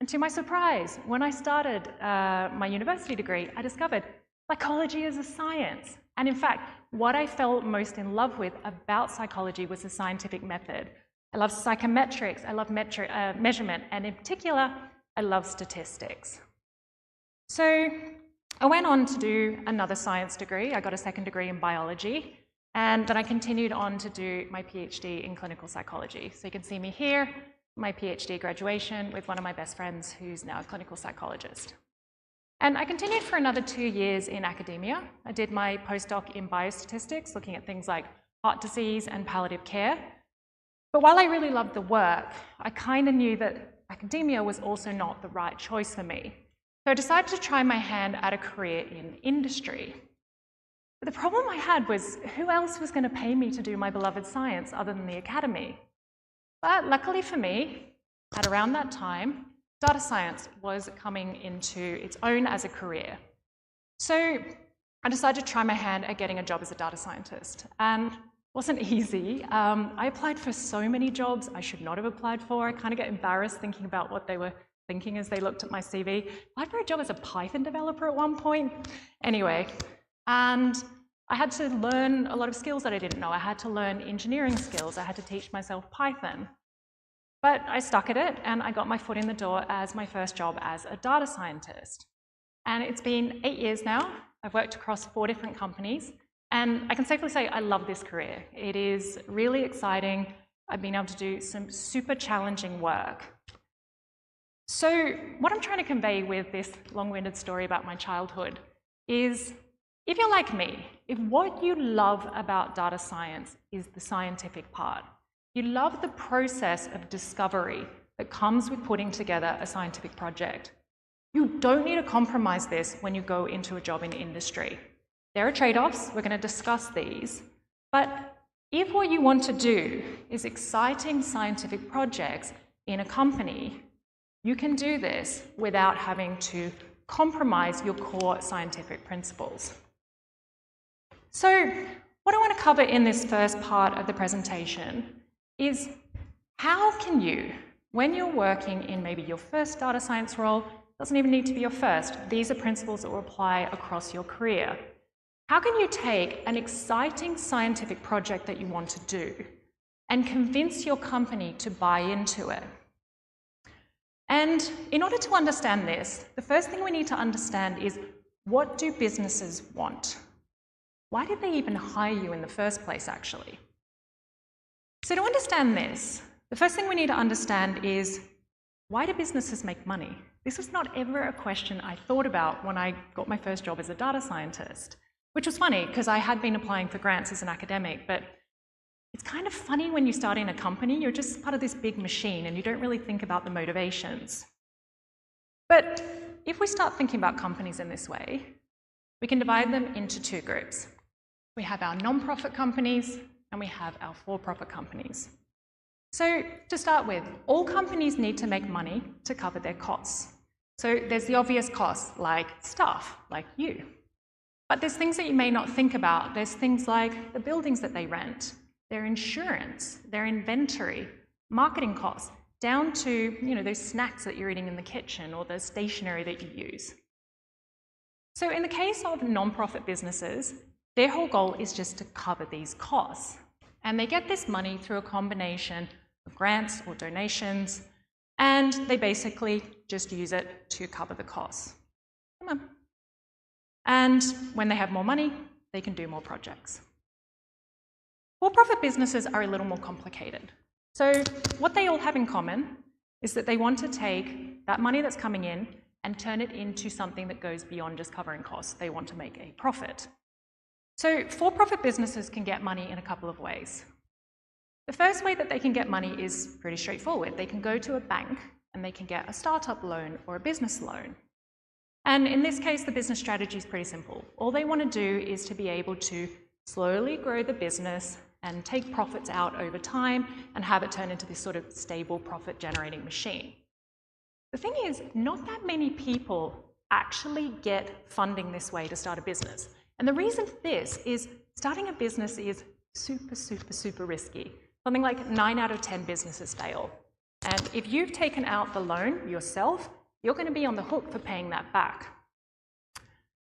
And to my surprise, when I started my university degree, I discovered psychology is a science. And in fact, what I fell most in love with about psychology was the scientific method. I love psychometrics, I love measurement, and in particular, I love statistics. So I went on to do another science degree. I got a second degree in biology, and then I continued on to do my PhD in clinical psychology. So you can see me here, my PhD graduation with one of my best friends who's now a clinical psychologist. And I continued for another 2 years in academia. I did my postdoc in biostatistics, looking at things like heart disease and palliative care. But while I really loved the work, I kind of knew that academia was also not the right choice for me. So I decided to try my hand at a career in industry. But the problem I had was, who else was going to pay me to do my beloved science other than the academy? But luckily for me, at around that time, data science was coming into its own as a career. So I decided to try my hand at getting a job as a data scientist. And it wasn't easy. I applied for so many jobs I should not have applied for. I kind of get embarrassed thinking about what they were thinking as they looked at my CV. I applied for a job as a Python developer at one point. Anyway, and I had to learn a lot of skills that I didn't know. I had to learn engineering skills. I had to teach myself Python. But I stuck at it, and I got my foot in the door as my first job as a data scientist. And it's been 8 years now. I've worked across 4 different companies, and I can safely say I love this career. It is really exciting. I've been able to do some super challenging work. So what I'm trying to convey with this long-winded story about my childhood is, if you're like me, if what you love about data science is the scientific part, You love the process of discovery that comes with putting together a scientific project. You don't need to compromise this when you go into a job in industry. There are trade-offs, we're going to discuss these, but if what you want to do is exciting scientific projects in a company, you can do this without having to compromise your core scientific principles. So, what I want to cover in this first part of the presentation is how can you, when you're working in maybe your first data science role, doesn't even need to be your first, these are principles that will apply across your career. How can you take an exciting scientific project that you want to do and convince your company to buy into it? And in order to understand this, the first thing we need to understand is, what do businesses want? Why did they even hire you in the first place, actually? So to understand this, the first thing we need to understand is, why do businesses make money? This was not ever a question I thought about when I got my first job as a data scientist, which was funny because I had been applying for grants as an academic, but it's kind of funny when you start in a company, you're just part of this big machine and you don't really think about the motivations. But if we start thinking about companies in this way, we can divide them into two groups. We have our non-profit companies and we have our for-profit companies. So to start with, all companies need to make money to cover their costs. So there's the obvious costs like staff, like you. But there's things that you may not think about. There's things like the buildings that they rent, their insurance, their inventory, marketing costs, down to those snacks that you're eating in the kitchen or the stationery that you use. So in the case of non-profit businesses, their whole goal is just to cover these costs. And they get this money through a combination of grants or donations, and they basically just use it to cover the costs. Come on. And when they have more money, they can do more projects. For-profit businesses are a little more complicated. So what they all have in common is that they want to take that money that's coming in and turn it into something that goes beyond just covering costs. They want to make a profit. So for-profit businesses can get money in a couple of ways. The first way that they can get money is pretty straightforward. They can go to a bank and they can get a startup loan or a business loan. And in this case, the business strategy is pretty simple. All they want to do is to be able to slowly grow the business and take profits out over time and have it turn into this sort of stable profit-generating machine. The thing is, not that many people actually get funding this way to start a business. And the reason for this is starting a business is super, super, super risky. Something like 9 out of 10 businesses fail. And if you've taken out the loan yourself, you're going to be on the hook for paying that back.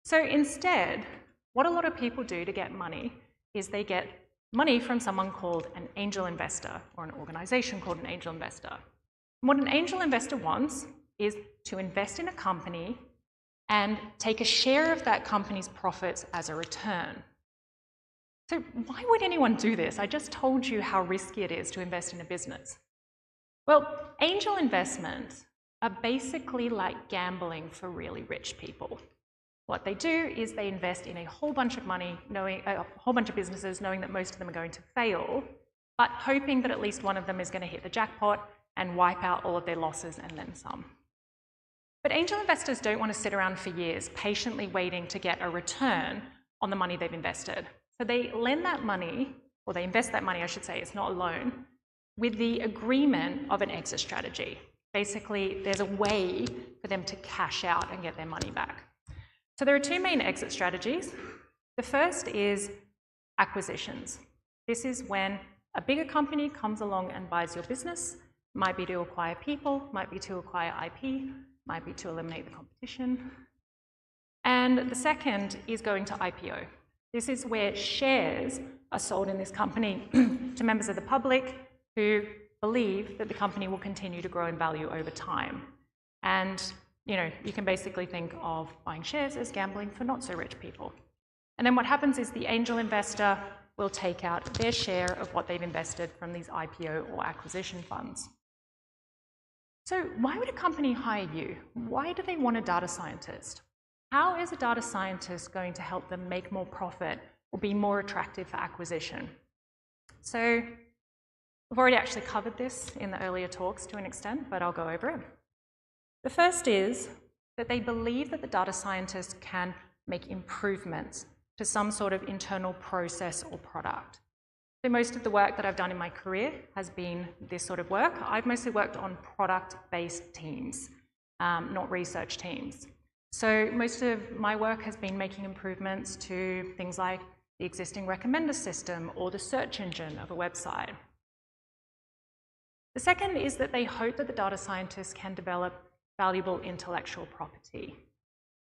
So instead, what a lot of people do to get money is they get money from someone called an angel investor or an organization called an angel investor. And what an angel investor wants is to invest in a company and take a share of that company's profits as a return. So why would anyone do this? I just told you how risky it is to invest in a business. Well, angel investments are basically like gambling for really rich people. What they do is they invest in a whole bunch of money, a whole bunch of businesses, knowing that most of them are going to fail, but hoping that at least one of them is going to hit the jackpot and wipe out all of their losses and then some. But angel investors don't want to sit around for years patiently waiting to get a return on the money they've invested. So they lend that money, or they invest that money, I should say, it's not a loan, with the agreement of an exit strategy. Basically, there's a way for them to cash out and get their money back. So there are two main exit strategies. The first is acquisitions. This is when a bigger company comes along and buys your business. Might be to acquire people, might be to acquire IP, might be to eliminate the competition. And the second is going to IPO. This is where shares are sold in this company to members of the public who believe that the company will continue to grow in value over time. And you can basically think of buying shares as gambling for not so rich people. And then what happens is the angel investor will take out their share of what they've invested from these IPO or acquisition funds. So why would a company hire you? Why do they want a data scientist? How is a data scientist going to help them make more profit or be more attractive for acquisition? So We've already actually covered this in the earlier talks to an extent, but I'll go over it. The first is that they believe that the data scientists can make improvements to some sort of internal process or product. So most of the work that I've done in my career has been this sort of work. I've mostly worked on product-based teams, not research teams. So most of my work has been making improvements to things like the existing recommender system or the search engine of a website. The second is that they hope that the data scientists can develop valuable intellectual property.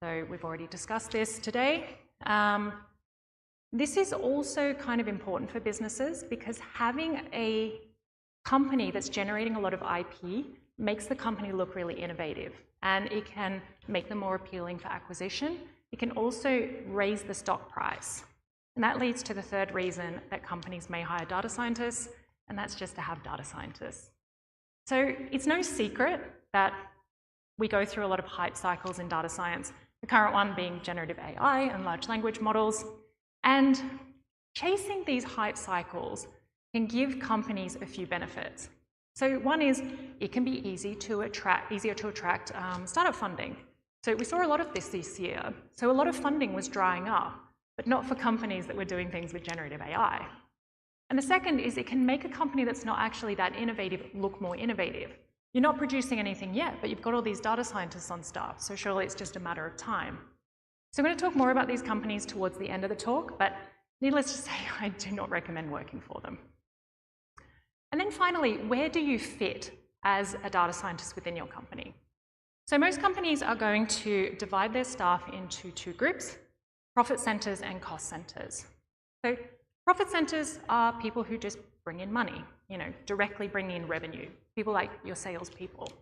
So we've already discussed this today. This is also kind of important for businesses because having a company that's generating a lot of IP makes the company look really innovative, and it can make them more appealing for acquisition. It can also raise the stock price. And that leads to the third reason that companies may hire data scientists, and that's just to have data scientists. So it's no secret that we go through a lot of hype cycles in data science, the current one being generative AI and large language models. And chasing these hype cycles can give companies a few benefits. So one is it can be easier to attract startup funding. So we saw a lot of this year. So a lot of funding was drying up, but not for companies that were doing things with generative AI. And the second is it can make a company that's not actually that innovative look more innovative. You're not producing anything yet, but you've got all these data scientists on staff, so surely it's just a matter of time. So I'm going to talk more about these companies towards the end of the talk, but needless to say, I do not recommend working for them. And then finally, where do you fit as a data scientist within your company? So most companies are going to divide their staff into two groups, profit centers and cost centers. So profit centers are people who just bring in money, directly bring in revenue, people like your salespeople.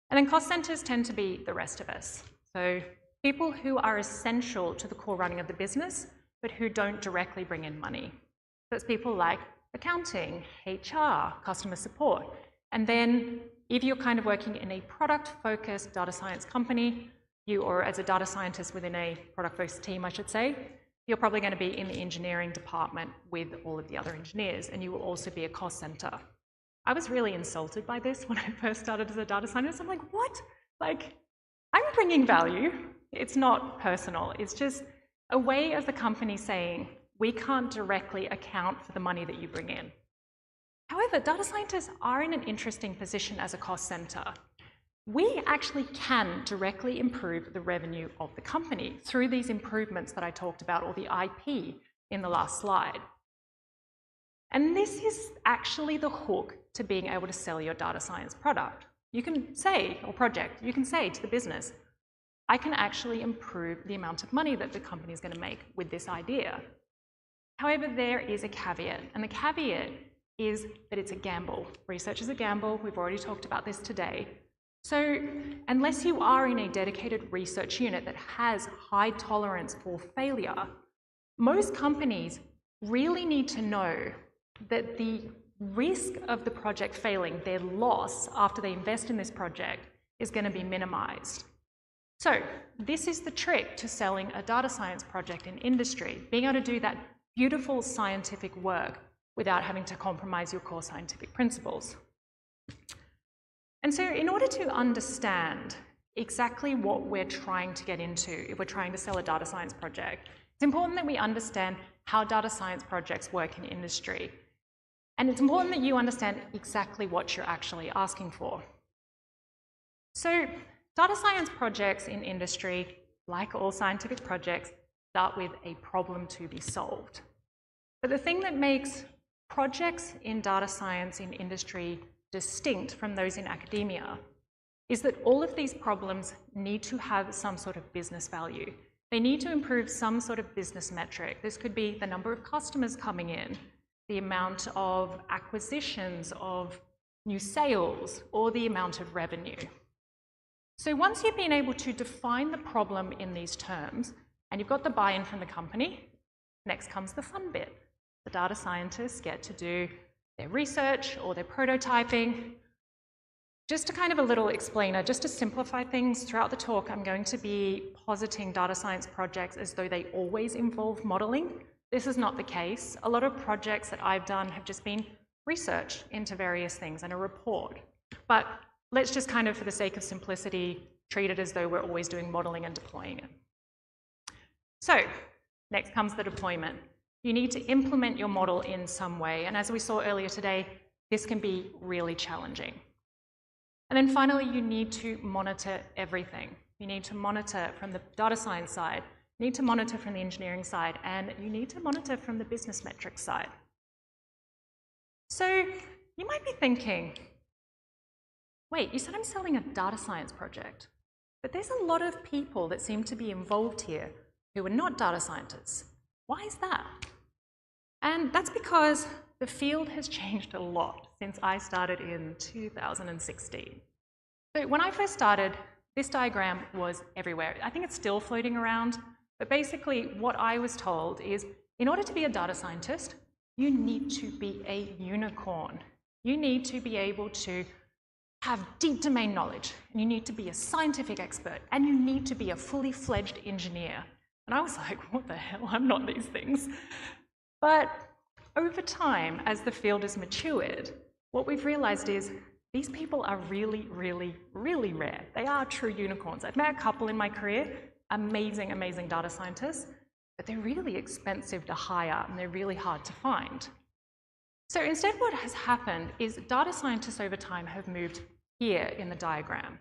And then cost centers tend to be the rest of us. So people who are essential to the core running of the business, but who don't directly bring in money. So it's people like accounting, HR, customer support. And then if you're kind of working in a product-focused data science company, or as a data scientist within a product-focused team, I should say, you're probably going to be in the engineering department with all of the other engineers, and you will also be a cost center. I was really insulted by this when I first started as a data scientist. I'm like, what? I'm bringing value. It's not personal. It's just a way of the company saying, we can't directly account for the money that you bring in. However, data scientists are in an interesting position as a cost center. We actually can directly improve the revenue of the company through these improvements that I talked about, or the IP in the last slide. And this is actually the hook to being able to sell your data science product. You can say, or project, you can say to the business, I can actually improve the amount of money that the company is going to make with this idea. However, there is a caveat, and the caveat is that it's a gamble. Research is a gamble. We've already talked about this today. So unless you are in a dedicated research unit that has high tolerance for failure, most companies really need to know that the risk of the project failing, their loss after they invest in this project, is going to be minimized. So this is the trick to selling a data science project in industry, being able to do that beautiful scientific work without having to compromise your core scientific principles. And so in order to understand exactly what we're trying to get into if we're trying to sell a data science project, it's important that we understand how data science projects work in industry. And it's important that you understand exactly what you're actually asking for. So data science projects in industry, like all scientific projects, start with a problem to be solved. But the thing that makes projects in data science in industry distinct from those in academia is that all of these problems need to have some sort of business value. They need to improve some sort of business metric. This could be the number of customers coming in, the amount of acquisitions of new sales, or the amount of revenue. So once you've been able to define the problem in these terms, and you've got the buy-in from the company, next comes the fun bit. The data scientists get to do their research or their prototyping. Just to kind of a little explainer, just to simplify things, throughout the talk I'm going to be positing data science projects as though they always involve modeling. This is not the case. A lot of projects that I've done have just been research into various things and a report. But let's just kind of, for the sake of simplicity, treat it as though we're always doing modeling and deploying it. So next comes the deployment. You need to implement your model in some way. And as we saw earlier today, this can be really challenging. And then finally, you need to monitor everything. You need to monitor from the data science side, you need to monitor from the engineering side, and you need to monitor from the business metrics side. So you might be thinking, wait, you said I'm selling a data science project, but there's a lot of people that seem to be involved here who are not data scientists. Why is that? And that's because the field has changed a lot since I started in 2016. So when I first started, this diagram was everywhere. I think it's still floating around, but basically what I was told is, in order to be a data scientist, you need to be a unicorn. You need to be able to have deep domain knowledge, and you need to be a scientific expert, and you need to be a fully fledged engineer. And I was like, what the hell, I'm not these things. But over time, as the field has matured, what we've realized is these people are really, really, really rare. They are true unicorns. I've met a couple in my career, amazing, amazing data scientists, but they're really expensive to hire and they're really hard to find. So instead what has happened is data scientists over time have moved here in the diagram.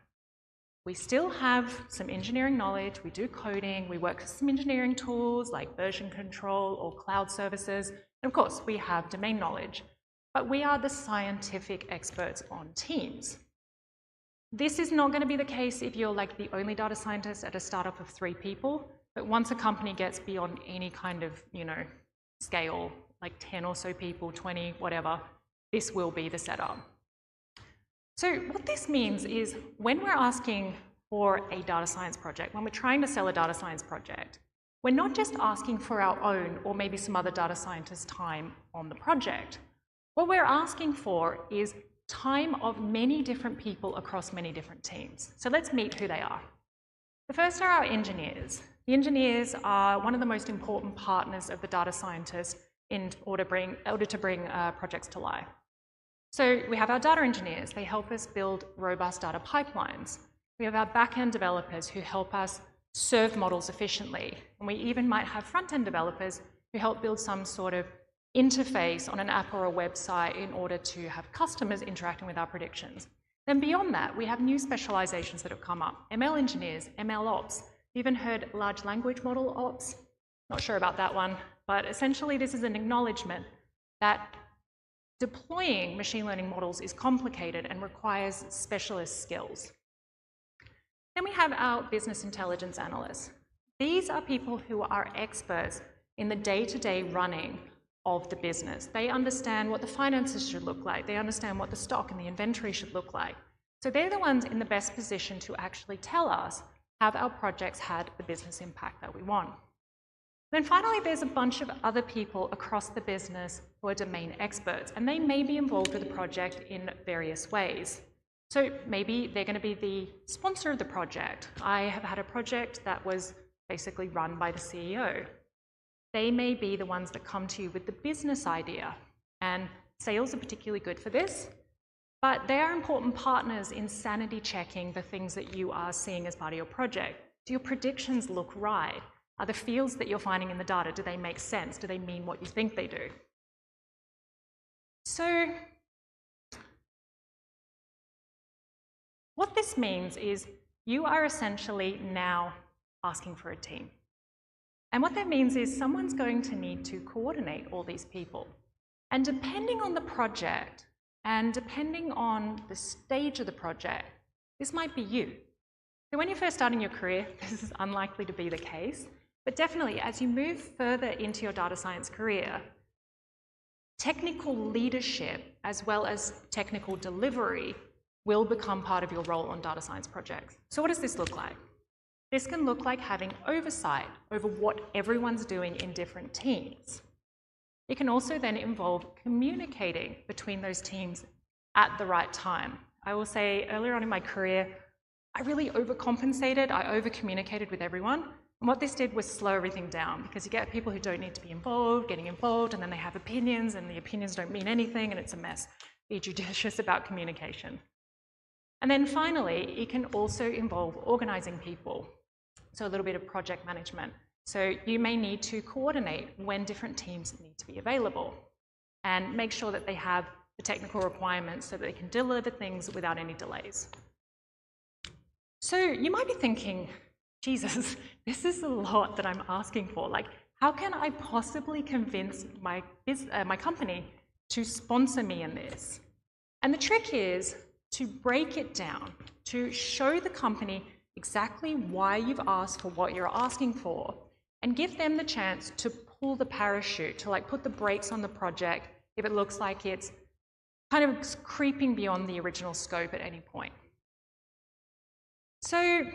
We still have some engineering knowledge, we do coding, we work with some engineering tools like version control or cloud services, and of course we have domain knowledge, but we are the scientific experts on teams. This is not going to be the case if you're like the only data scientist at a startup of 3 people, but once a company gets beyond any kind of, scale, like 10 or so people, 20, whatever, this will be the setup. So what this means is when we're asking for a data science project, when we're trying to sell a data science project, we're not just asking for our own or maybe some other data scientist time on the project. What we're asking for is time of many different people across many different teams. So let's meet who they are. The first are our engineers. The engineers are one of the most important partners of the data scientist in order to bring projects to life. So we have our data engineers. They help us build robust data pipelines. We have our back-end developers who help us serve models efficiently. And we even might have front-end developers who help build some sort of interface on an app or a website in order to have customers interacting with our predictions. Then beyond that, we have new specializations that have come up. ML engineers, ML ops. You even heard large language model ops? Not sure about that one, but essentially this is an acknowledgement that deploying machine learning models is complicated and requires specialist skills. Then we have our business intelligence analysts. These are people who are experts in the day-to-day running of the business. They understand what the finances should look like. They understand what the stock and the inventory should look like. So they're the ones in the best position to actually tell us have our projects had the business impact that we want. Then finally, there's a bunch of other people across the business who are domain experts, and they may be involved with the project in various ways. So maybe they're going to be the sponsor of the project. I have had a project that was basically run by the CEO. They may be the ones that come to you with the business idea, and sales are particularly good for this, but they are important partners in sanity checking the things that you are seeing as part of your project. Do your predictions look right? Are the fields that you're finding in the data, do they make sense? Do they mean what you think they do? So what this means is you are essentially now asking for a team. And what that means is someone's going to need to coordinate all these people. And depending on the project and depending on the stage of the project, this might be you. So when you're first starting your career, this is unlikely to be the case. But definitely, as you move further into your data science career, technical leadership as well as technical delivery will become part of your role on data science projects. So what does this look like? This can look like having oversight over what everyone's doing in different teams. It can also then involve communicating between those teams at the right time. I will say earlier on in my career, I really overcompensated, I over-communicated with everyone. And what this did was slow everything down, because you get people who don't need to be involved, getting involved, and then they have opinions, and the opinions don't mean anything, and it's a mess. Be judicious about communication. And then finally, it can also involve organizing people. So a little bit of project management. So you may need to coordinate when different teams need to be available and make sure that they have the technical requirements so that they can deliver things without any delays. So you might be thinking, Jesus, this is a lot that I'm asking for. Like, how can I possibly convince my company to sponsor me in this? And the trick is to break it down, to show the company exactly why you've asked for what you're asking for, and give them the chance to pull the parachute, to like put the brakes on the project if it looks like it's kind of creeping beyond the original scope at any point. So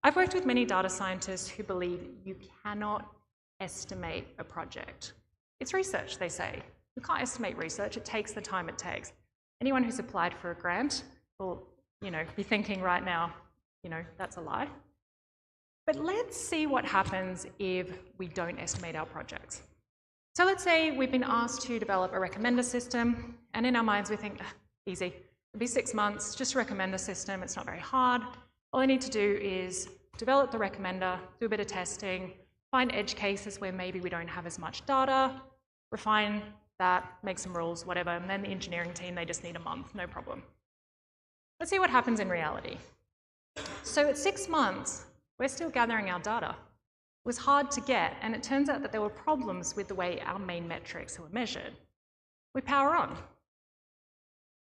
I've worked with many data scientists who believe you cannot estimate a project. It's research, they say. You can't estimate research, it takes the time it takes. Anyone who's applied for a grant will, be thinking right now, that's a lie. But let's see what happens if we don't estimate our projects. So let's say we've been asked to develop a recommender system, and in our minds we think, easy, it'll be 6 months, just recommend the system, it's not very hard. All I need to do is develop the recommender, do a bit of testing, find edge cases where maybe we don't have as much data, refine that, make some rules, whatever, and then the engineering team, they just need a month, no problem. Let's see what happens in reality. So at 6 months, we're still gathering our data. It was hard to get, and it turns out that there were problems with the way our main metrics were measured. We power on.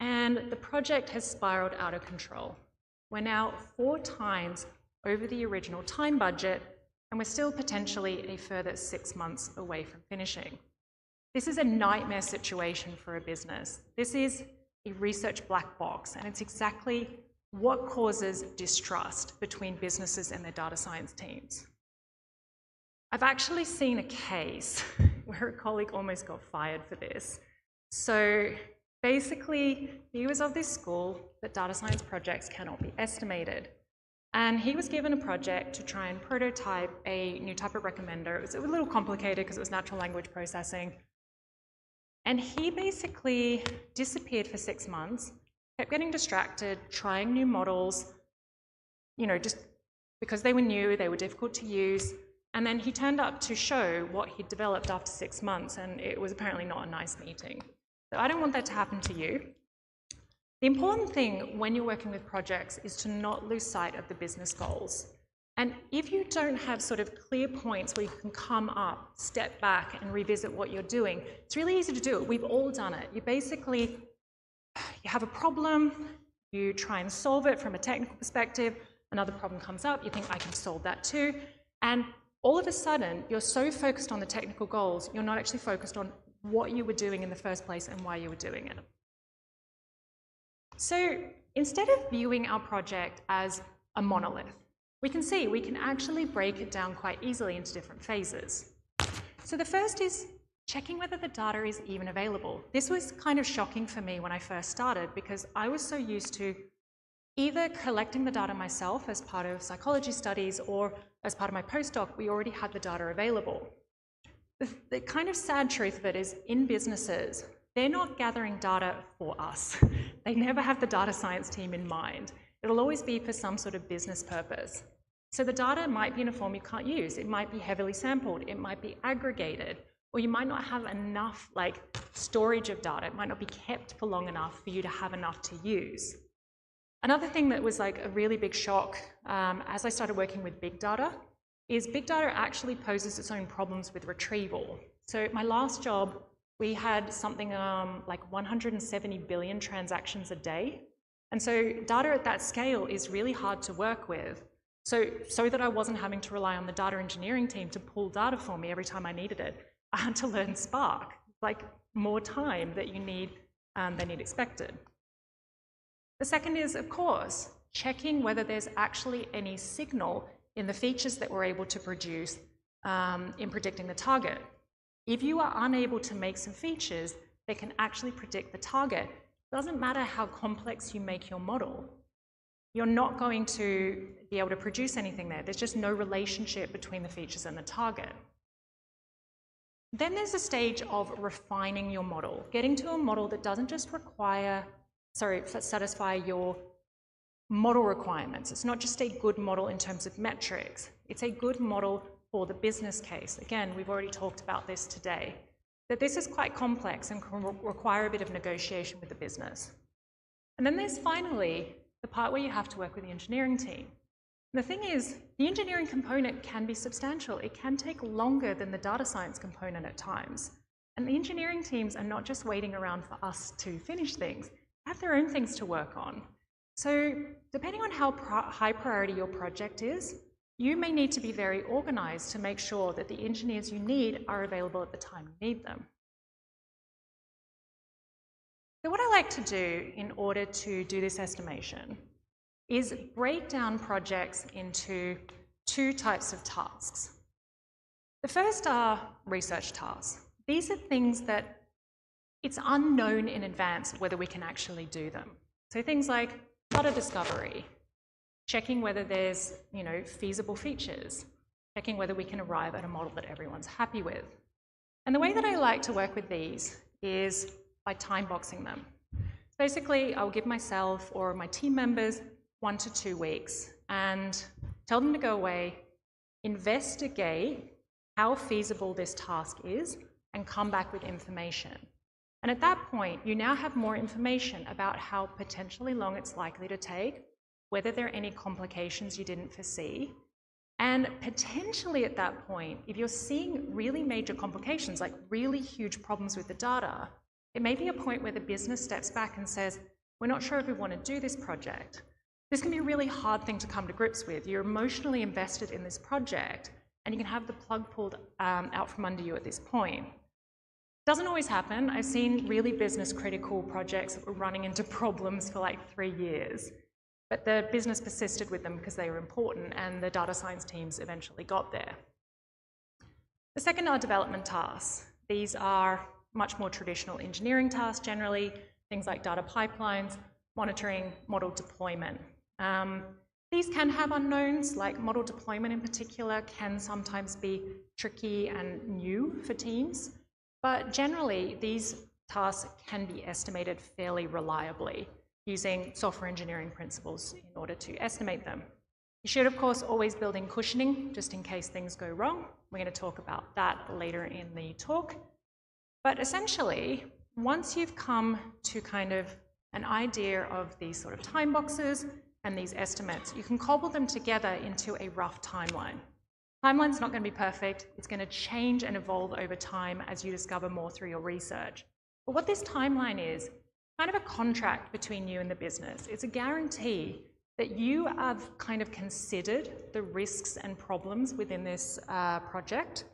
And the project has spiraled out of control. We're now 4 times over the original time budget, and we're still potentially a further 6 months away from finishing. This is a nightmare situation for a business. This is a research black box, and it's exactly what causes distrust between businesses and their data science teams. I've actually seen a case where a colleague almost got fired for this. So basically, he was of this school that data science projects cannot be estimated. And he was given a project to try and prototype a new type of recommender. It was a little complicated because it was natural language processing. And he basically disappeared for 6 months, kept getting distracted, trying new models, just because they were new, they were difficult to use. And then he turned up to show what he'd developed after 6 months, and it was apparently not a nice meeting. So I don't want that to happen to you. The important thing when you're working with projects is to not lose sight of the business goals. And if you don't have sort of clear points where you can come up, step back, and revisit what you're doing, it's really easy to do it. We've all done it. You have a problem, you try and solve it from a technical perspective, another problem comes up, you think, I can solve that too. And all of a sudden, you're so focused on the technical goals, you're not actually focused on what you were doing in the first place and why you were doing it. So instead of viewing our project as a monolith, we can actually break it down quite easily into different phases. So the first is checking whether the data is even available. This was kind of shocking for me when I first started because I was so used to either collecting the data myself as part of psychology studies or as part of my postdoc, we already had the data available. The kind of sad truth of it is in businesses, they're not gathering data for us. They never have the data science team in mind. It'll always be for some sort of business purpose. So the data might be in a form you can't use. It might be heavily sampled. It might be aggregated. Or you might not have enough storage of data. It might not be kept for long enough for you to have enough to use. Another thing that was a really big shock as I started working with big data is big data actually poses its own problems with retrieval. So at my last job, we had something like 170 billion transactions a day. And so data at that scale is really hard to work with. So that I wasn't having to rely on the data engineering team to pull data for me every time I needed it, I had to learn Spark, more time that you need than you'd expected. The second is, of course, checking whether there's actually any signal in the features that we're able to produce in predicting the target. If you are unable to make some features that can actually predict the target, it doesn't matter how complex you make your model. you're not going to be able to produce anything there. There's just no relationship between the features and the target. Then there's a stage of refining your model, getting to a model that doesn't just satisfy your model requirements. It's not just a good model in terms of metrics. It's a good model for the business case. Again, we've already talked about this today, that this is quite complex and can require a bit of negotiation with the business. And then there's finally the part where you have to work with the engineering team. And the thing is, the engineering component can be substantial. It can take longer than the data science component at times. And the engineering teams are not just waiting around for us to finish things. They have their own things to work on. So depending on how high priority your project is, you may need to be very organized to make sure that the engineers you need are available at the time you need them. So what I like to do in order to do this estimation is break down projects into two types of tasks. The first are research tasks. These are things that it's unknown in advance whether we can actually do them. So things like data discovery, checking whether there's, feasible features, checking whether we can arrive at a model that everyone's happy with. And the way that I like to work with these is by time boxing them. Basically, I'll give myself or my team members 1 to 2 weeks and tell them to go away, investigate how feasible this task is, and come back with information. And at that point, you now have more information about how potentially long it's likely to take, whether there are any complications you didn't foresee, and potentially at that point, if you're seeing really major complications, like really huge problems with the data, it may be a point where the business steps back and says, we're not sure if we want to do this project. This can be a really hard thing to come to grips with. You're emotionally invested in this project, and you can have the plug pulled out from under you at this point. Doesn't always happen. I've seen really business critical projects that were running into problems for like 3 years, but the business persisted with them because they were important, and the data science teams eventually got there. The second are development tasks. These are much more traditional engineering tasks generally, things like data pipelines, monitoring, model deployment. These can have unknowns, like model deployment in particular can sometimes be tricky and new for teams, but generally these tasks can be estimated fairly reliably using software engineering principles in order to estimate them. You should, of course, always build in cushioning just in case things go wrong. We're going to talk about that later in the talk. But essentially, once you've come to kind of an idea of these sort of time boxes and these estimates, you can cobble them together into a rough timeline. Timeline's not going to be perfect. It's going to change and evolve over time as you discover more through your research. But what this timeline is, kind of a contract between you and the business. It's a guarantee that you have kind of considered the risks and problems within this project,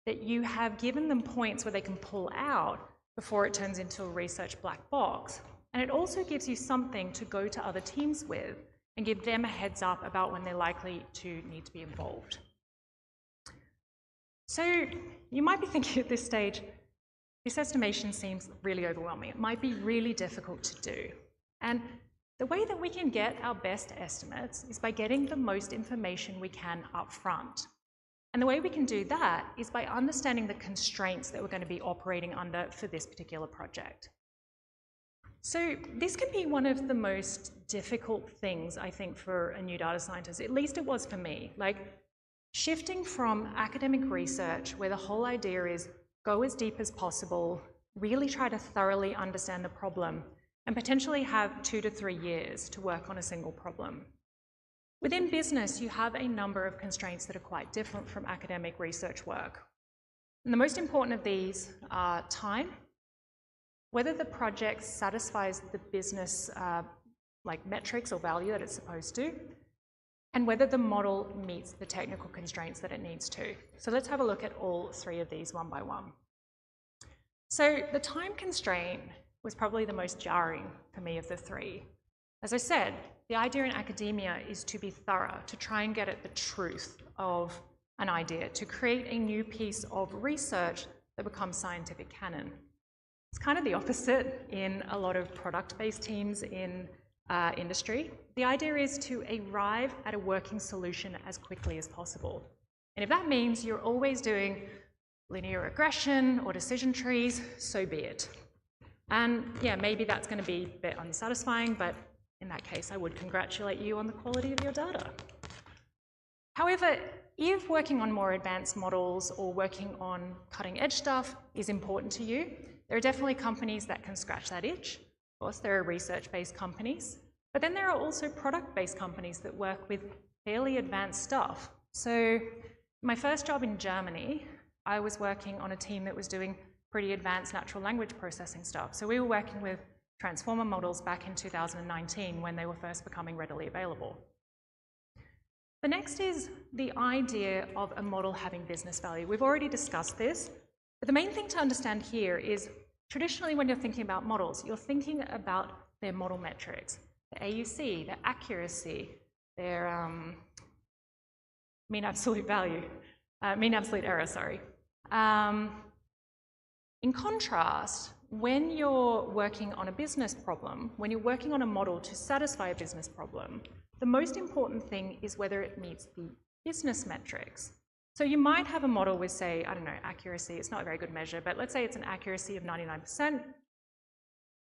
that you have given them points where they can pull out before it turns into a research black box. And it also gives you something to go to other teams with and give them a heads up about when they're likely to need to be involved. So you might be thinking at this stage, this estimation seems really overwhelming. It might be really difficult to do. And the way that we can get our best estimates is by getting the most information we can up front. And the way we can do that is by understanding the constraints that we're going to be operating under for this particular project. So this can be one of the most difficult things, I think, for a new data scientist. At least it was for me. Like, shifting from academic research, where the whole idea is go as deep as possible, really try to thoroughly understand the problem, and potentially have 2 to 3 years to work on a single problem. Within business, you have a number of constraints that are quite different from academic research work. And the most important of these are time, whether the project satisfies the business metrics or value that it's supposed to, and whether the model meets the technical constraints that it needs to. So let's have a look at all 3 of these one by one. So the time constraint was probably the most jarring for me of the 3. As I said, the idea in academia is to be thorough, to try and get at the truth of an idea, to create a new piece of research that becomes scientific canon. It's kind of the opposite in a lot of product-based teams in industry, the idea is to arrive at a working solution as quickly as possible. And if that means you're always doing linear regression or decision trees, so be it. And yeah, maybe that's going to be a bit unsatisfying, but in that case, I would congratulate you on the quality of your data. However, if working on more advanced models or working on cutting edge stuff is important to you, there are definitely companies that can scratch that itch. Of course, there are research-based companies, but then there are also product-based companies that work with fairly advanced stuff. So my first job in Germany, I was working on a team that was doing pretty advanced natural language processing stuff. So we were working with transformer models back in 2019 when they were first becoming readily available. The next is the idea of a model having business value. We've already discussed this, but the main thing to understand here is traditionally when you're thinking about models, you're thinking about their model metrics, the AUC, their accuracy, their mean absolute value, mean absolute error, sorry. In contrast, when you're working on a business problem, when you're working on a model to satisfy a business problem, the most important thing is whether it meets the business metrics. So you might have a model with, say, I don't know, accuracy, it's not a very good measure, but let's say it's an accuracy of 99%,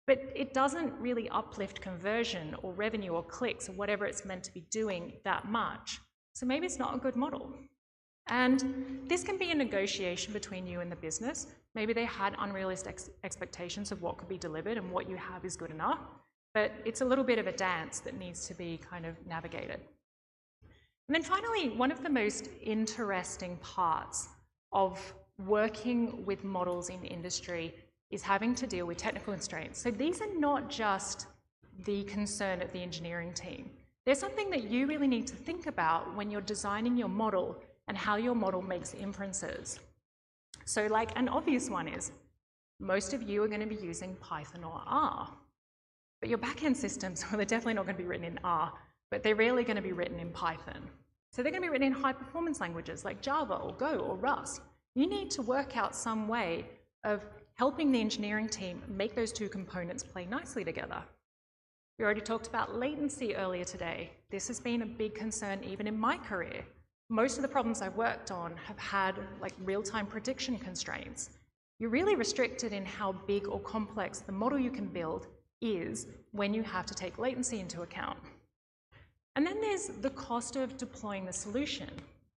but it doesn't really uplift conversion or revenue or clicks or whatever it's meant to be doing that much. So maybe it's not a good model. And this can be a negotiation between you and the business. Maybe they had unrealistic expectations of what could be delivered and what you have is good enough, but it's a little bit of a dance that needs to be kind of navigated. And then finally, one of the most interesting parts of working with models in industry is having to deal with technical constraints. So these are not just the concern of the engineering team. There's something that you really need to think about when you're designing your model and how your model makes inferences. So like an obvious one is, most of you are going to be using Python or R. But your backend systems, well, they're definitely not going to be written in R, but they're rarely going to be written in Python. So they're going to be written in high performance languages like Java or Go or Rust. You need to work out some way of helping the engineering team make those two components play nicely together. We already talked about latency earlier today. This has been a big concern even in my career. Most of the problems I've worked on have had like real-time prediction constraints. You're really restricted in how big or complex the model you can build is when you have to take latency into account. And then there's the cost of deploying the solution.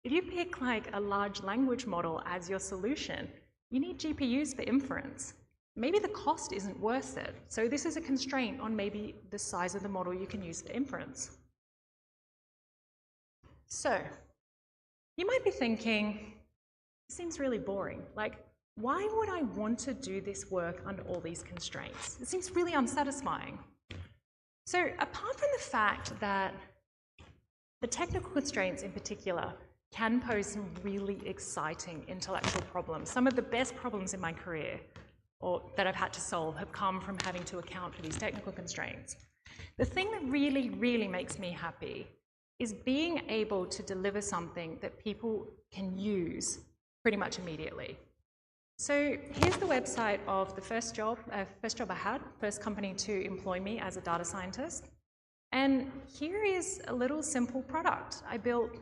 If you pick like a large language model as your solution, you need GPUs for inference. Maybe the cost isn't worth it. So this is a constraint on maybe the size of the model you can use for inference. So you might be thinking, this seems really boring. Like, why would I want to do this work under all these constraints? It seems really unsatisfying. So apart from the fact that the technical constraints in particular can pose some really exciting intellectual problems. Some of the best problems in my career or that I've had to solve have come from having to account for these technical constraints. The thing that really, really makes me happy is being able to deliver something that people can use pretty much immediately. So here's the website of the first job I had, first company to employ me as a data scientist. And here is a little simple product I built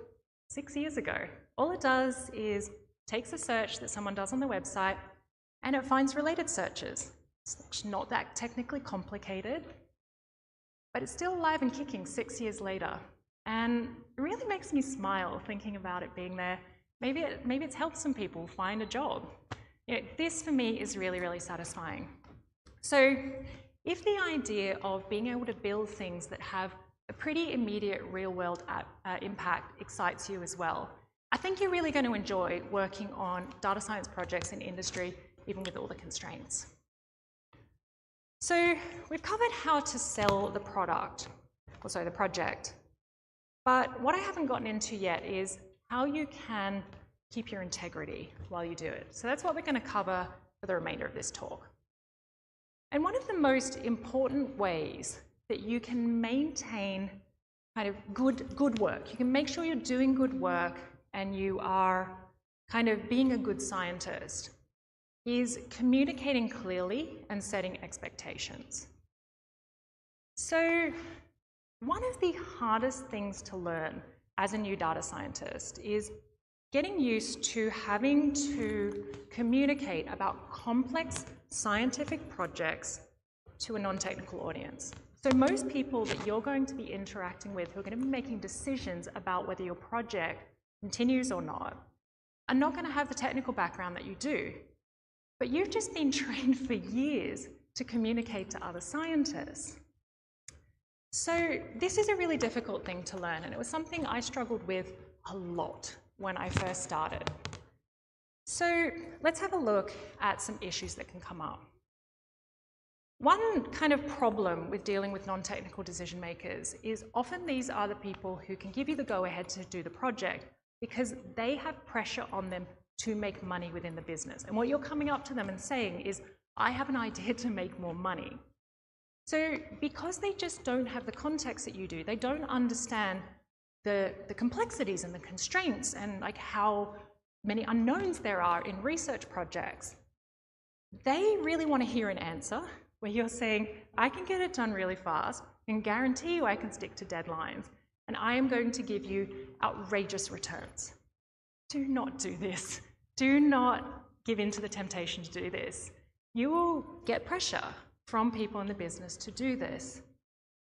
6 years ago. All it does is takes a search that someone does on the website and it finds related searches. It's not that technically complicated, but it's still alive and kicking 6 years later. And it really makes me smile thinking about it being there. Maybe it's helped some people find a job. You know, this for me is really, really satisfying. So if the idea of being able to build things that have a pretty immediate real-world impact excites you as well, I think you're really going to enjoy working on data science projects in industry, even with all the constraints. So we've covered how to sell the product, or sorry, the project. But what I haven't gotten into yet is how you can keep your integrity while you do it. So that's what we're going to cover for the remainder of this talk. And one of the most important ways that you can maintain kind of good work, you can make sure you're doing good work and you are kind of being a good scientist, is communicating clearly and setting expectations. So one of the hardest things to learn as a new data scientist is getting used to having to communicate about complex scientific projects to a non-technical audience. So most people that you're going to be interacting with who are going to be making decisions about whether your project continues or not are not going to have the technical background that you do. But you've just been trained for years to communicate to other scientists. So this is a really difficult thing to learn, and it was something I struggled with a lot when I first started. So let's have a look at some issues that can come up. One kind of problem with dealing with non-technical decision makers is often these are the people who can give you the go-ahead to do the project because they have pressure on them to make money within the business. And what you're coming up to them and saying is, I have an idea to make more money. So because they just don't have the context that you do, they don't understand the complexities and the constraints and like how many unknowns there are in research projects, they really want to hear an answer where you're saying, I can get it done really fast and guarantee you I can stick to deadlines, and I am going to give you outrageous returns. Do not do this. Do not give in to the temptation to do this. You will get pressure from people in the business to do this.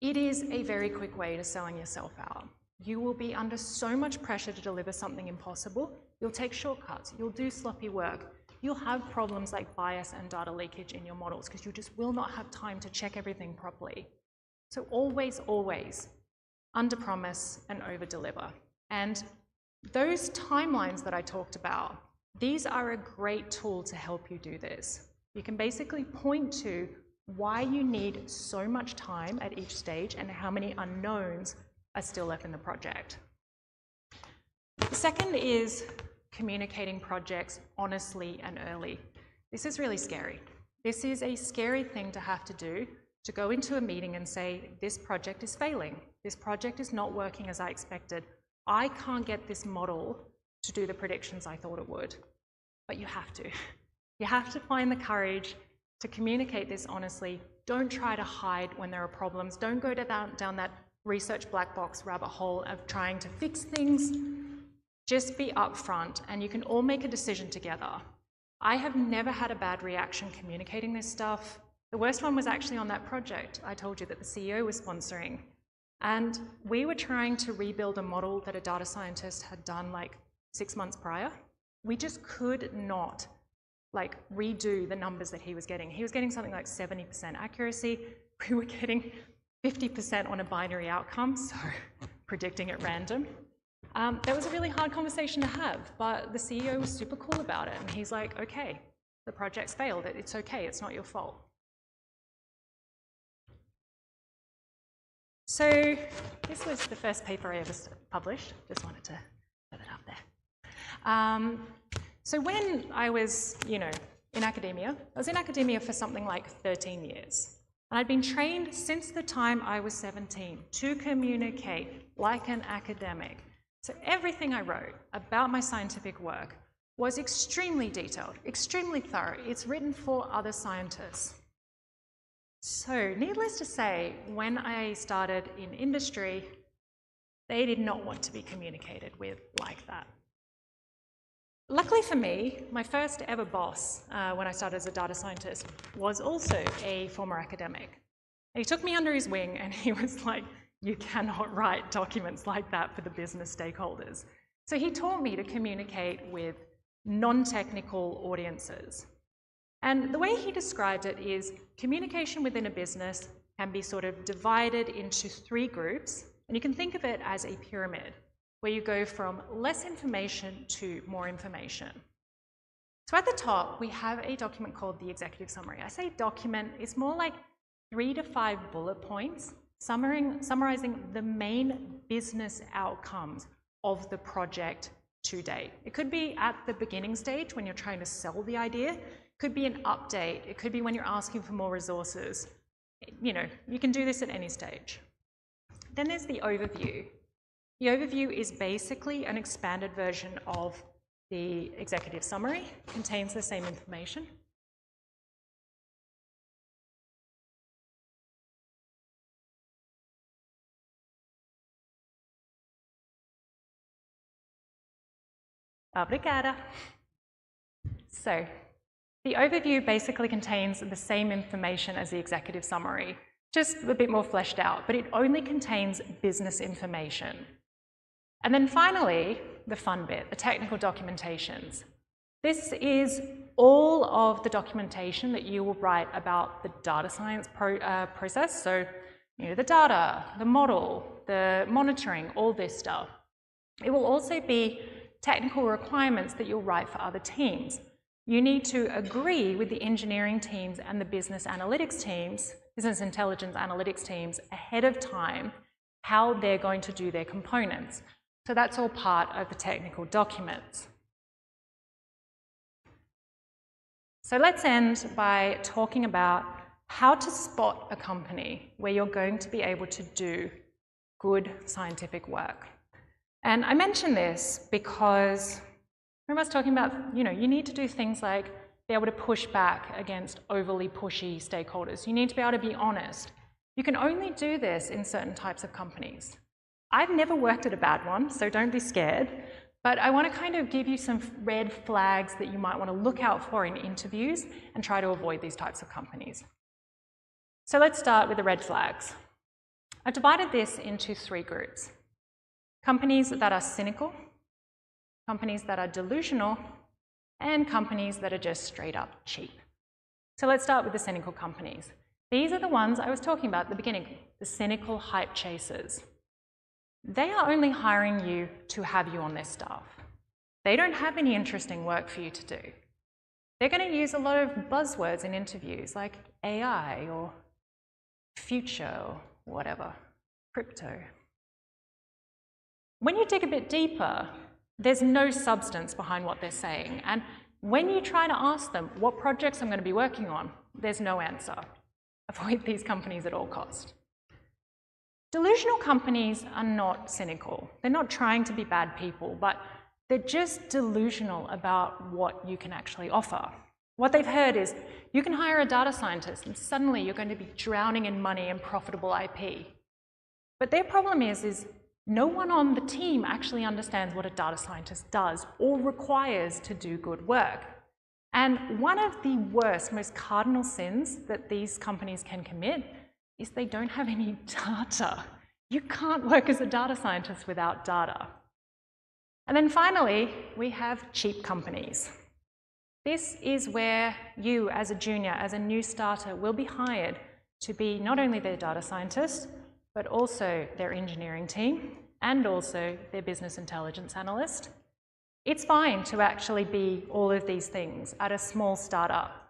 It is a very quick way to selling yourself out. You will be under so much pressure to deliver something impossible. You'll take shortcuts. You'll do sloppy work. You'll have problems like bias and data leakage in your models because you just will not have time to check everything properly. So always, always under-promise and over-deliver. And those timelines that I talked about, these are a great tool to help you do this. You can basically point to why you need so much time at each stage and how many unknowns are still left in the project. The second is communicating projects honestly and early. This is really scary. This is a scary thing to have to do, to go into a meeting and say, this project is failing. This project is not working as I expected. I can't get this model to do the predictions I thought it would. But you have to. You have to find the courage to communicate this honestly. Don't try to hide when there are problems. Don't go down that research black box rabbit hole of trying to fix things. Just be upfront and you can all make a decision together. I have never had a bad reaction communicating this stuff. The worst one was actually on that project I told you that the CEO was sponsoring. And we were trying to rebuild a model that a data scientist had done like 6 months prior. We just could not like redo the numbers that he was getting. He was getting something like 70% accuracy. We were getting 50% on a binary outcome, so predicting at random. That was a really hard conversation to have, but the CEO was super cool about it, and he's like, okay, the project's failed, it's okay, it's not your fault. So this was the first paper I ever published, just wanted to put it up there. So when I was, in academia, I was in academia for something like 13 years. And I'd been trained since the time I was 17 to communicate like an academic. So everything I wrote about my scientific work was extremely detailed, extremely thorough. It's written for other scientists. So needless to say, when I started in industry, they did not want to be communicated with like that. Luckily for me, my first ever boss when I started as a data scientist was also a former academic. And he took me under his wing and he was like, you cannot write documents like that for the business stakeholders. So he taught me to communicate with non-technical audiences. And the way he described it is communication within a business can be sort of divided into 3 groups, and you can think of it as a pyramid, where you go from less information to more information. So at the top, we have a document called the executive summary. I say document, it's more like 3 to 5 bullet points summarizing the main business outcomes of the project to date. It could be at the beginning stage when you're trying to sell the idea. It could be an update. It could be when you're asking for more resources. You can do this at any stage. Then there's the overview. The overview is basically an expanded version of the executive summary. It contains the same information. Obrigada. So, the overview basically contains the same information as the executive summary, just a bit more fleshed out, but it only contains business information. And then finally, the fun bit, the technical documentations. This is all of the documentation that you will write about the data science process. So, the data, the model, the monitoring, all this stuff. It will also be technical requirements that you'll write for other teams. You need to agree with the engineering teams and the business analytics teams, business intelligence analytics teams, ahead of time how they're going to do their components. So that's all part of the technical documents. So let's end by talking about how to spot a company where you're going to be able to do good scientific work. And I mention this because remember I was talking about, you need to do things like be able to push back against overly pushy stakeholders. You need to be able to be honest. You can only do this in certain types of companies. I've never worked at a bad one, so don't be scared. But I want to kind of give you some red flags that you might want to look out for in interviews and try to avoid these types of companies. So let's start with the red flags. I've divided this into 3 groups. Companies that are cynical, companies that are delusional, and companies that are just straight up cheap. So let's start with the cynical companies. These are the ones I was talking about at the beginning, the cynical hype chasers. They are only hiring you to have you on their staff. They don't have any interesting work for you to do. They're going to use a lot of buzzwords in interviews like AI or future or whatever, crypto. When you dig a bit deeper, there's no substance behind what they're saying. And when you try to ask them what projects I'm going to be working on, there's no answer. Avoid these companies at all cost. Delusional companies are not cynical. They're not trying to be bad people, but they're just delusional about what you can actually offer. What they've heard is you can hire a data scientist and suddenly you're going to be drowning in money and profitable IP. But their problem is no one on the team actually understands what a data scientist does or requires to do good work. And one of the worst, most cardinal sins that these companies can commit is they don't have any data. You can't work as a data scientist without data. And then finally, we have cheap companies. This is where you, as a junior, as a new starter, will be hired to be not only their data scientist, but also their engineering team, and also their business intelligence analyst. It's fine to actually be all of these things at a small startup,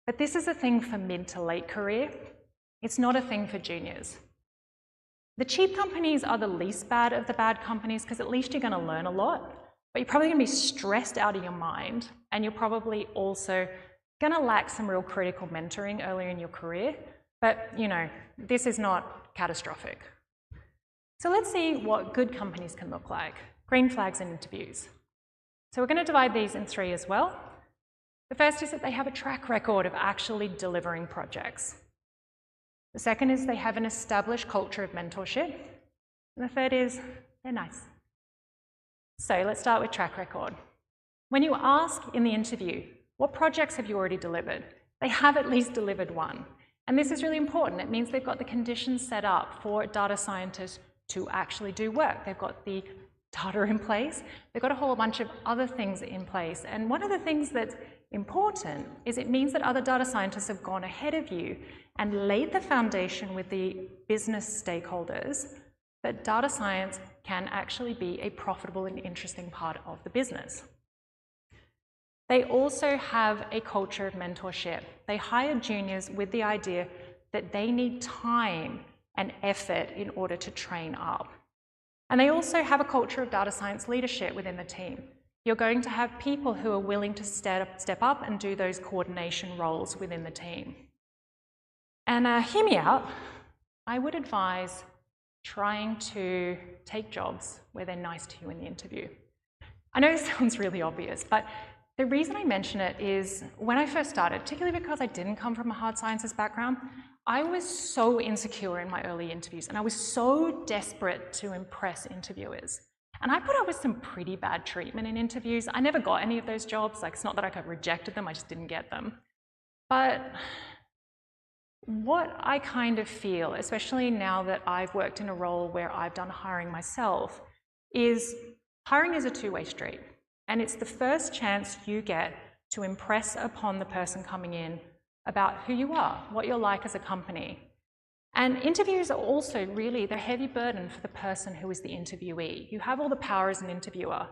but this is a thing for mid to late career. It's not a thing for juniors. The cheap companies are the least bad of the bad companies because at least you're going to learn a lot, but you're probably going to be stressed out of your mind, and you're probably also going to lack some real critical mentoring earlier in your career, but this is not catastrophic. So let's see what good companies can look like. Green flags in interviews. So we're going to divide these in 3 as well. The first is that they have a track record of actually delivering projects. The second is they have an established culture of mentorship. And the third is they're nice. So let's start with track record. When you ask in the interview, what projects have you already delivered? They have at least delivered one. And this is really important. It means they've got the conditions set up for data scientists to actually do work. They've got the data in place. They've got a whole bunch of other things in place. And one of the things that's important is it means that other data scientists have gone ahead of you and laid the foundation with the business stakeholders that data science can actually be a profitable and interesting part of the business. They also have a culture of mentorship. They hire juniors with the idea that they need time and effort in order to train up. And they also have a culture of data science leadership within the team. You're going to have people who are willing to step up and do those coordination roles within the team. And hear me out, I would advise trying to take jobs where they're nice to you in the interview. I know this sounds really obvious, but the reason I mention it is when I first started, particularly because I didn't come from a hard sciences background, I was so insecure in my early interviews and I was so desperate to impress interviewers. And I put up with some pretty bad treatment in interviews. I never got any of those jobs. Like, it's not that I got rejected them, I just didn't get them. But what I kind of feel, especially now that I've worked in a role where I've done hiring myself, is hiring is a two-way street. And it's the first chance you get to impress upon the person coming in about who you are, what you're like as a company. And interviews are also really the heavy burden for the person who is the interviewee. You have all the power as an interviewer.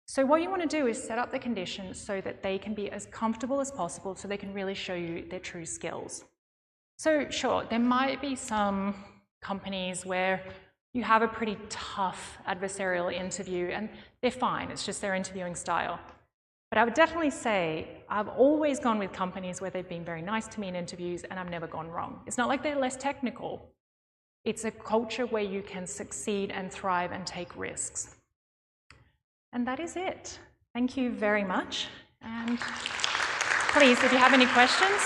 So what you want to do is set up the conditions so that they can be as comfortable as possible so they can really show you their true skills. So sure, there might be some companies where you have a pretty tough adversarial interview and they're fine, it's just their interviewing style. But I would definitely say I've always gone with companies where they've been very nice to me in interviews and I've never gone wrong. It's not like they're less technical. It's a culture where you can succeed and thrive and take risks. And that is it. Thank you very much. And please, if you have any questions.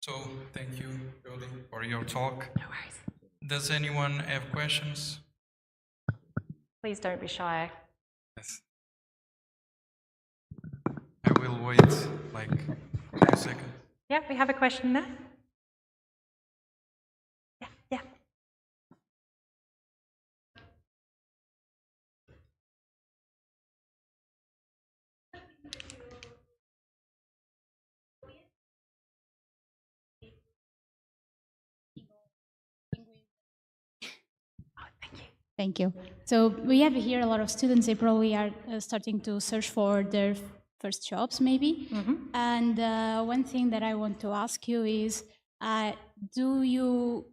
So, thank you, Jody, for your talk. No worries. Does anyone have questions? Please don't be shy. Yes. I will wait like a few seconds. Yeah, we have a question there. Yeah. Thank you. So we have here a lot of students. They probably are starting to search for their first jobs, maybe. And one thing that I want to ask you is, do you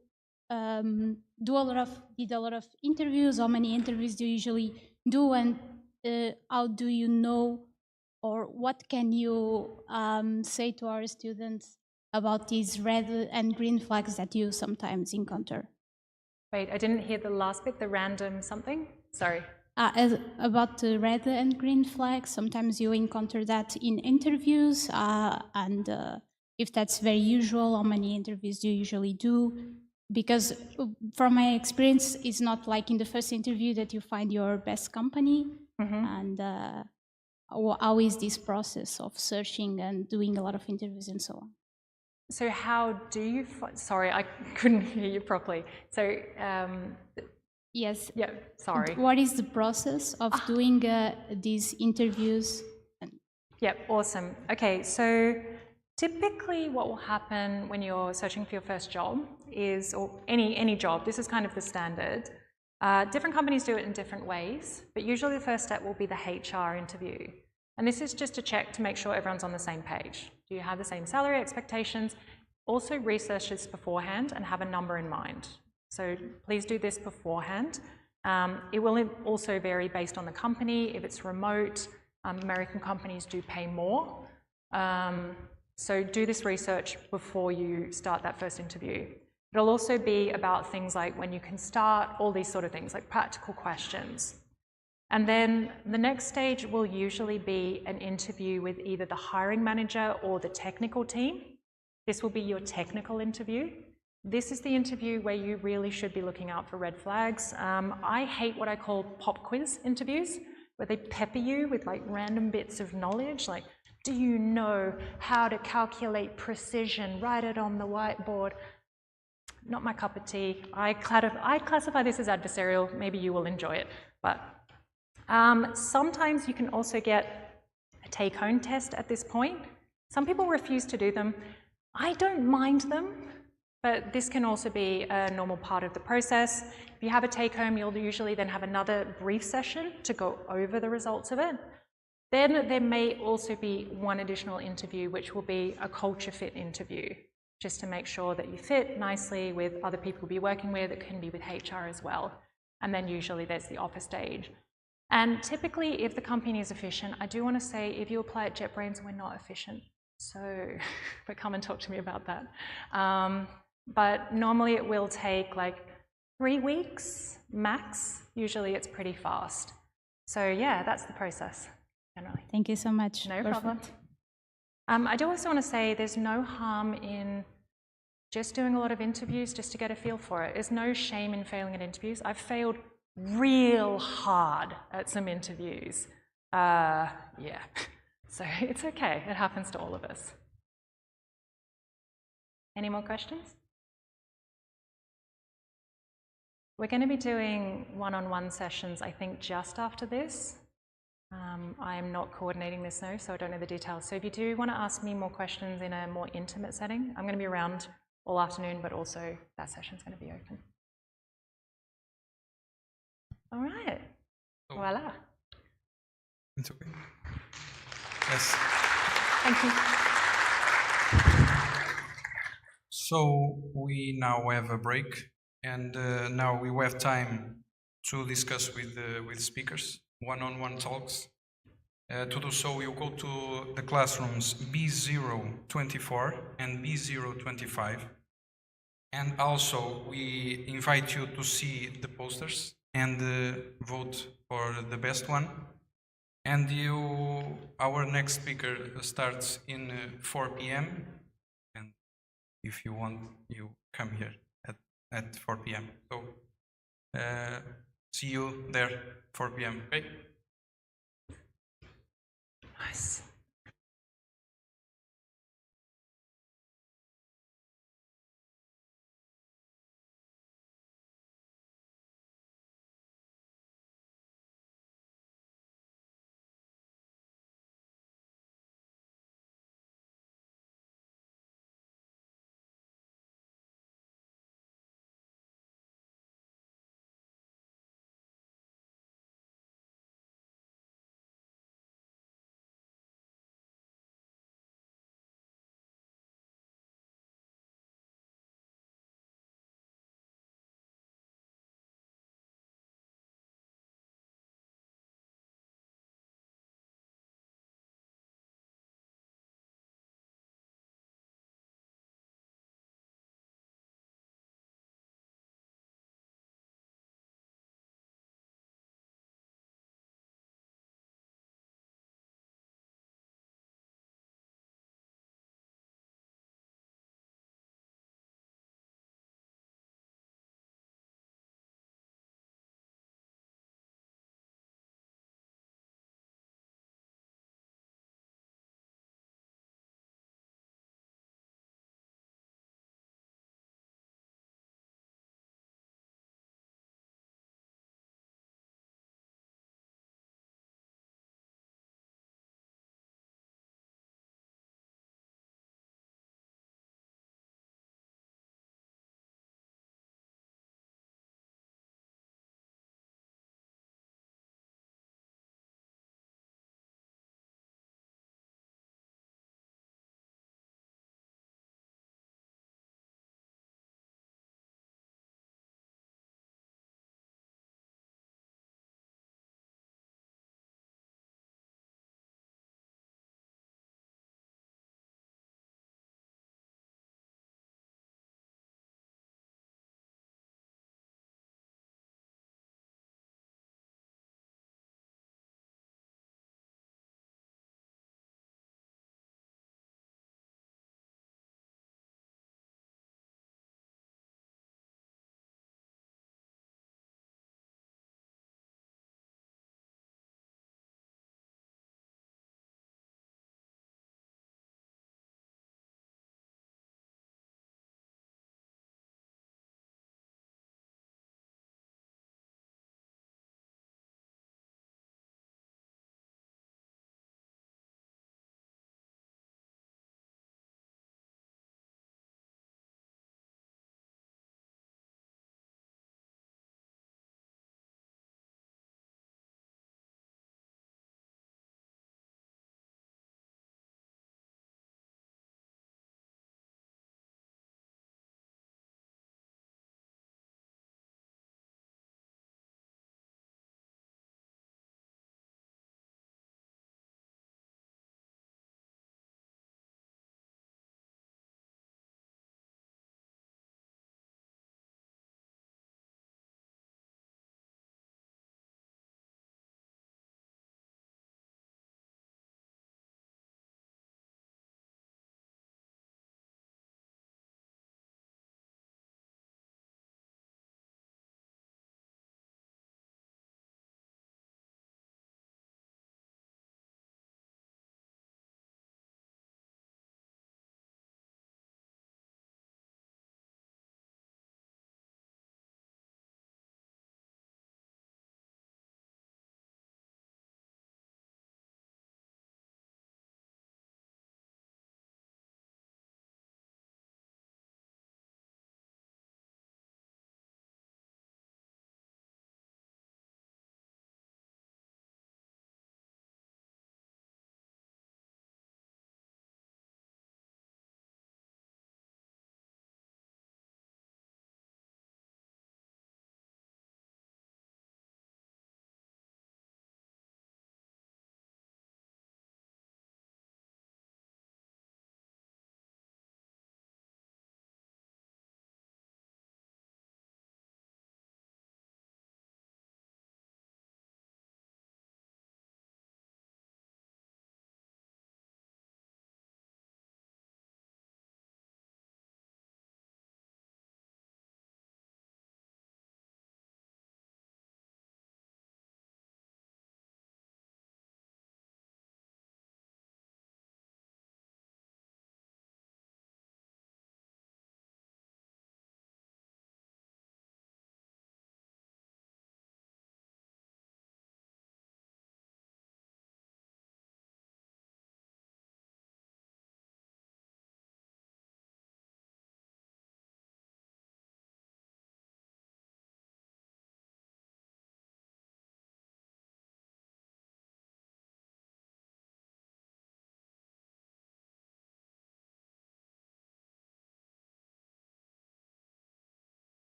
did a lot of interviews? How many interviews do you usually do? And how do you know, or what can you say to our students about these red and green flags that you sometimes encounter? Wait, I didn't hear the last bit, the random something? Sorry. About the red and green flags, sometimes you encounter that in interviews, and if that's very usual, how many interviews do you usually do? Because from my experience, it's not like in the first interview that you find your best company, and how is this process of searching and doing a lot of interviews and so on? So how do you, sorry, I couldn't hear you properly. So, yes. Yeah, sorry. What is the process of doing these interviews? Yeah, awesome. Okay, so typically what will happen when you're searching for your first job is, or any job, this is kind of the standard. Different companies do it in different ways, but usually the first step will be the HR interview. And this is just to check to make sure everyone's on the same page. Do you have the same salary expectations? Also research this beforehand and have a number in mind. So please do this beforehand. It will also vary based on the company. If it's remote, American companies do pay more. So do this research before you start that first interview. It'll also be about things like when you can start, all these sort of things, like practical questions. And then the next stage will usually be an interview with either the hiring manager or the technical team. This will be your technical interview. This is the interview where you really should be looking out for red flags. I hate what I call pop quiz interviews, where they pepper you with like random bits of knowledge, like, do you know how to calculate precision? Write it on the whiteboard. Not my cup of tea. I classify this as adversarial. Maybe you will enjoy it, but sometimes you can also get a take-home test at this point. Some people refuse to do them. I don't mind them, but this can also be a normal part of the process. If you have a take-home, you'll usually then have another brief session to go over the results of it. Then there may also be one additional interview, which will be a culture fit interview, just to make sure that you fit nicely with other people you'll be working with. It can be with HR as well. And then usually there's the offer stage. And typically, if the company is efficient, I do want to say, if you apply at JetBrains, we're not efficient. So, but come and talk to me about that. But normally it will take like 3 weeks max. Usually it's pretty fast. So yeah, that's the process generally. Thank you so much. No problem. I do also want to say there's no harm in just doing a lot of interviews just to get a feel for it. There's no shame in failing at interviews. I've failed real hard at some interviews. Yeah, so it's okay. It happens to all of us. Any more questions? We're going to be doing one-on-one sessions, I think, just after this. I am not coordinating this now, so I don't know the details. So if you do want to ask me more questions in a more intimate setting, I'm going to be around all afternoon, but also that session's going to be open. All right. So- Voila. It's okay. Yes. Thank you. So we now have a break, and now we have time to discuss with speakers, one-on-one talks. To do so, you go to the classrooms B024 and B025. And also, we invite you to see the posters and vote for the best one. And our next speaker starts in 4 p.m. And if you want, you come here at 4 p.m. So see you there 4 p.m. Okay? Nice.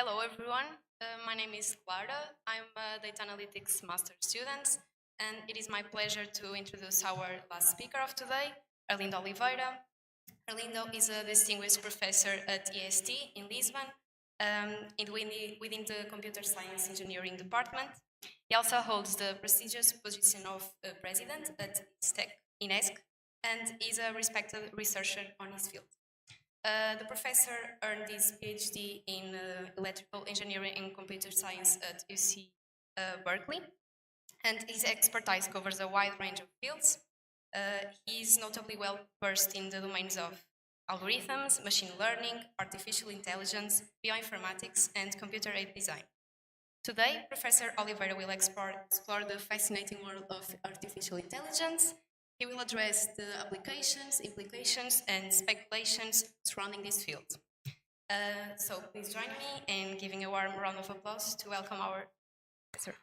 Hello everyone, my name is Clara. I'm a Data Analytics Master student, and it is my pleasure to introduce our last speaker of today, Arlindo Oliveira. Arlindo is a distinguished professor at EST in Lisbon, within the Computer Science Engineering Department. He also holds the prestigious position of president at INESC and is a respected researcher on his field. The professor earned his PhD in electrical engineering and computer science at UC Berkeley, and his expertise covers a wide range of fields. He is notably well versed in the domains of algorithms, machine learning, artificial intelligence, bioinformatics, and computer-aided design. Today, Professor Oliveira will explore the fascinating world of artificial intelligence. He will address the applications, implications, and speculations surrounding this field. So please join me in giving a warm round of applause to welcome our professor.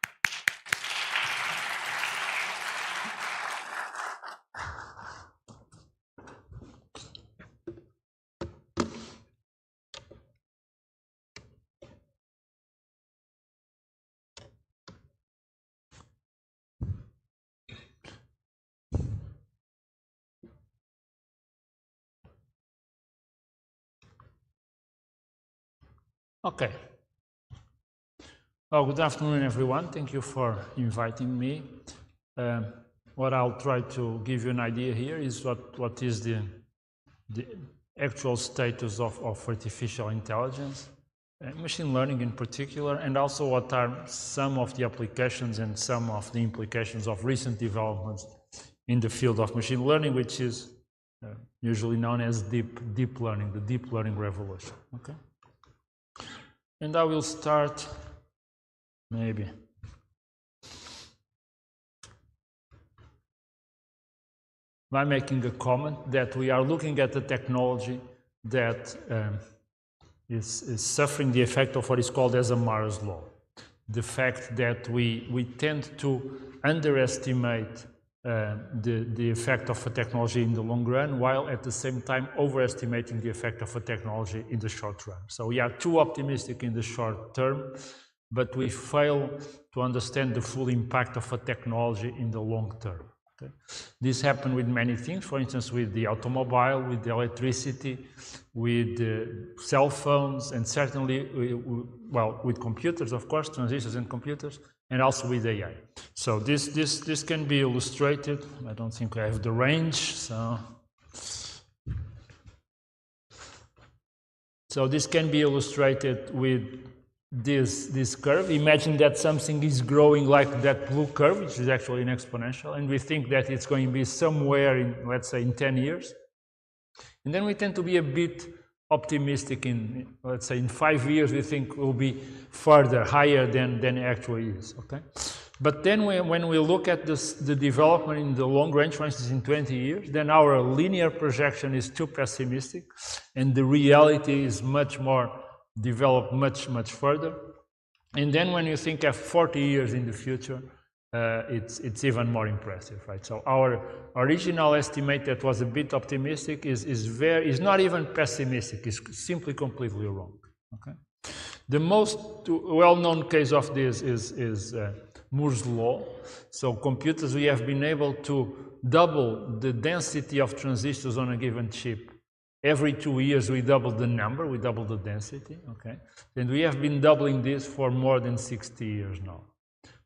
Okay. Well, good afternoon, everyone. Thank you for inviting me. What I'll try to give you an idea here is what is the actual status of artificial intelligence, machine learning in particular, and also what are some of the applications and some of the implications of recent developments in the field of machine learning, which is usually known as deep learning, the deep learning revolution. Okay. And I will start maybe by making a comment that we are looking at a technology that is suffering the effect of what is called as a Mars law. The fact that we tend to underestimate the effect of a technology in the long run, while at the same time overestimating the effect of a technology in the short run. So we are too optimistic in the short term, but we fail to understand the full impact of a technology in the long term. Okay? This happened with many things, for instance, with the automobile, with the electricity, with cell phones, and certainly, well, with computers, of course, transistors and computers, and also with AI. So this can be illustrated. I don't think I have the range, so this can be illustrated with this curve. Imagine that something is growing like that blue curve, which is actually an exponential, and we think that it's going to be somewhere in, let's say, in 10 years. And then we tend to be a bit optimistic in, let's say, in 5 years, we think will be further, higher than it actually is, okay? But then when we look at the development in the long range, for instance, in 20 years, then our linear projection is too pessimistic, and the reality is much more developed much further. And then when you think of 40 years in the future, it's even more impressive, right? So our original estimate that was a bit optimistic is not even pessimistic, it's simply completely wrong, okay? The most well-known case of this is Moore's law. So computers, we have been able to double the density of transistors on a given chip. Every 2 years we double the number, we double the density, okay? And we have been doubling this for more than 60 years now.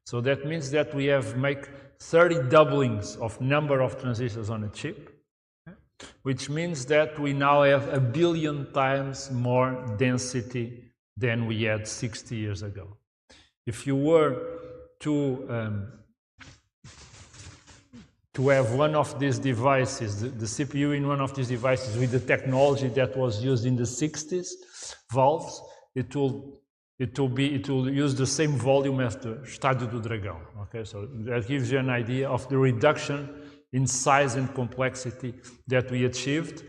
So that means that we have make 30 doublings of number of transistors on a chip, okay? Which means that we now have 1 billion times more density than we had 60 years ago. If you were to have one of these devices, the CPU in one of these devices with the technology that was used in the 60s, valves, it will use the same volume as the Estádio do Dragão. Okay, so that gives you an idea of the reduction in size and complexity that we achieved,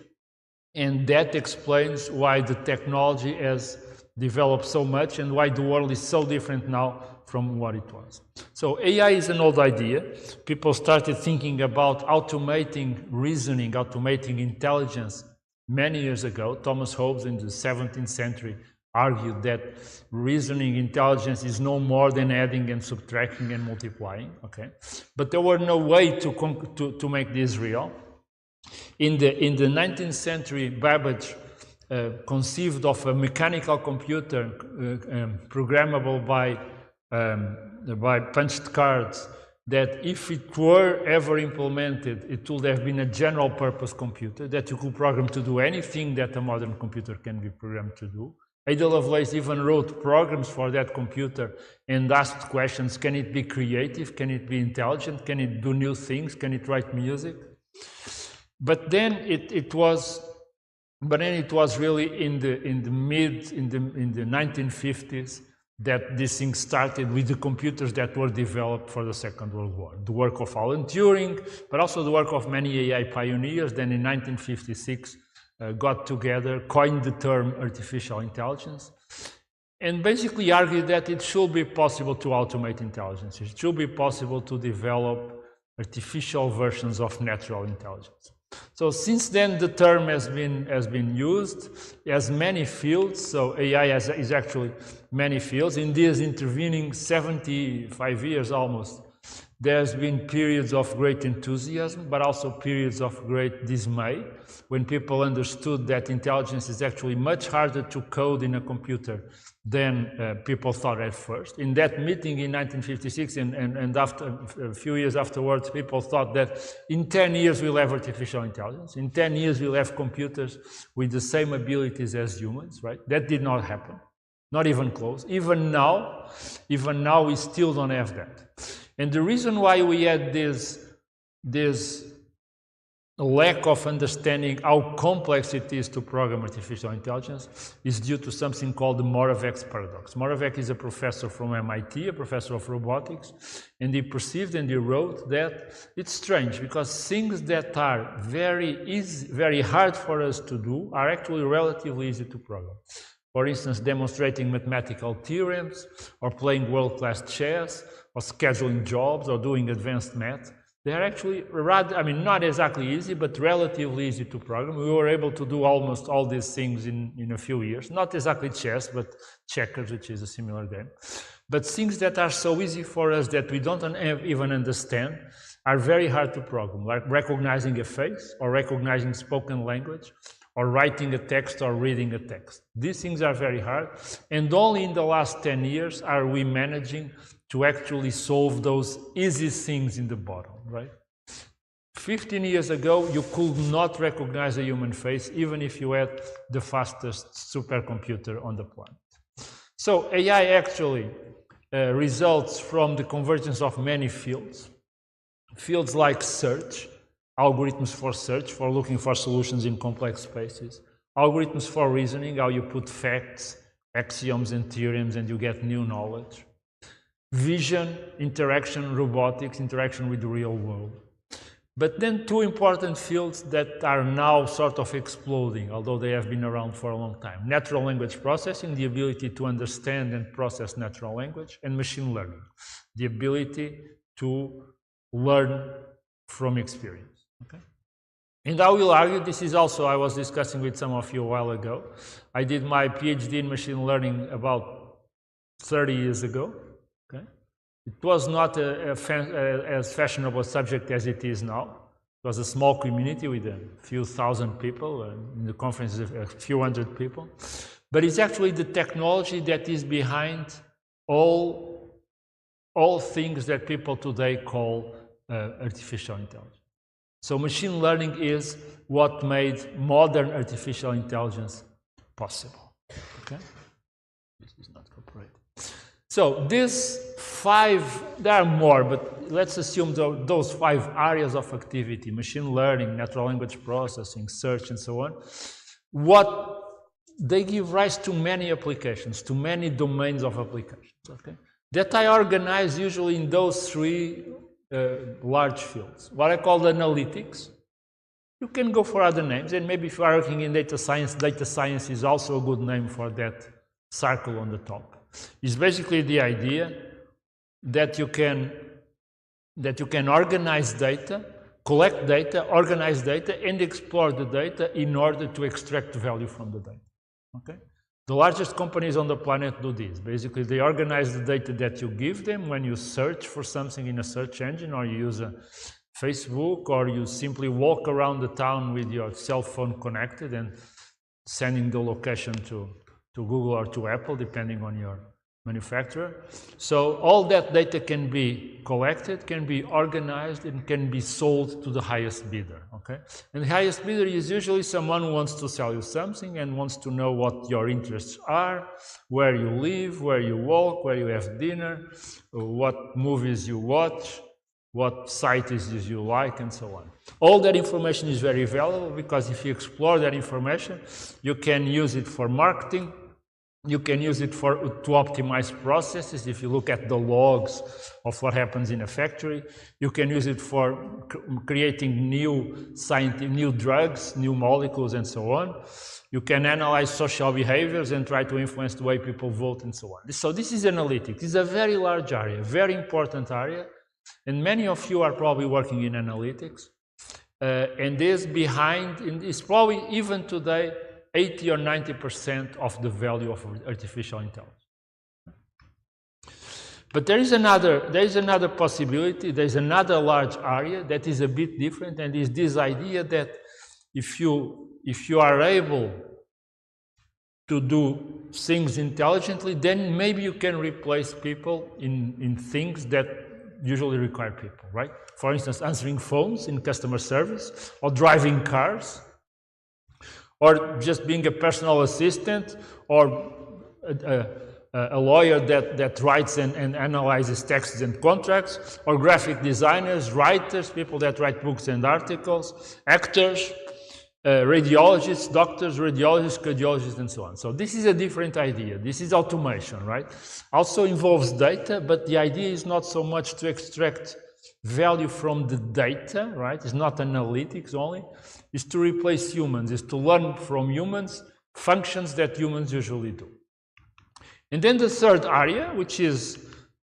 and that explains why the technology has developed so much and why the world is so different now from what it was. So AI is an old idea. People started thinking about automating reasoning, automating intelligence many years ago. Thomas Hobbes in the 17th century argued that reasoning intelligence is no more than adding and subtracting and multiplying, okay? But there were no way to make this real. In the 19th century, Babbage conceived of a mechanical computer programmable by punched cards, that if it were ever implemented, it would have been a general purpose computer that you could program to do anything that a modern computer can be programmed to do. Ada Lovelace even wrote programs for that computer and asked questions: can it be creative? Can it be intelligent? Can it do new things? Can it write music? But then it was really in the 1950s that this thing started with the computers that were developed for the Second World War. The work of Alan Turing, but also the work of many AI pioneers. Then in 1956, got together, coined the term artificial intelligence, and basically argued that it should be possible to automate intelligence. It should be possible to develop artificial versions of natural intelligence. So since then, the term has been used as many fields. So AI is actually many fields. In these intervening 75 years almost, there's been periods of great enthusiasm, but also periods of great dismay, when people understood that intelligence is actually much harder to code in a computer than people thought at first. In that meeting in 1956 and after a few years afterwards, people thought that in 10 years we'll have artificial intelligence. In 10 years we'll have computers with the same abilities as humans, right? That did not happen, not even close. Even now we still don't have that. And the reason why we had this lack of understanding how complex it is to program artificial intelligence is due to something called the Moravec's paradox. Moravec is a professor from MIT, a professor of robotics, and he perceived and he wrote that it's strange because things that are very easy, very hard for us to do are actually relatively easy to program. For instance, demonstrating mathematical theorems, or playing world-class chess, or scheduling jobs, or doing advanced math. They are actually rather, I mean, not exactly easy, but relatively easy to program. We were able to do almost all these things in a few years. Not exactly chess, but checkers, which is a similar game. But things that are so easy for us that we don't even understand are very hard to program, like recognizing a face, or recognizing spoken language, or writing a text or reading a text. These things are very hard, and only in the last 10 years are we managing to actually solve those easy things in the bottom, right? 15 years ago, you could not recognize a human face, even if you had the fastest supercomputer on the planet. So AI actually results from the convergence of many fields. Fields like search, algorithms for search, for looking for solutions in complex spaces. Algorithms for reasoning, how you put facts, axioms and theorems and you get new knowledge. Vision, interaction, robotics, interaction with the real world. But then two important fields that are now sort of exploding, although they have been around for a long time. Natural language processing, the ability to understand and process natural language, and machine learning, the ability to learn from experience. Okay? And I will argue, this is also, I was discussing with some of you a while ago. I did my PhD in machine learning about 30 years ago. Okay? It was not as fashionable a subject as it is now. It was a small community with a few thousand people, in the conference a few hundred people. But it's actually the technology that is behind all things that people today call artificial intelligence. So machine learning is what made modern artificial intelligence possible. Okay? This is not corporate. So these five, there are more, but let's assume those 5 areas of activity, machine learning, natural language processing, search, and so on, what they give rise to many applications, to many domains of applications, okay? That I organize usually in those 3 large fields. What I call analytics. You can go for other names, and maybe if you are working in data science is also a good name for that circle on the top. It's basically the idea that you can organize data, collect data, organize data, and explore the data in order to extract value from the data. Okay? The largest companies on the planet do this. Basically, they organize the data that you give them when you search for something in a search engine, or you use a Facebook, or you simply walk around the town with your cell phone connected and sending the location to Google or to Apple, depending on your manufacturer. So all that data can be collected, can be organized, and can be sold to the highest bidder, okay? And the highest bidder is usually someone who wants to sell you something and wants to know what your interests are, where you live, where you walk, where you have dinner, what movies you watch, what sites you like, and so on. All that information is very valuable, because if you explore that information, you can use it for marketing, you can use it to optimize processes. If you look at the logs of what happens in a factory, you can use it for creating new drugs, new molecules, and so on. You can analyze social behaviors and try to influence the way people vote, and so on. So this is analytics. This is a very large area, very important area, and many of you are probably working in analytics. And this is probably even today 80 or 90% of the value of artificial intelligence. But there is another possibility, there is another large area that is a bit different, and is this idea that if you are able to do things intelligently, then maybe you can replace people in things that usually require people, right? For instance, answering phones in customer service, or driving cars, or just being a personal assistant, or a lawyer that writes and analyzes texts and contracts, or graphic designers, writers, people that write books and articles, actors, radiologists, doctors, radiologists, cardiologists, and so on. So this is a different idea. This is automation, right? Also involves data, but the idea is not so much to extract value from the data, right? It's not analytics only. It's to replace humans. It's to learn from humans functions that humans usually do. And then the third area, which is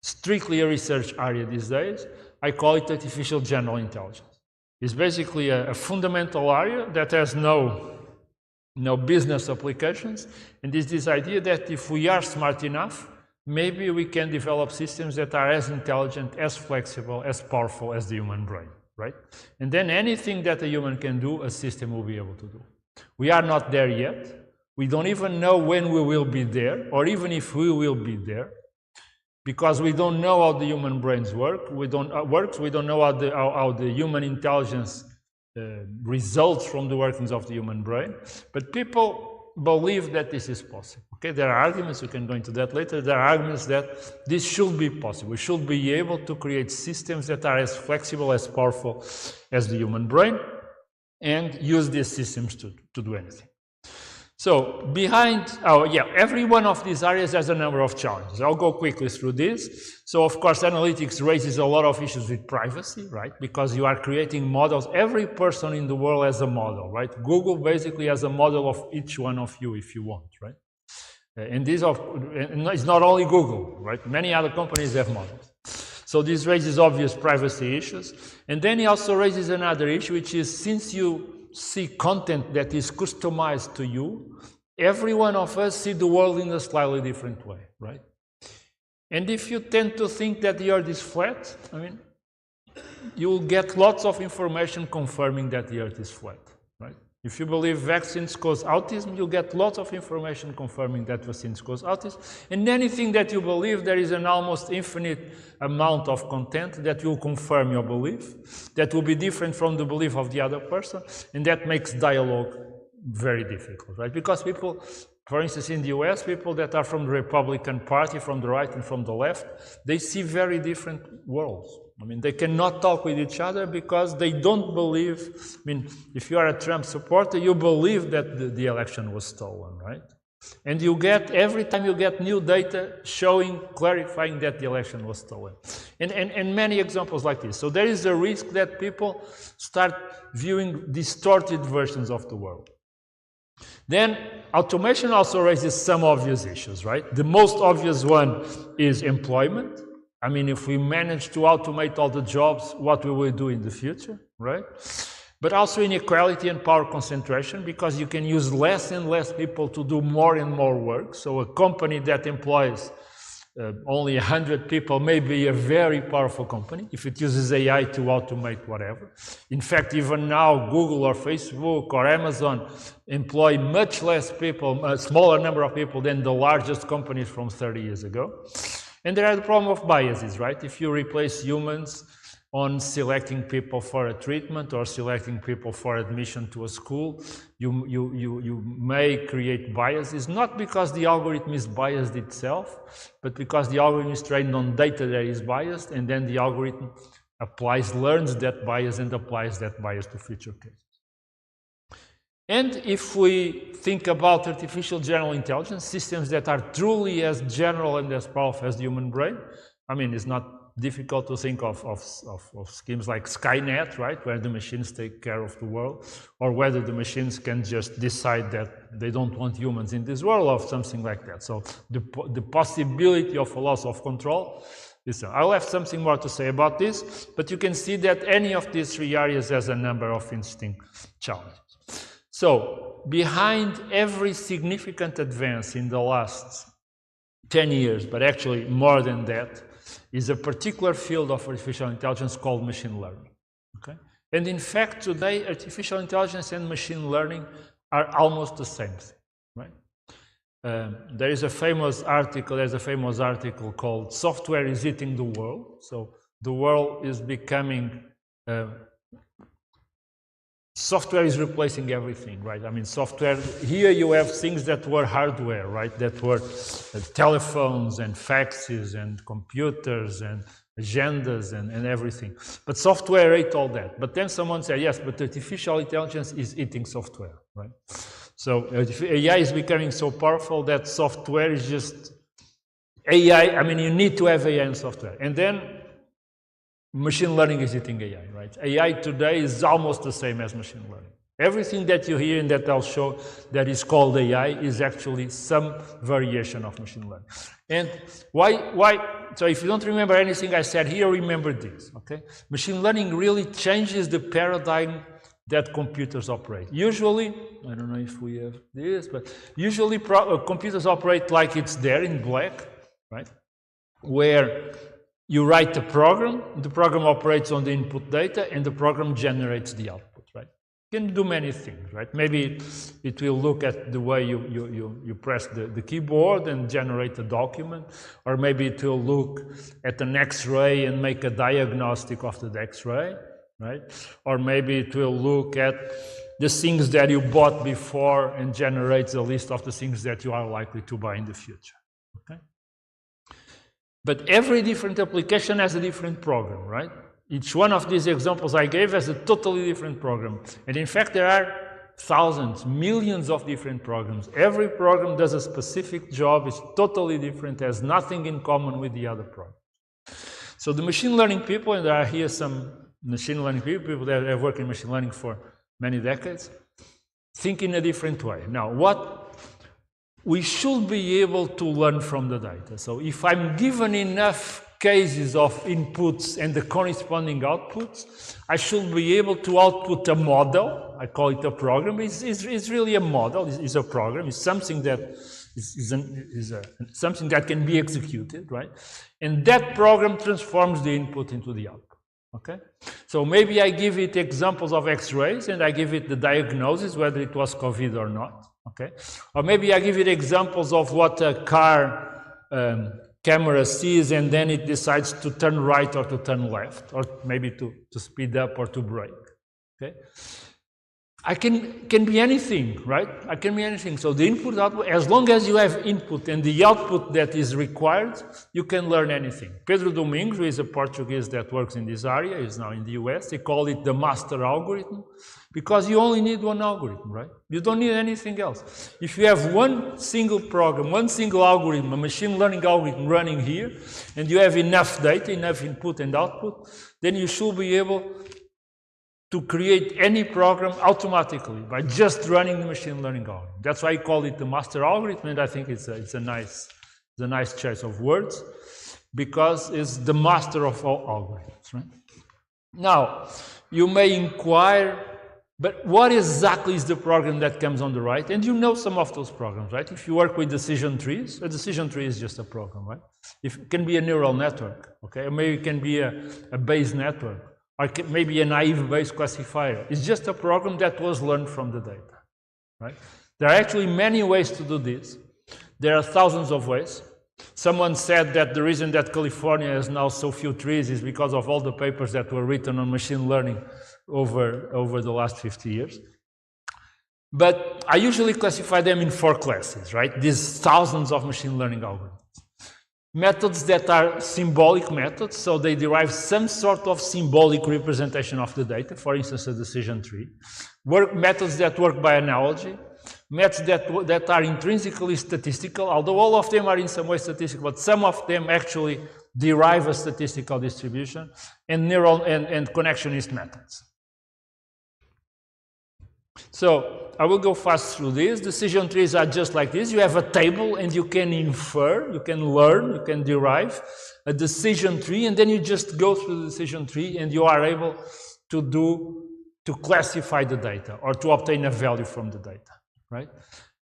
strictly a research area these days, I call it artificial general intelligence. It's basically a fundamental area that has no business applications, and is this idea that if we are smart enough, maybe we can develop systems that are as intelligent, as flexible, as powerful as the human brain, right? And then anything that a human can do, a system will be able to do. We are not there yet. We don't even know when we will be there, or even if we will be there, because we don't know how the human brains work. We don't know how the human intelligence results from the workings of the human brain. But people believe that this is possible. Okay, there are arguments, we can go into that later. There are arguments that this should be possible. We should be able to create systems that are as flexible, as powerful as the human brain, and use these systems to do anything. So every one of these areas has a number of challenges. I'll go quickly through this. So of course, analytics raises a lot of issues with privacy, right? Because you are creating models. Every person in the world has a model, right? Google basically has a model of each one of you if you want, right? And it's not only Google, right? Many other companies have models. So this raises obvious privacy issues. And then it also raises another issue, which is, since you see content that is customized to you, every one of us see the world in a slightly different way, right? And if you tend to think that the earth is flat, I mean, you'll get lots of information confirming that the earth is flat, right? If you believe vaccines cause autism, you'll get lots of information confirming that vaccines cause autism. And anything that you believe, there is an almost infinite amount of content that will confirm your belief, that will be different from the belief of the other person, and that makes dialogue very difficult, right? Because people, for instance, in the US, people that are from the Republican Party, from the right and from the left, they see very different worlds. I mean, they cannot talk with each other because they don't believe, I mean, if you are a Trump supporter, you believe that the election was stolen, right? And you get, every time you get new data clarifying that the election was stolen. And many examples like this. So there is a risk that people start viewing distorted versions of the world. Then automation also raises some obvious issues, right? The most obvious one is employment. I mean, if we manage to automate all the jobs, what will we do in the future, right? but also inequality and power concentration, because you can use less and less people to do more and more work. So a company that employs only 100 people may be a very powerful company if it uses AI to automate whatever. In fact, even now, Google or Facebook or Amazon employ much less people, a smaller number of people than the largest companies from 30 years ago. And there are the problem of biases, right? If you replace humans on selecting people for a treatment or selecting people for admission to a school, you may create biases, not because the algorithm is biased itself, but because the algorithm is trained on data that is biased, and then the algorithm learns that bias and applies that bias to future cases. And if we think about artificial general intelligence, systems that are truly as general and as powerful as the human brain, I mean, it's not difficult to think of schemes like Skynet, right, where the machines take care of the world, or whether the machines can just decide that they don't want humans in this world, or something like that. So the possibility of a loss of control is, I'll have something more to say about this, but you can see that any of these three areas has a number of interesting challenges. So behind every significant advance in the last 10 years, but actually more than that, is a particular field of artificial intelligence called machine learning. Okay? And in fact, today, artificial intelligence and machine learning are almost the same thing. Right? There's a famous article called "Software is Eating the World." So the world is becoming software is replacing everything, right? I mean, software, here you have things that were hardware, right? That were telephones and faxes and computers and agendas and everything. But software ate all that. But then someone said, yes, but artificial intelligence is eating software, right? So AI is becoming so powerful that software is just AI. I mean, you need to have AI and software. And then machine learning is eating AI, right? AI today is almost the same as machine learning. Everything that you hear and that I'll show that is called AI is actually some variation of machine learning. And why? So if you don't remember anything I said here, remember this, okay? Machine learning really changes the paradigm that computers operate. Usually, I don't know if we have this, but usually computers operate like it's there in black, right? Where you write the program operates on the input data, and the program generates the output, right? You can do many things, right? Maybe it will look at the way you press the keyboard and generate a document, or maybe it will look at an X-ray and make a diagnostic of the X-ray, right? Or maybe it will look at the things that you bought before and generates a list of the things that you are likely to buy in the future, okay? But every different application has a different program, right? Each one of these examples I gave has a totally different program. And in fact, there are thousands, millions of different programs. Every program does a specific job, is totally different, has nothing in common with the other program. So the machine learning people, and there are here some machine learning people that have worked in machine learning for many decades, think in a different way. Now, we should be able to learn from the data. So if I'm given enough cases of inputs and the corresponding outputs, I should be able to output a model. I call it a program. It's really a model. It's a program. It's something that something that can be executed, right? And that program transforms the input into the output. Okay? So maybe I give it examples of X-rays and I give it the diagnosis, whether it was COVID or not. Okay? Or maybe I give it examples of what a car camera sees, and then it decides to turn right or to turn left, or maybe to speed up or to brake. Okay? I can be anything, right? I can be anything. So the input output, as long as you have input and the output that is required, you can learn anything. Pedro Domingos, who is a Portuguese that works in this area, is now in the US. They call it the master algorithm, because you only need one algorithm, right? You don't need anything else. If you have one single program, one single algorithm, a machine learning algorithm running here, and you have enough data, enough input and output, then you should be able to create any program automatically by just running the machine learning algorithm. That's why I call it the master algorithm, and I think it's a nice choice of words, because it's the master of all algorithms, right? Now, you may inquire, But what exactly is the program that comes on the right? And you know some of those programs, right? If you work with decision trees, a decision tree is just a program, right? It can be a neural network, okay? Or maybe it can be a Bayes network, or maybe a naive Bayes classifier. It's just a program that was learned from the data, right? There are actually many ways to do this. There are thousands of ways. Someone said that the reason that California has now so few trees is because of all the papers that were written on machine learning over the last 50 years. But I usually classify them in 4 classes, right? These thousands of machine learning algorithms. Methods that are symbolic methods, so they derive some sort of symbolic representation of the data, for instance, a decision tree. Methods that work by analogy. Methods that are intrinsically statistical, although all of them are in some way statistical, but some of them actually derive a statistical distribution, and neural and connectionist methods. So I will go fast through this. Decision trees are just like this. You have a table and you can infer, you can learn, you can derive a decision tree, and then you just go through the decision tree and you are able to classify the data or to obtain a value from the data, right?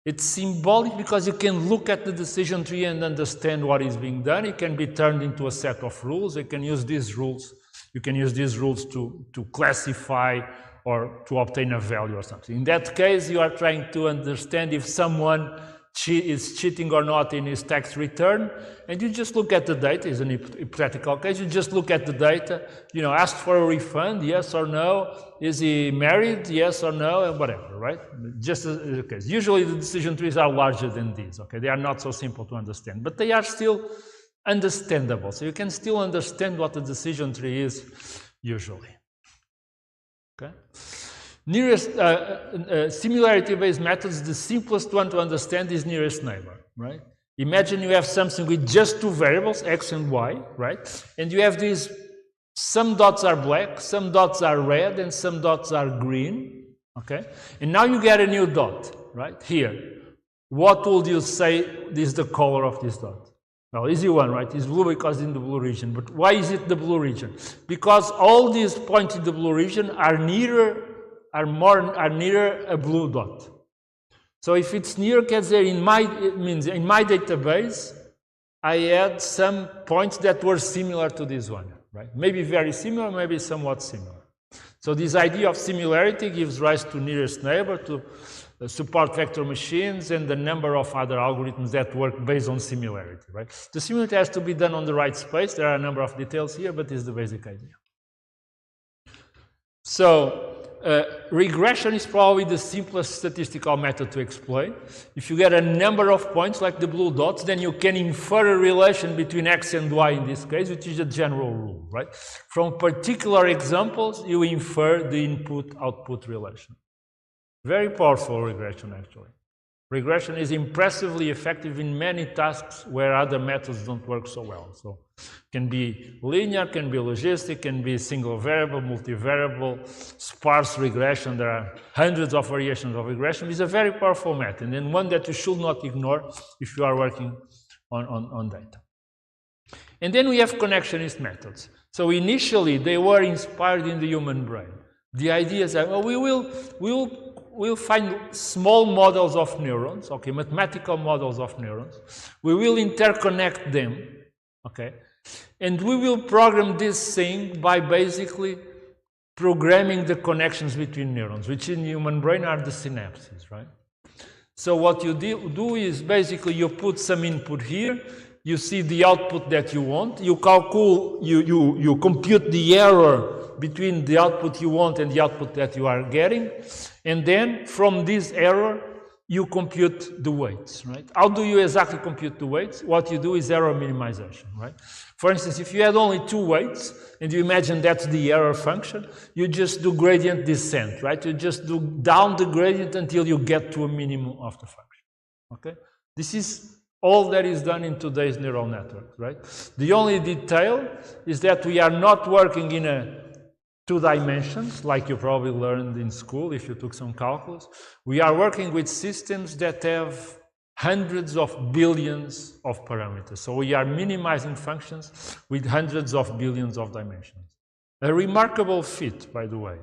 It's symbolic because you can look at the decision tree and understand what is being done. It can be turned into a set of rules. You can use these rules. You can use these rules to classify or to obtain a value or something. In that case, you are trying to understand if someone is cheating or not in his tax return, and you just look at the data. It's an hypothetical case. You just look at the data, you know, ask for a refund, yes or no. Is he married, yes or no, and whatever, right? Just as a case. Usually the decision trees are larger than these, okay? They are not so simple to understand, but they are still understandable. So you can still understand what the decision tree is usually, okay? Nearest similarity-based methods, the simplest one to understand is nearest neighbor, right? Imagine you have something with just 2 variables, x and y, right? And you have these, some dots are black, some dots are red, and some dots are green, okay? And now you get a new dot, right, here. What would you say is the color of this dot? Well, easy one, right? It's blue because it's in the blue region. But why is it the blue region? Because all these points in the blue region are nearer a blue dot. So if it's near, it means in my database, I had some points that were similar to this one, right? Maybe very similar, maybe somewhat similar. So this idea of similarity gives rise to nearest neighbor, to support vector machines, and the number of other algorithms that work based on similarity, right? The similarity has to be done on the right space. There are a number of details here, but this is the basic idea. So regression is probably the simplest statistical method to explain. If you get a number of points like the blue dots, then you can infer a relation between x and y in this case, which is a general rule, right? From particular examples, you infer the input-output relation. Very powerful regression, actually. Regression is impressively effective in many tasks where other methods don't work so well. So it can be linear, can be logistic, can be single variable, multivariable, sparse regression. There are hundreds of variations of regression. It's a very powerful method, and one that you should not ignore if you are working on data. And then we have connectionist methods. So initially, they were inspired in the human brain. The idea is that, well, we'll find small models of neurons, okay, mathematical models of neurons. We will interconnect them, okay, and we will program this thing by basically programming the connections between neurons, which in the human brain are the synapses, right? So what you do is basically you put some input here, you see the output that you want, you compute the error between the output you want and the output that you are getting, and then from this error you compute the weights, right? How do you exactly compute the weights? What you do is error minimization, right? For instance, if you had only 2 weights and you imagine that's the error function, you just do gradient descent, right? You just do down the gradient until you get to a minimum of the function, okay? This is all that is done in today's neural network, right? The only detail is that we are not working in 2 dimensions, like you probably learned in school if you took some calculus. We are working with systems that have hundreds of billions of parameters. So we are minimizing functions with hundreds of billions of dimensions. A remarkable feat, by the way.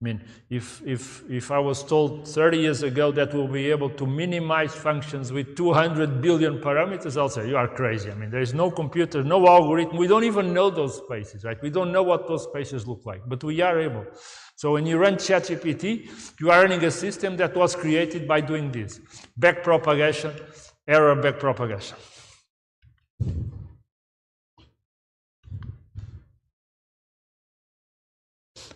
I mean, if I was told 30 years ago that we'll be able to minimize functions with 200 billion parameters, I'll say, you are crazy. I mean, there is no computer, no algorithm. We don't even know those spaces, right? We don't know what those spaces look like, but we are able. So when you run ChatGPT, you are running a system that was created by doing this. Backpropagation, error backpropagation.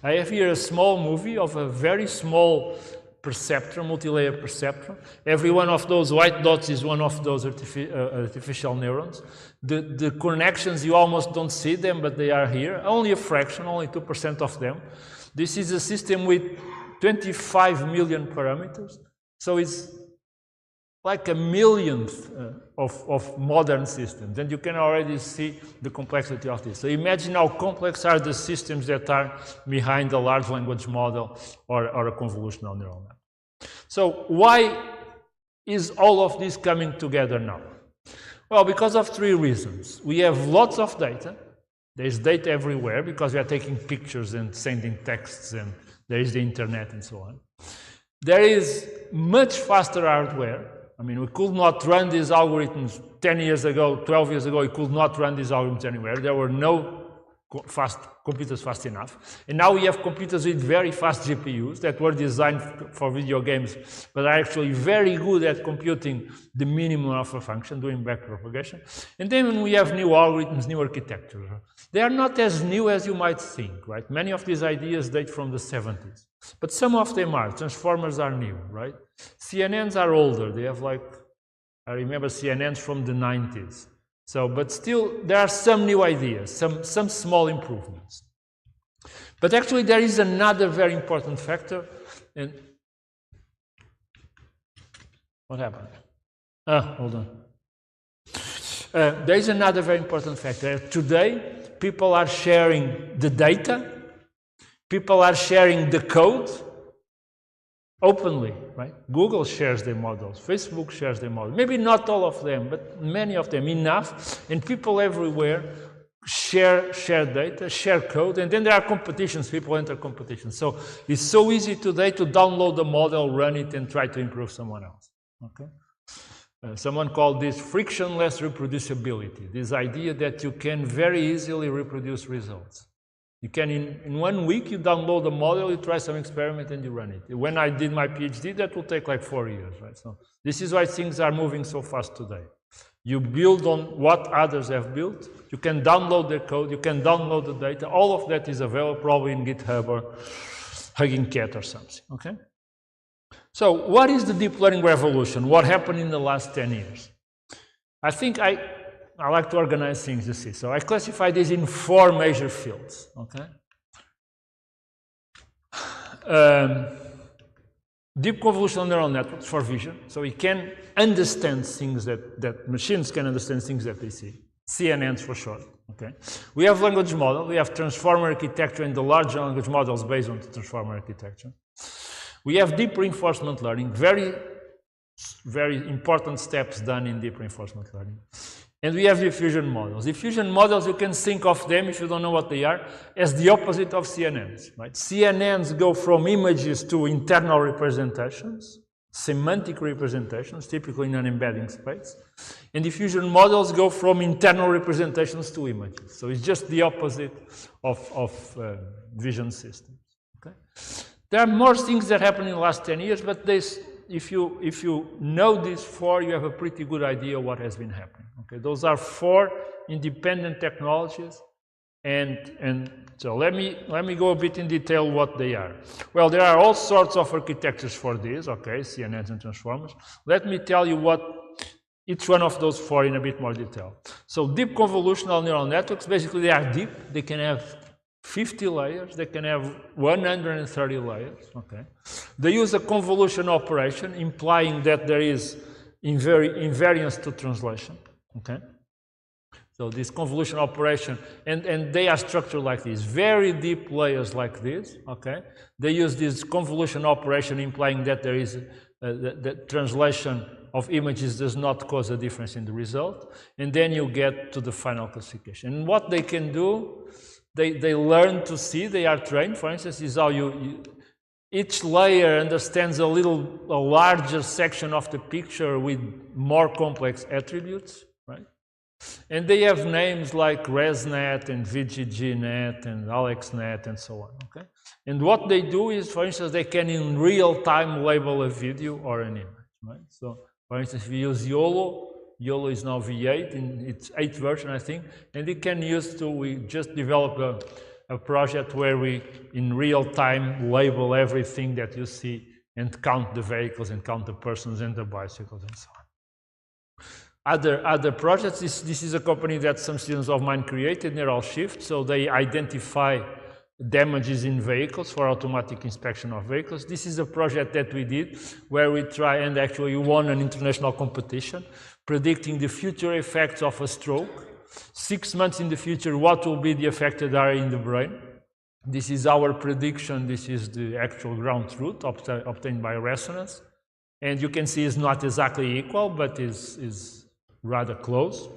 I have here a small movie of a very small perceptron, multi-layer perceptron. Every one of those white dots is one of those artificial neurons. The connections, you almost don't see them, but they are here. Only a fraction, only 2% of them. This is a system with 25 million parameters. So it's like a millionth of modern systems, and you can already see the complexity of this. So imagine how complex are the systems that are behind a large language model or a convolutional neural net. So why is all of this coming together now? Well, because of three reasons. We have lots of data. There's data everywhere because we are taking pictures and sending texts, and there is the internet and so on. There is much faster hardware. I mean, we could not run these algorithms 10 years ago, 12 years ago, we could not run these algorithms anywhere. There were no computers fast enough. And now we have computers with very fast GPUs that were designed for video games, but are actually very good at computing the minimum of a function, doing backpropagation. And then when we have new algorithms, new architectures, they are not as new as you might think, right? Many of these ideas date from the 70s. But some of them are. Transformers are new, right? CNNs are older. They have like, I remember CNNs from the 90s. So, but still, there are some new ideas, some small improvements. But actually, there is another very important factor. And what happened? Hold on. There is another very important factor. Today, people are sharing the data. People are sharing the code openly, right? Google shares their models, Facebook shares their models. Maybe not all of them, but many of them, enough. And people everywhere share data, share code, and then there are competitions, people enter competitions. So it's so easy today to download the model, run it, and try to improve someone else, okay? Someone called this frictionless reproducibility, this idea that you can very easily reproduce results. You can, in 1 week, you download the model, you try some experiment, and you run it. When I did my PhD, that will take like 4 years, right? So this is why things are moving so fast today. You build on what others have built, you can download their code, you can download the data, all of that is available probably in GitHub or Hugging Cat or something, okay? So what is the deep learning revolution? What happened in the last 10 years? I think I like to organize things, you see. So I classify these in 4 major fields, okay? Deep convolutional neural networks for vision. So we can understand things that machines can understand things that they see. CNNs for short, okay? We have language model. We have transformer architecture and the large language models based on the transformer architecture. We have deep reinforcement learning, very, very important steps done in deep reinforcement learning. And we have diffusion models. Diffusion models, you can think of them, if you don't know what they are, as the opposite of CNNs, right? CNNs go from images to internal representations, semantic representations, typically in an embedding space. And diffusion models go from internal representations to images. So it's just the opposite of vision systems, okay? There are more things that happened in the last 10 years, but if you know these 4, you have a pretty good idea what has been happening. Okay, those are 4 independent technologies, and so let me go a bit in detail what they are. Well, there are all sorts of architectures for this, okay, CNNs and transformers. Let me tell you what each one of those 4 in a bit more detail. So deep convolutional neural networks, basically they are deep. They can have 50 layers, they can have 130 layers, okay? They use a convolution operation, implying that there is invariance to translation, okay? So this convolution operation, and they are structured like this, very deep layers like this, okay? They use this convolution operation, implying that there is, the translation of images does not cause a difference in the result, and then you get to the final classification. And what they can do, they learn to see, they are trained, for instance, is how each layer understands a larger section of the picture with more complex attributes, right? And they have names like ResNet and VGGNet and AlexNet and so on, okay? And what they do is, for instance, they can in real time label a video or an image, right? So, for instance, we use YOLO. YOLO is now V8 in its 8th version, I think, and we just developed a project where we, in real time, label everything that you see and count the vehicles and count the persons and the bicycles and so on. Other projects, this is a company that some students of mine created, Neural Shift, so they identify damages in vehicles for automatic inspection of vehicles. This is a project that we did where we try and actually won an international competition predicting the future effects of a stroke. 6 months in the future, what will be the affected area in the brain? This is our prediction. This is the actual ground truth obtained by resonance. And you can see it's not exactly equal, but is rather close.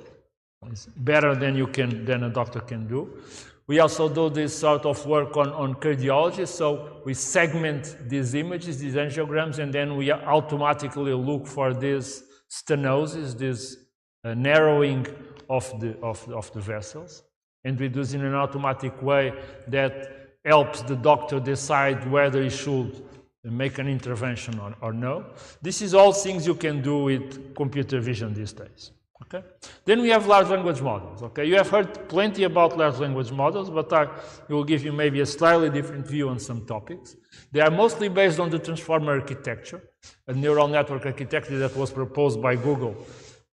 It's better than a doctor can do. We also do this sort of work on cardiology. So we segment these images, these angiograms, and then we automatically look for this stenosis, this narrowing of the vessels, and we do this in an automatic way that helps the doctor decide whether he should make an intervention or no. This is all things you can do with computer vision these days. Okay. Then we have large language models. Okay, you have heard plenty about large language models, but I will give you maybe a slightly different view on some topics. They are mostly based on the transformer architecture, a neural network architecture that was proposed by Google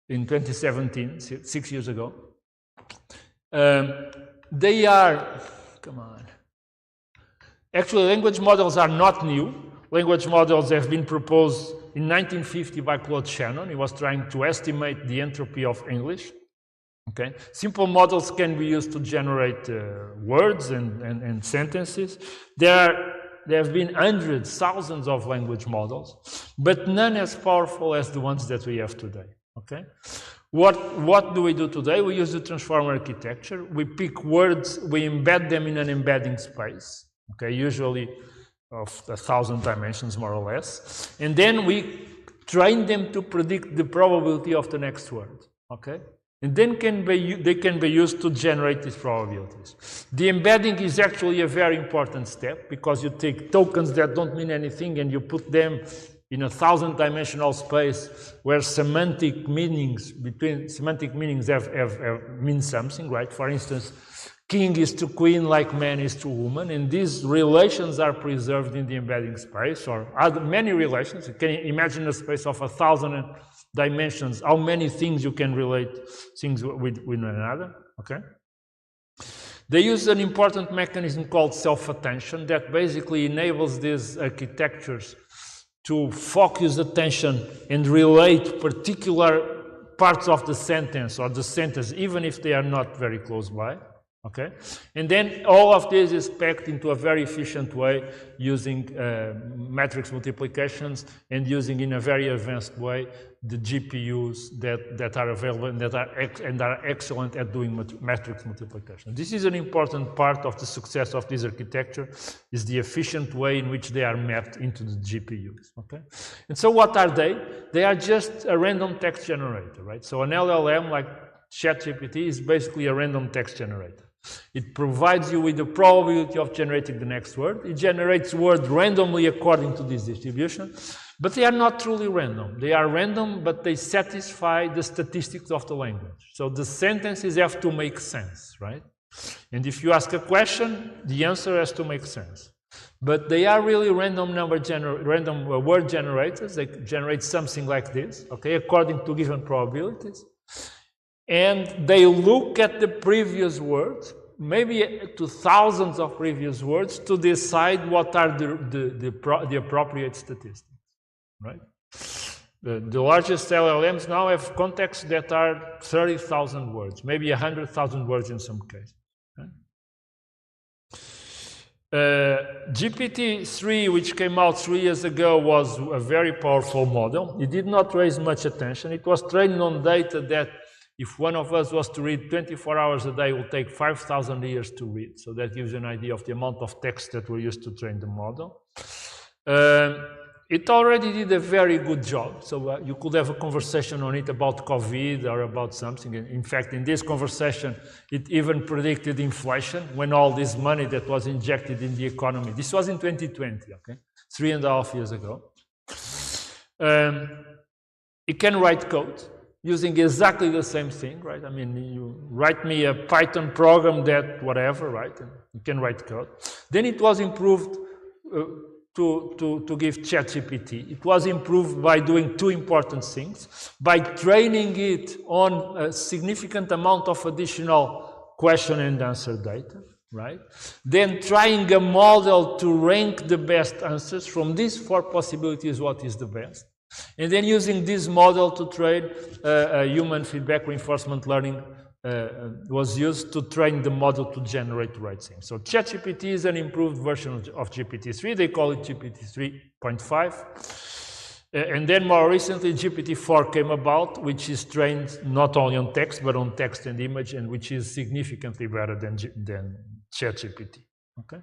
in 2017, 6 years ago. They are, come on. Actually, language models are not new. Language models have been proposed in 1950 by Claude Shannon. He was trying to estimate the entropy of English. Okay, simple models can be used to generate words and sentences. There have been hundreds, thousands of language models, but none as powerful as the ones that we have today. Okay, what do we do today? We use the transformer architecture. We pick words, we embed them in an embedding space. Okay, usually of 1,000 dimensions, more or less, and then we train them to predict the probability of the next word. Okay, and then they can be used to generate these probabilities. The embedding is actually a very important step because you take tokens that don't mean anything and you put them in a 1,000-dimensional space where semantic meanings mean something, right? For instance, king is to queen like man is to woman, and these relations are preserved in the embedding space, or many relations. You can imagine a space of 1,000 dimensions, how many things you can relate things with one another, okay? They use an important mechanism called self-attention that basically enables these architectures to focus attention and relate particular parts of the sentence or the sentence, even if they are not very close by. Okay, and then all of this is packed into a very efficient way using matrix multiplications and using in a very advanced way the GPUs that are available and that are excellent at doing matrix multiplication. This is an important part of the success of this architecture, is the efficient way in which they are mapped into the GPUs. Okay, and so what are they? They are just a random text generator, right? So an LLM like ChatGPT is basically a random text generator. It provides you with the probability of generating the next word. It generates words randomly according to this distribution, but they are not truly random. They are random, but they satisfy the statistics of the language. So the sentences have to make sense, right? And if you ask a question, the answer has to make sense. But they are really random word generators. They generate something like this, okay, according to given probabilities. And they look at the previous words, maybe to thousands of previous words, to decide what are the appropriate statistics, right? The largest LLMs now have contexts that are 30,000 words, maybe 100,000 words in some cases. GPT-3, which came out 3 years ago, was a very powerful model. It did not raise much attention. It was trained on data that if one of us was to read 24 hours a day, it would take 5,000 years to read. So that gives you an idea of the amount of text that we used to train the model. It already did a very good job. So you could have a conversation on it about COVID or about something. In fact, in this conversation, it even predicted inflation when all this money that was injected in the economy. This was in 2020, okay? 3.5 years ago. It can write code using exactly the same thing, right? I mean, you write me a Python program that whatever, right? And you can write code. Then it was improved to give ChatGPT. It was improved by doing two important things. By training it on a significant amount of additional question and answer data, right? Then trying a model to rank the best answers from these four possibilities, what is the best. And then using this model to train human feedback reinforcement learning was used to train the model to generate the right things. So ChatGPT is an improved version of GPT-3. They call it GPT 3.5. And then more recently, GPT-4 came about, which is trained not only on text, but on text and image, and which is significantly better than ChatGPT. Okay.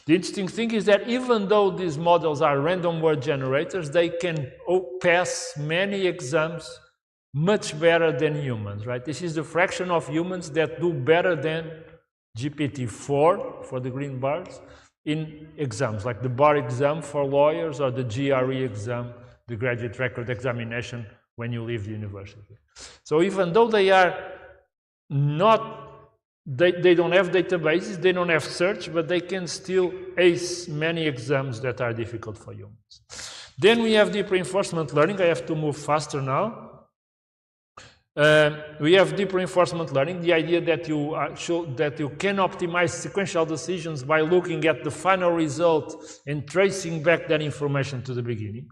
The interesting thing is that even though these models are random word generators, they can pass many exams much better than humans, right? This is the fraction of humans that do better than GPT-4 for the green bars in exams, like the bar exam for lawyers or the GRE exam, the graduate record examination when you leave the university. So even though they are not, they don't have databases, they don't have search, but they can still ace many exams that are difficult for humans. Then we have deep reinforcement learning. I have to move faster now. We have deep reinforcement learning, the idea that you can optimize sequential decisions by looking at the final result and tracing back that information to the beginning.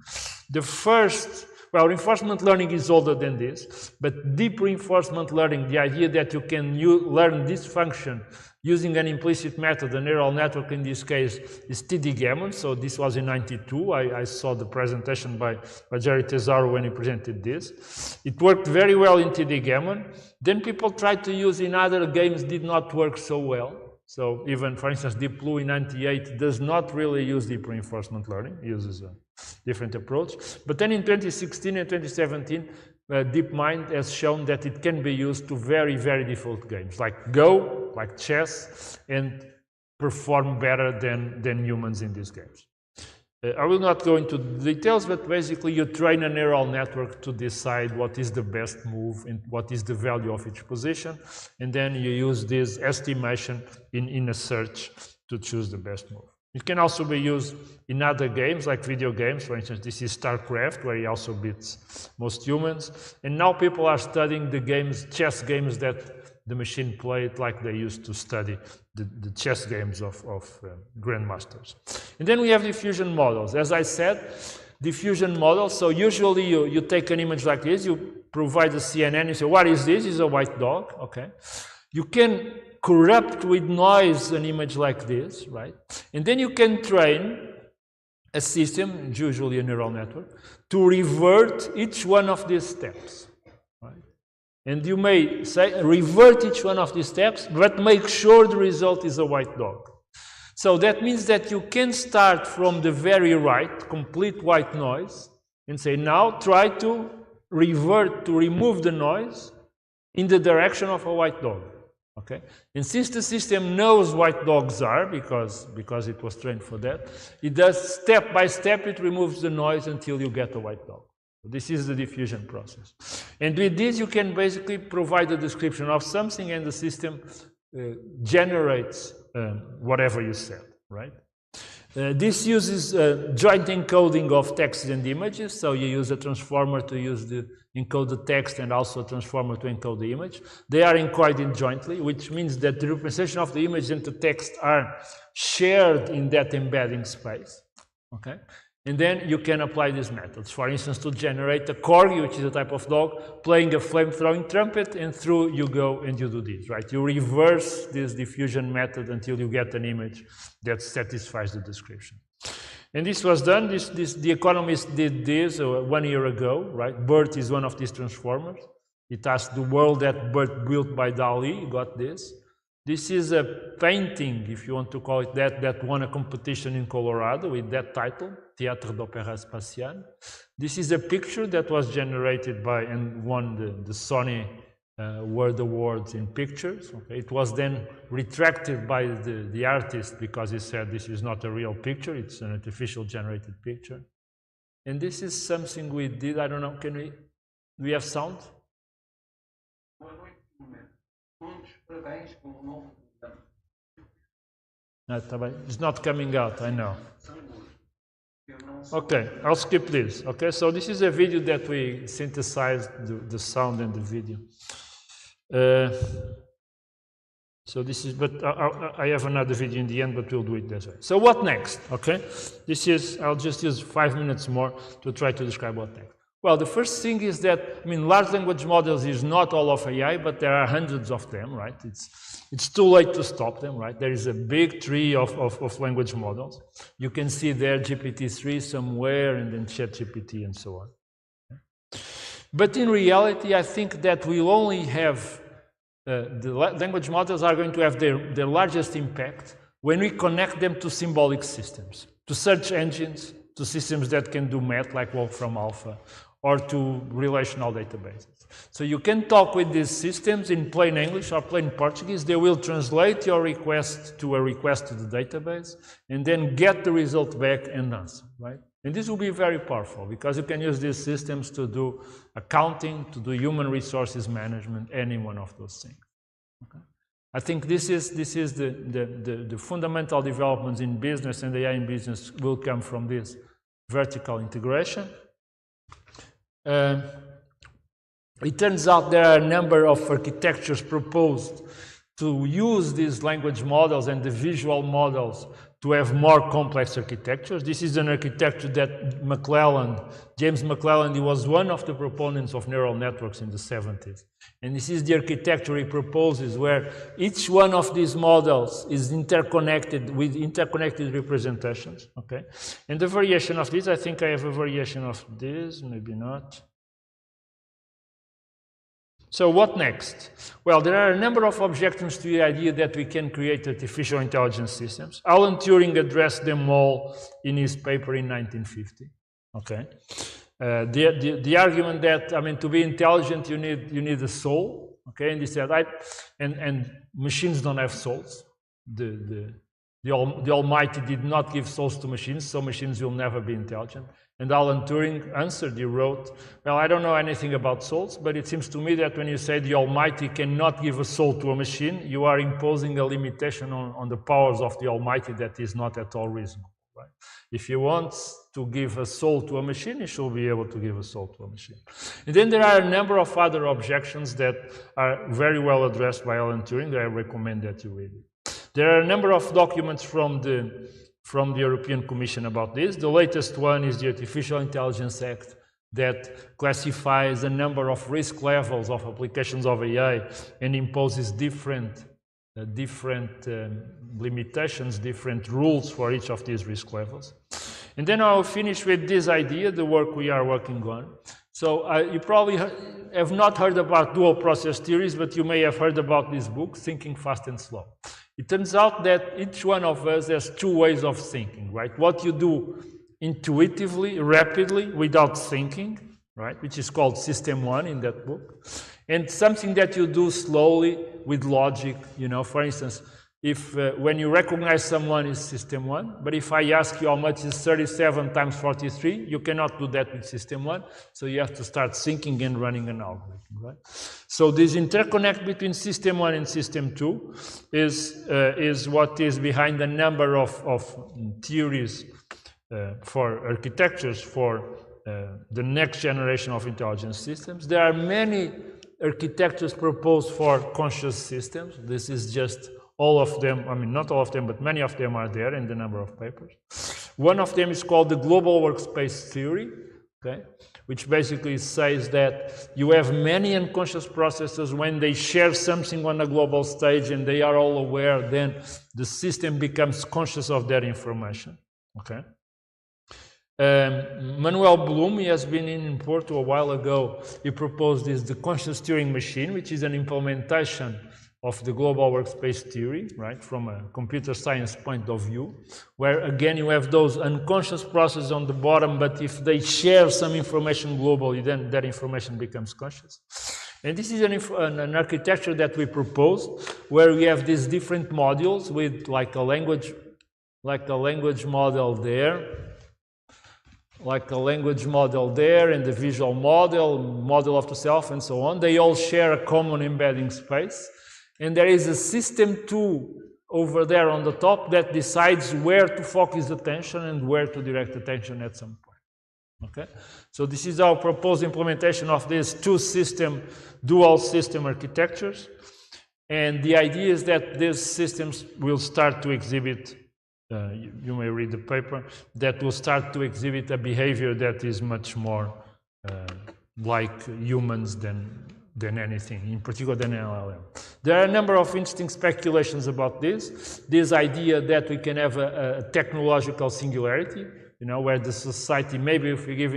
The first, well, reinforcement learning is older than this, but deep reinforcement learning, the idea that you can learn this function using an implicit method, a neural network in this case, is TD Gammon. So this was in '92. I saw the presentation by Jerry Tesoro when he presented this. It worked very well in TD Gammon. Then people tried to use in other games, did not work so well. So even, for instance, Deep Blue in '98 does not really use deep reinforcement learning, it uses a different approach. But then in 2016 and 2017, DeepMind has shown that it can be used to very, very difficult games, like Go, like chess, and perform better than humans in these games. I will not go into the details, but basically you train a neural network to decide what is the best move and what is the value of each position, and then you use this estimation in a search to choose the best move. It can also be used in other games, like video games. For instance, this is StarCraft, where he also beats most humans. And now people are studying the games, chess games that the machine played, like they used to study the chess games of grandmasters. And then we have diffusion models. As I said, diffusion models. So usually you take an image like this, you provide a CNN, you say, what is this? It's a white dog, okay? You can corrupt with noise an image like this, right? And then you can train a system, usually a neural network, to revert each one of these steps, right? And you may say, revert each one of these steps, but make sure the result is a white dog. So that means that you can start from the very right, complete white noise, and say, now try to revert, to remove the noise in the direction of a white dog. Okay, and since the system knows white dogs are, because it was trained for that, it does step by step, it removes the noise until you get a white dog. This is the diffusion process. And with this, you can basically provide a description of something and the system generates whatever you said, right? This uses joint encoding of text and images, so you use a transformer to encode the text and also a transformer to encode the image. They are encoded jointly, which means that the representation of the image and the text are shared in that embedding space, okay? And then you can apply these methods. For instance, to generate a corgi, which is a type of dog, playing a flame-throwing trumpet, and through you go and you do this, right? You reverse this diffusion method until you get an image that satisfies the description. And this was done, The Economist did this 1 year ago, right? BERT is one of these transformers. It asked the world that BERT built by DALL-E, got this. This is a painting, if you want to call it that, that won a competition in Colorado with that title, Théâtre d'Opéra Spatial. This is a picture that was generated by and won the Sony World Awards in pictures. Okay. It was then retracted by the artist because he said this is not a real picture, it's an artificial generated picture. And this is something we did, I don't know, do we have sound? It's not coming out, I know. Okay, I'll skip this. Okay, so this is a video that we synthesized the sound and the video. So this is, but I have another video in the end, but we'll do it this way. So what next? Okay, this is, I'll just use 5 minutes more to try to describe what next. Well, the first thing is that, I mean, large language models is not all of AI, but there are hundreds of them, right? It's too late to stop them, right? There is a big tree of language models. You can see there GPT-3 somewhere, and then ChatGPT and so on. But in reality, I think that we'll only have, the language models are going to have their largest impact when we connect them to symbolic systems, to search engines, to systems that can do math like Wolfram Alpha, or to relational databases. So you can talk with these systems in plain English or plain Portuguese. They will translate your request to a request to the database and then get the result back and answer, right? And this will be very powerful because you can use these systems to do accounting, to do human resources management, any one of those things. Okay? I think this is the fundamental developments in business, and AI in business will come from this vertical integration. It turns out there are a number of architectures proposed to use these language models and the visual models to have more complex architectures. This is an architecture that James McClelland, he was one of the proponents of neural networks in the 70s. And this is the architecture he proposes, where each one of these models is interconnected with interconnected representations, okay? And the variation of this, I think I have a variation of this, maybe not. So what next? Well, there are a number of objections to the idea that we can create artificial intelligence systems. Alan Turing addressed them all in his paper in 1950. Okay, the argument that, I mean, to be intelligent you need a soul. Okay, and he said and machines don't have souls. The Almighty did not give souls to machines, so machines will never be intelligent. And Alan Turing answered, he wrote, well, I don't know anything about souls, but it seems to me that when you say the Almighty cannot give a soul to a machine, you are imposing a limitation on the powers of the Almighty that is not at all reasonable. Right? If you want to give a soul to a machine, you should be able to give a soul to a machine. And then there are a number of other objections that are very well addressed by Alan Turing. I recommend that you read it. There are a number of documents from the European Commission about this. The latest one is the Artificial Intelligence Act that classifies a number of risk levels of applications of AI and imposes different limitations, different rules for each of these risk levels. And then I'll finish with this idea, the work we are working on. So you probably have not heard about dual process theories, but you may have heard about this book, Thinking Fast and Slow. It turns out that each one of us has two ways of thinking, right? What you do intuitively, rapidly, without thinking, right? Which is called System 1 in that book. And something that you do slowly with logic, you know, for instance, if when you recognize someone is System 1, but if I ask you how much is 37 times 43, you cannot do that with System 1, so you have to start thinking and running an algorithm, right? So this interconnect between System 1 and System 2 is what is behind a number of theories for architectures for the next generation of intelligence systems. There are many architectures proposed for conscious systems. This is just all of them, I mean, not all of them, but many of them are there in the number of papers. One of them is called the global workspace theory, okay, which basically says that you have many unconscious processes. When they share something on a global stage and they are all aware, then the system becomes conscious of that information, okay. Manuel Bloom, he has been in Porto a while ago. He proposed this, the conscious Turing machine, which is an implementation of the global workspace theory, right, from a computer science point of view, where again you have those unconscious processes on the bottom, but if they share some information globally, then that information becomes conscious. And this is an architecture that we proposed, where we have these different modules with like a language model there, and the visual model of the self, and so on. They all share a common embedding space. And there is a system 2 over there on the top that decides where to focus attention and where to direct attention at some point. Okay? So this is our proposed implementation of these dual system architectures. And the idea is that these systems will start to exhibit, you may read the paper, that will start to exhibit a behavior that is much more like humans than anything, in particular than LLM. There are a number of interesting speculations about this idea that we can have a technological singularity, you know, where the society, maybe if we give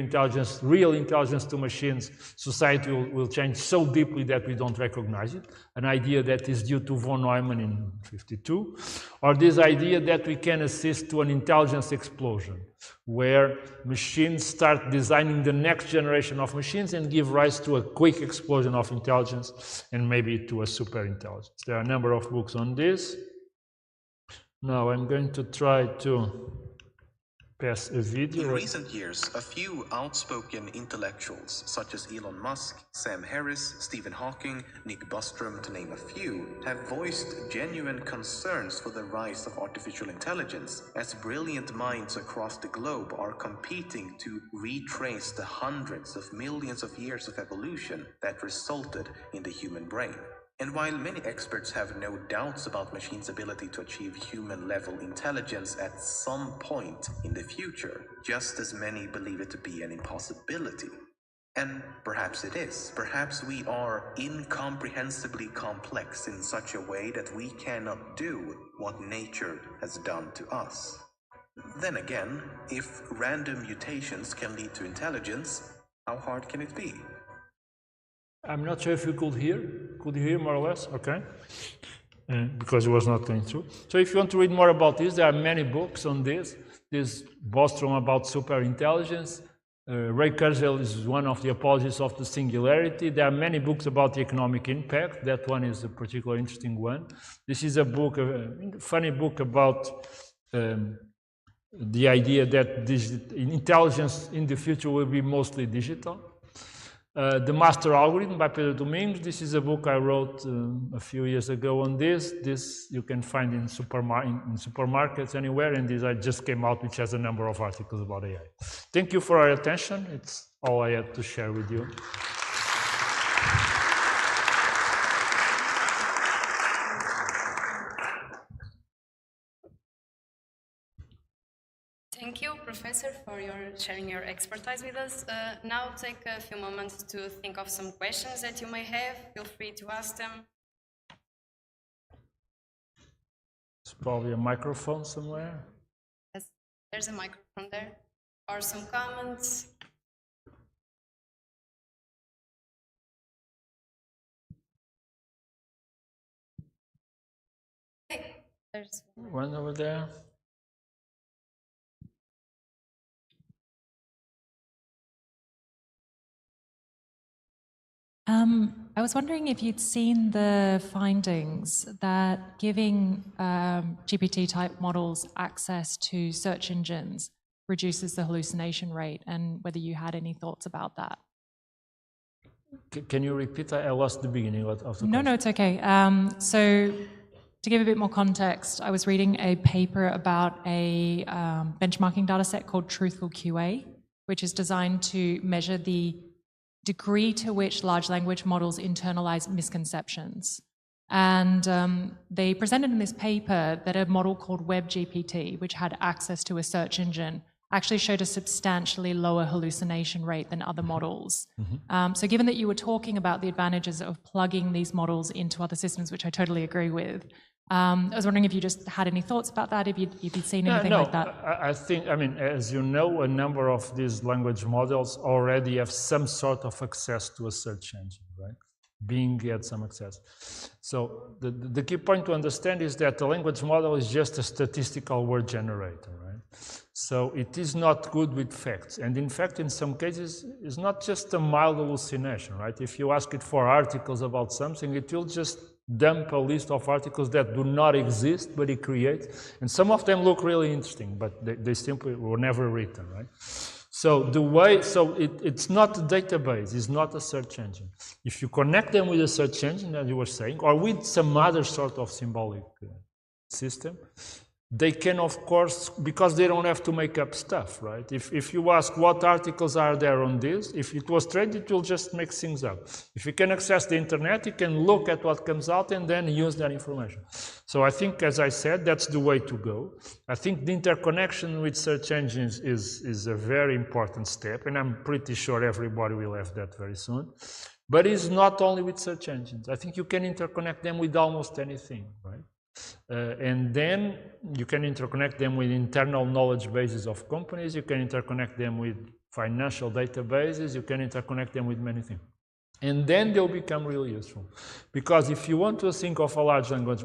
real intelligence to machines, society will change so deeply that we don't recognize it, an idea that is due to von Neumann in 1952, or this idea that we can assist to an intelligence explosion, where machines start designing the next generation of machines and give rise to a quick explosion of intelligence and maybe to a super intelligence. There are a number of books on this. Now I'm going to try to pass a video. In recent years, a few outspoken intellectuals, such as Elon Musk, Sam Harris, Stephen Hawking, Nick Bostrom, to name a few, have voiced genuine concerns for the rise of artificial intelligence, as brilliant minds across the globe are competing to retrace the hundreds of millions of years of evolution that resulted in the human brain. And while many experts have no doubts about machines' ability to achieve human-level intelligence at some point in the future, just as many believe it to be an impossibility. And perhaps it is. Perhaps we are incomprehensibly complex in such a way that we cannot do what nature has done to us. Then again, if random mutations can lead to intelligence, how hard can it be? I'm not sure if you could hear. Could you hear more or less? Okay. Because it was not going through. So if you want to read more about this, there are many books on this. There's Bostrom about superintelligence. Ray Kurzweil is one of the apologists of the singularity. There are many books about the economic impact. That one is a particularly interesting one. This is a book, a funny book about the idea that intelligence in the future will be mostly digital. The Master Algorithm by Pedro Domingos. This is a book I wrote a few years ago on this. This you can find in supermarkets anywhere, and this I just came out, which has a number of articles about AI. Thank you for your attention. It's all I had to share with you. Thank you, Professor, for sharing your expertise with us. Now take a few moments to think of some questions that you may have. Feel free to ask them. There's probably a microphone somewhere. Yes, there's a microphone there. Or some comments. Okay, there's one over there. I was wondering if you'd seen the findings that giving GPT-type models access to search engines reduces the hallucination rate, and whether you had any thoughts about that. Can you repeat? I lost the beginning of the question. No, it's okay. So to give a bit more context, I was reading a paper about a benchmarking data set called Truthful QA, which is designed to measure the degree to which large language models internalize misconceptions. And they presented in this paper that a model called WebGPT, which had access to a search engine, actually showed a substantially lower hallucination rate than other models. So given that you were talking about the advantages of plugging these models into other systems, which I totally agree with, I was wondering if you just had any thoughts about that, if you'd seen anything like that. I think, as you know, a number of these language models already have some sort of access to a search engine, right? Bing had some access. So the key point to understand is that the language model is just a statistical word generator, right? So it is not good with facts. And in fact, in some cases, it's not just a mild hallucination, right? If you ask it for articles about something, it will just dump a list of articles that do not exist, but it creates. And some of them look really interesting, but they simply were never written, right? So it's not a database, it's not a search engine. If you connect them with a search engine, as you were saying, or with some other sort of symbolic system, they can, of course, because they don't have to make up stuff, right? If you ask what articles are there on this, if it was trained, it will just make things up. If you can access the internet, you can look at what comes out and then use that information. So I think, as I said, that's the way to go. I think the interconnection with search engines is a very important step, and I'm pretty sure everybody will have that very soon. But it's not only with search engines. I think you can interconnect them with almost anything, right? And then you can interconnect them with internal knowledge bases of companies, you can interconnect them with financial databases, you can interconnect them with many things. And then they'll become really useful. Because if you want to think of a large language,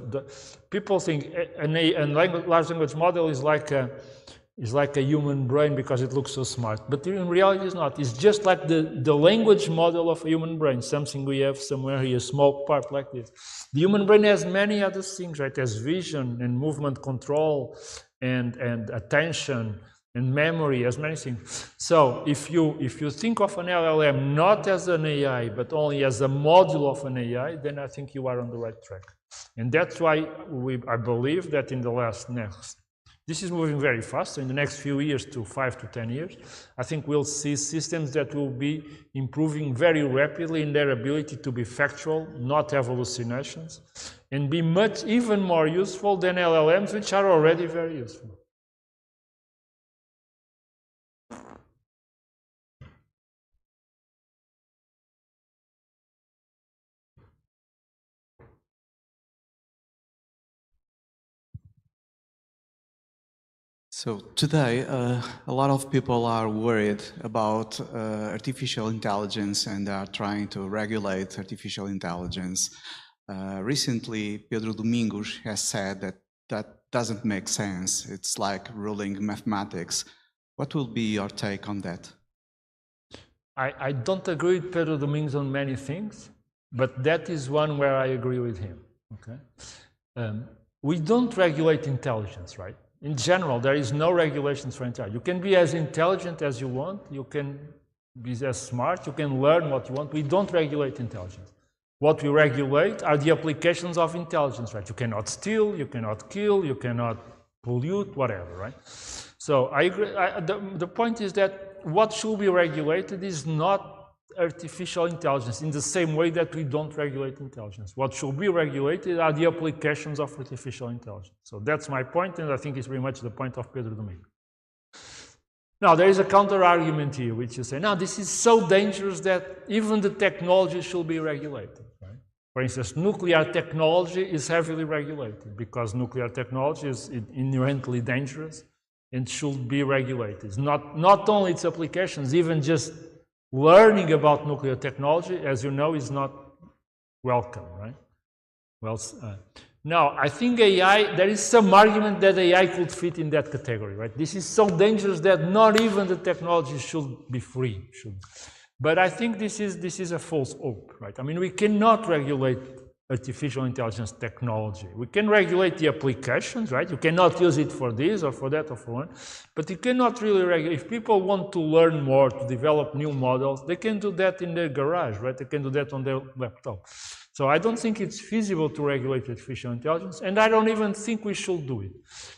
people think a large language model is like a human brain because it looks so smart. But in reality it's not. It's just like the language model of a human brain, something we have somewhere here, a small part like this. The human brain has many other things, right? It has vision and movement control and attention and memory, as many things. So if you think of an LLM not as an AI, but only as a module of an AI, then I think you are on the right track. And that's why I believe that in the this is moving very fast. So in the next few years, to 5 to 10 years, I think we'll see systems that will be improving very rapidly in their ability to be factual, not have hallucinations, and be even more useful than LLMs, which are already very useful. So today, a lot of people are worried about artificial intelligence and are trying to regulate artificial intelligence. Recently, Pedro Domingos has said that that doesn't make sense. It's like ruling mathematics. What will be your take on that? I don't agree with Pedro Domingos on many things, but that is one where I agree with him. Okay, we don't regulate intelligence, right? In general, there is no regulations for intelligence. You can be as intelligent as you want, you can be as smart, you can learn what you want. We don't regulate intelligence. What we regulate are the applications of intelligence, right? You cannot steal, you cannot kill, you cannot pollute, whatever, right? So I agree. The point is that what should be regulated is not artificial intelligence in the same way that we don't regulate intelligence. What should be regulated are the applications of artificial intelligence. So that's my point, and I think it's very much the point of Pedro Domingos. Now, there is a counter-argument here, which is saying, now this is so dangerous that even the technology should be regulated. Right? For instance, nuclear technology is heavily regulated because nuclear technology is inherently dangerous and should be regulated. Not only its applications, even just learning about nuclear technology, as you know, is not welcome, right? Well, now, I think AI, there is some argument that AI could fit in that category, right? This is so dangerous that not even the technology should be free. But I think this is a false hope, right? I mean, we cannot regulate artificial intelligence technology. We can regulate the applications, right? You cannot use it for this or for that or for one, but you cannot really regulate. If people want to learn more, to develop new models, they can do that in their garage, right? They can do that on their laptop. So I don't think it's feasible to regulate artificial intelligence, and I don't even think we should do it.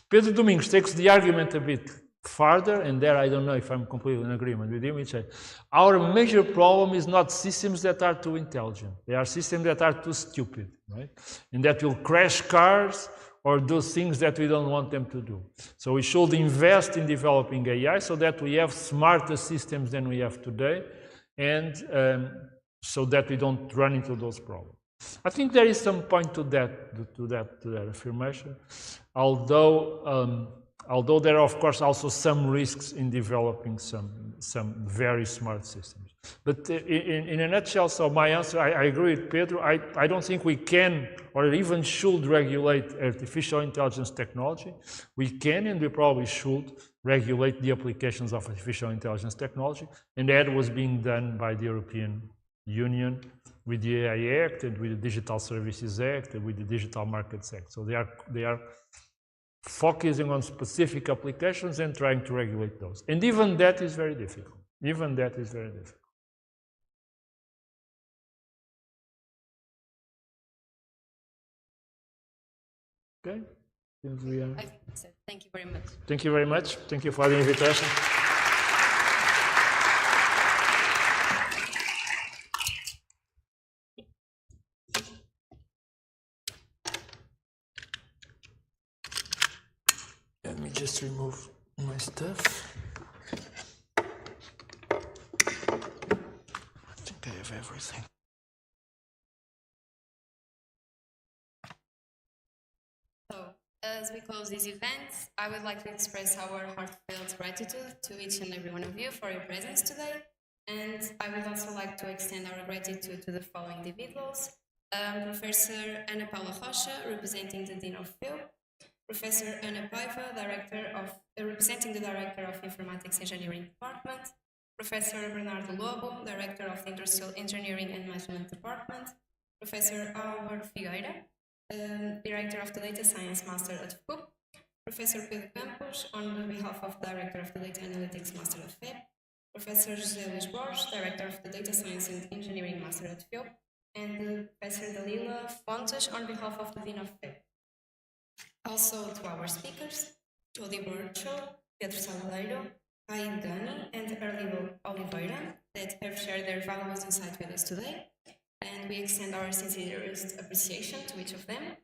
Pedro Domingos takes the argument a bit farther, and there I don't know if I'm completely in agreement with him, which says, our major problem is not systems that are too intelligent. They are systems that are too stupid, right? And that will crash cars or do things that we don't want them to do. So we should invest in developing AI so that we have smarter systems than we have today, and so that we don't run into those problems. I think there is some point to that affirmation, although there are, of course, also some risks in developing some very smart systems. But in a nutshell, so my answer, I agree with Pedro. I don't think we can or even should regulate artificial intelligence technology. We can and we probably should regulate the applications of artificial intelligence technology. And that was being done by the European Union with the AI Act and with the Digital Services Act and with the Digital Markets Act. So they are focusing on specific applications and trying to regulate those. And even that is very difficult. Even that is very difficult. Okay, since we are... I think that's it. Thank you very much. Thank you very much. Thank you for the invitation. Let me just remove my stuff. I think I have everything. So, as we close this event, I would like to express our heartfelt gratitude to each and every one of you for your presence today. And I would also like to extend our gratitude to the following individuals. Professor Ana Paula Rocha, representing the Dean of Field. Professor Ana Paiva, representing the Director of Informatics Engineering Department. Professor Bernardo Lobo, Director of the Industrial Engineering and Management Department. Professor Álvaro Figueira, Director of the Data Science Master at FUP. Professor Pedro Campos, on behalf of the Director of the Data Analytics Master at FEP. Professor José Luís Borges, Director of the Data Science and Engineering Master at FEP. And Professor Dalila Fontes, on behalf of the Dean of FEP. Also to our speakers, Jody Burchell, Pedro Salgueiro, Caio Gani, and Erlindo Oliveira, that have shared their valuable insights with us today. And we extend our sincerest appreciation to each of them.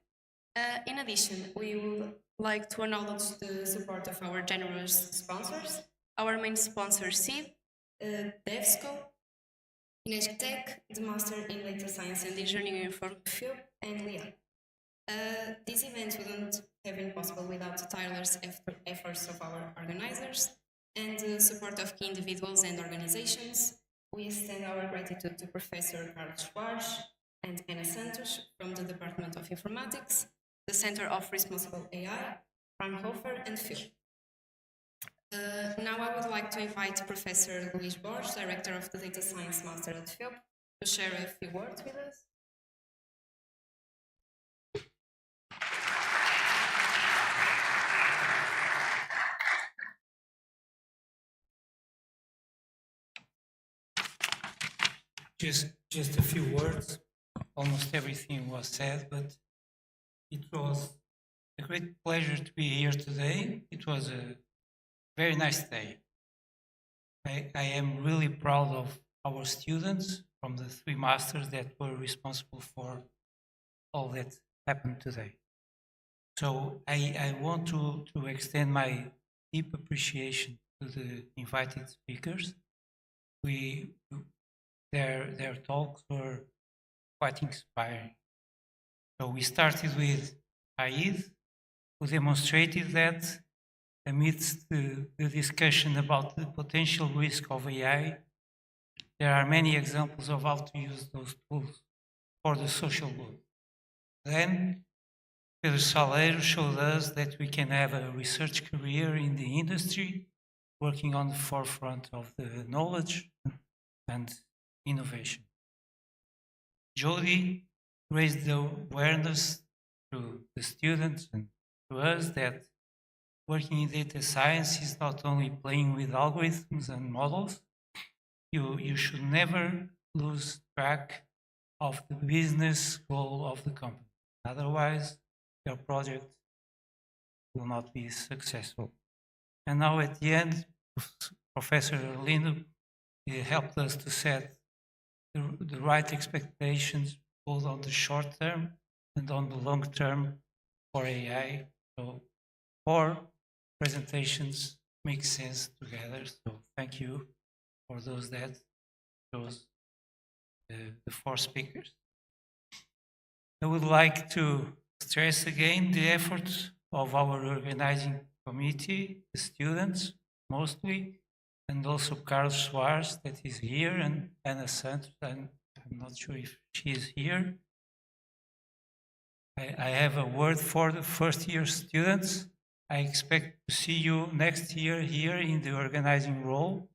In addition, we would like to acknowledge the support of our generous sponsors. Our main sponsor, SIB, DevSco, Inesctec, the Master in Data Science and Engineering from FIU, and LIA. This event wouldn't have been possible without the tireless efforts of our organizers and the support of key individuals and organizations. We extend our gratitude to Professor Carlos Schwarz and Ana Santos from the Department of Informatics, the Center of Responsible AI, Fraunhofer, and FIU. Now I would like to invite Professor Luís Borges, Director of the Data Science Master at FIU, to share a few words with us. Just a few words. Almost everything was said, but it was a great pleasure to be here today. It was a very nice day. I am really proud of our students from the 3 masters that were responsible for all that happened today. So I want to extend my deep appreciation to the invited speakers. Their talks were quite inspiring. So we started with Aid, who demonstrated that amidst the discussion about the potential risk of AI, there are many examples of how to use those tools for the social good. Then Pedro Salgueiro showed us that we can have a research career in the industry, working on the forefront of the knowledge and innovation. Jody raised the awareness to the students and to us that working in data science is not only playing with algorithms and models. You should never lose track of the business goal of the company. Otherwise, your project will not be successful. And now at the end, Professor Erlindo helped us to set the right expectations both on the short term and on the long term for AI. So 4 presentations make sense together. So thank you for those that chose the 4 speakers. I would like to stress again the efforts of our organizing committee, the students mostly, and also Carlos Soares that is here, and Ana Santos, and I'm not sure if she is here. I have a word for the first year students. I expect to see you next year here in the organizing role.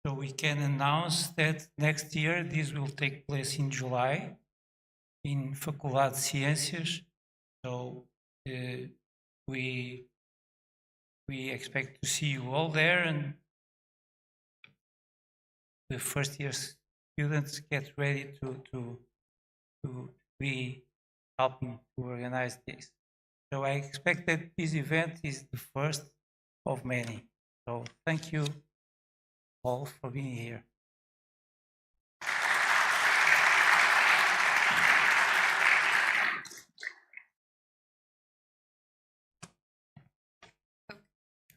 So we can announce that next year this will take place in July in Faculdade de Ciências. So we expect to see you all there, and the first year students get ready to be helping to organize this. So I expect that this event is the first of many. So thank you all for being here.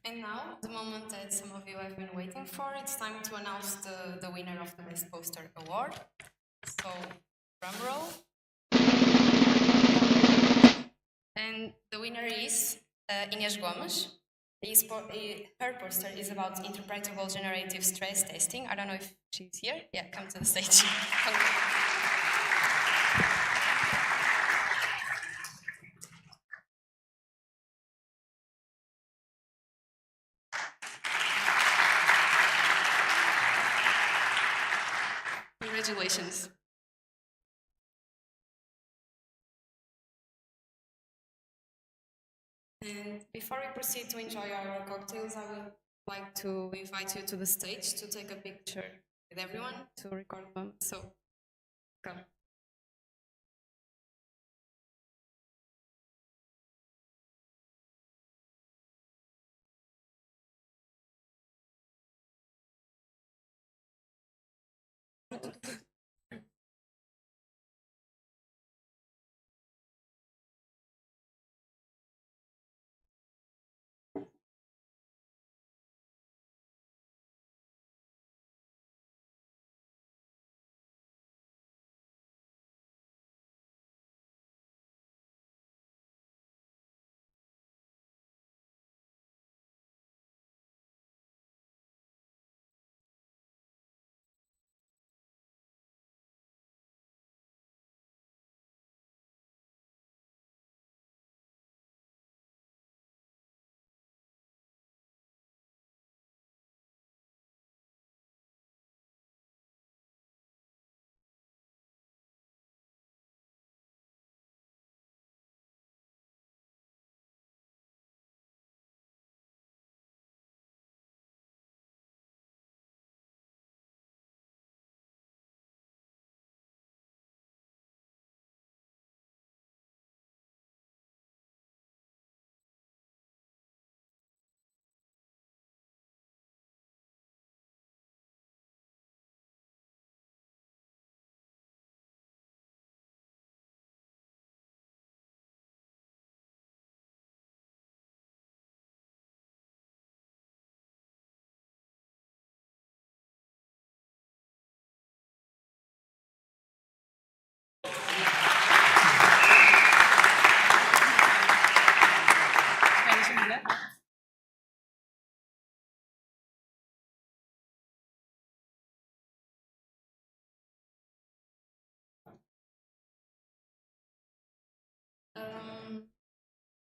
And now, the moment that some of you have been waiting for, it's time to announce the winner of the Best Poster Award. So, drum roll. And the winner is Inês Gomes. Her poster is about interpretable generative stress testing. I don't know if she's here. Yeah, come to the stage. Congratulations. And before we proceed to enjoy our cocktails, I would like to invite you to the stage to take a picture with everyone to record them. So, come.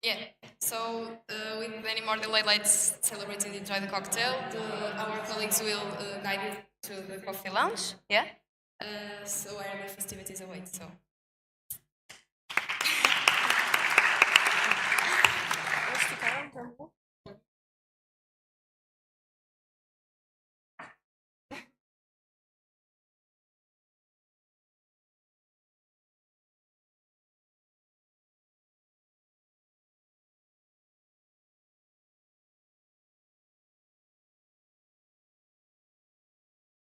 Yeah, so with any more delay, let's celebrate and enjoy the cocktail. Our colleagues will guide you to the coffee lounge, yeah? So where the festivities await, so.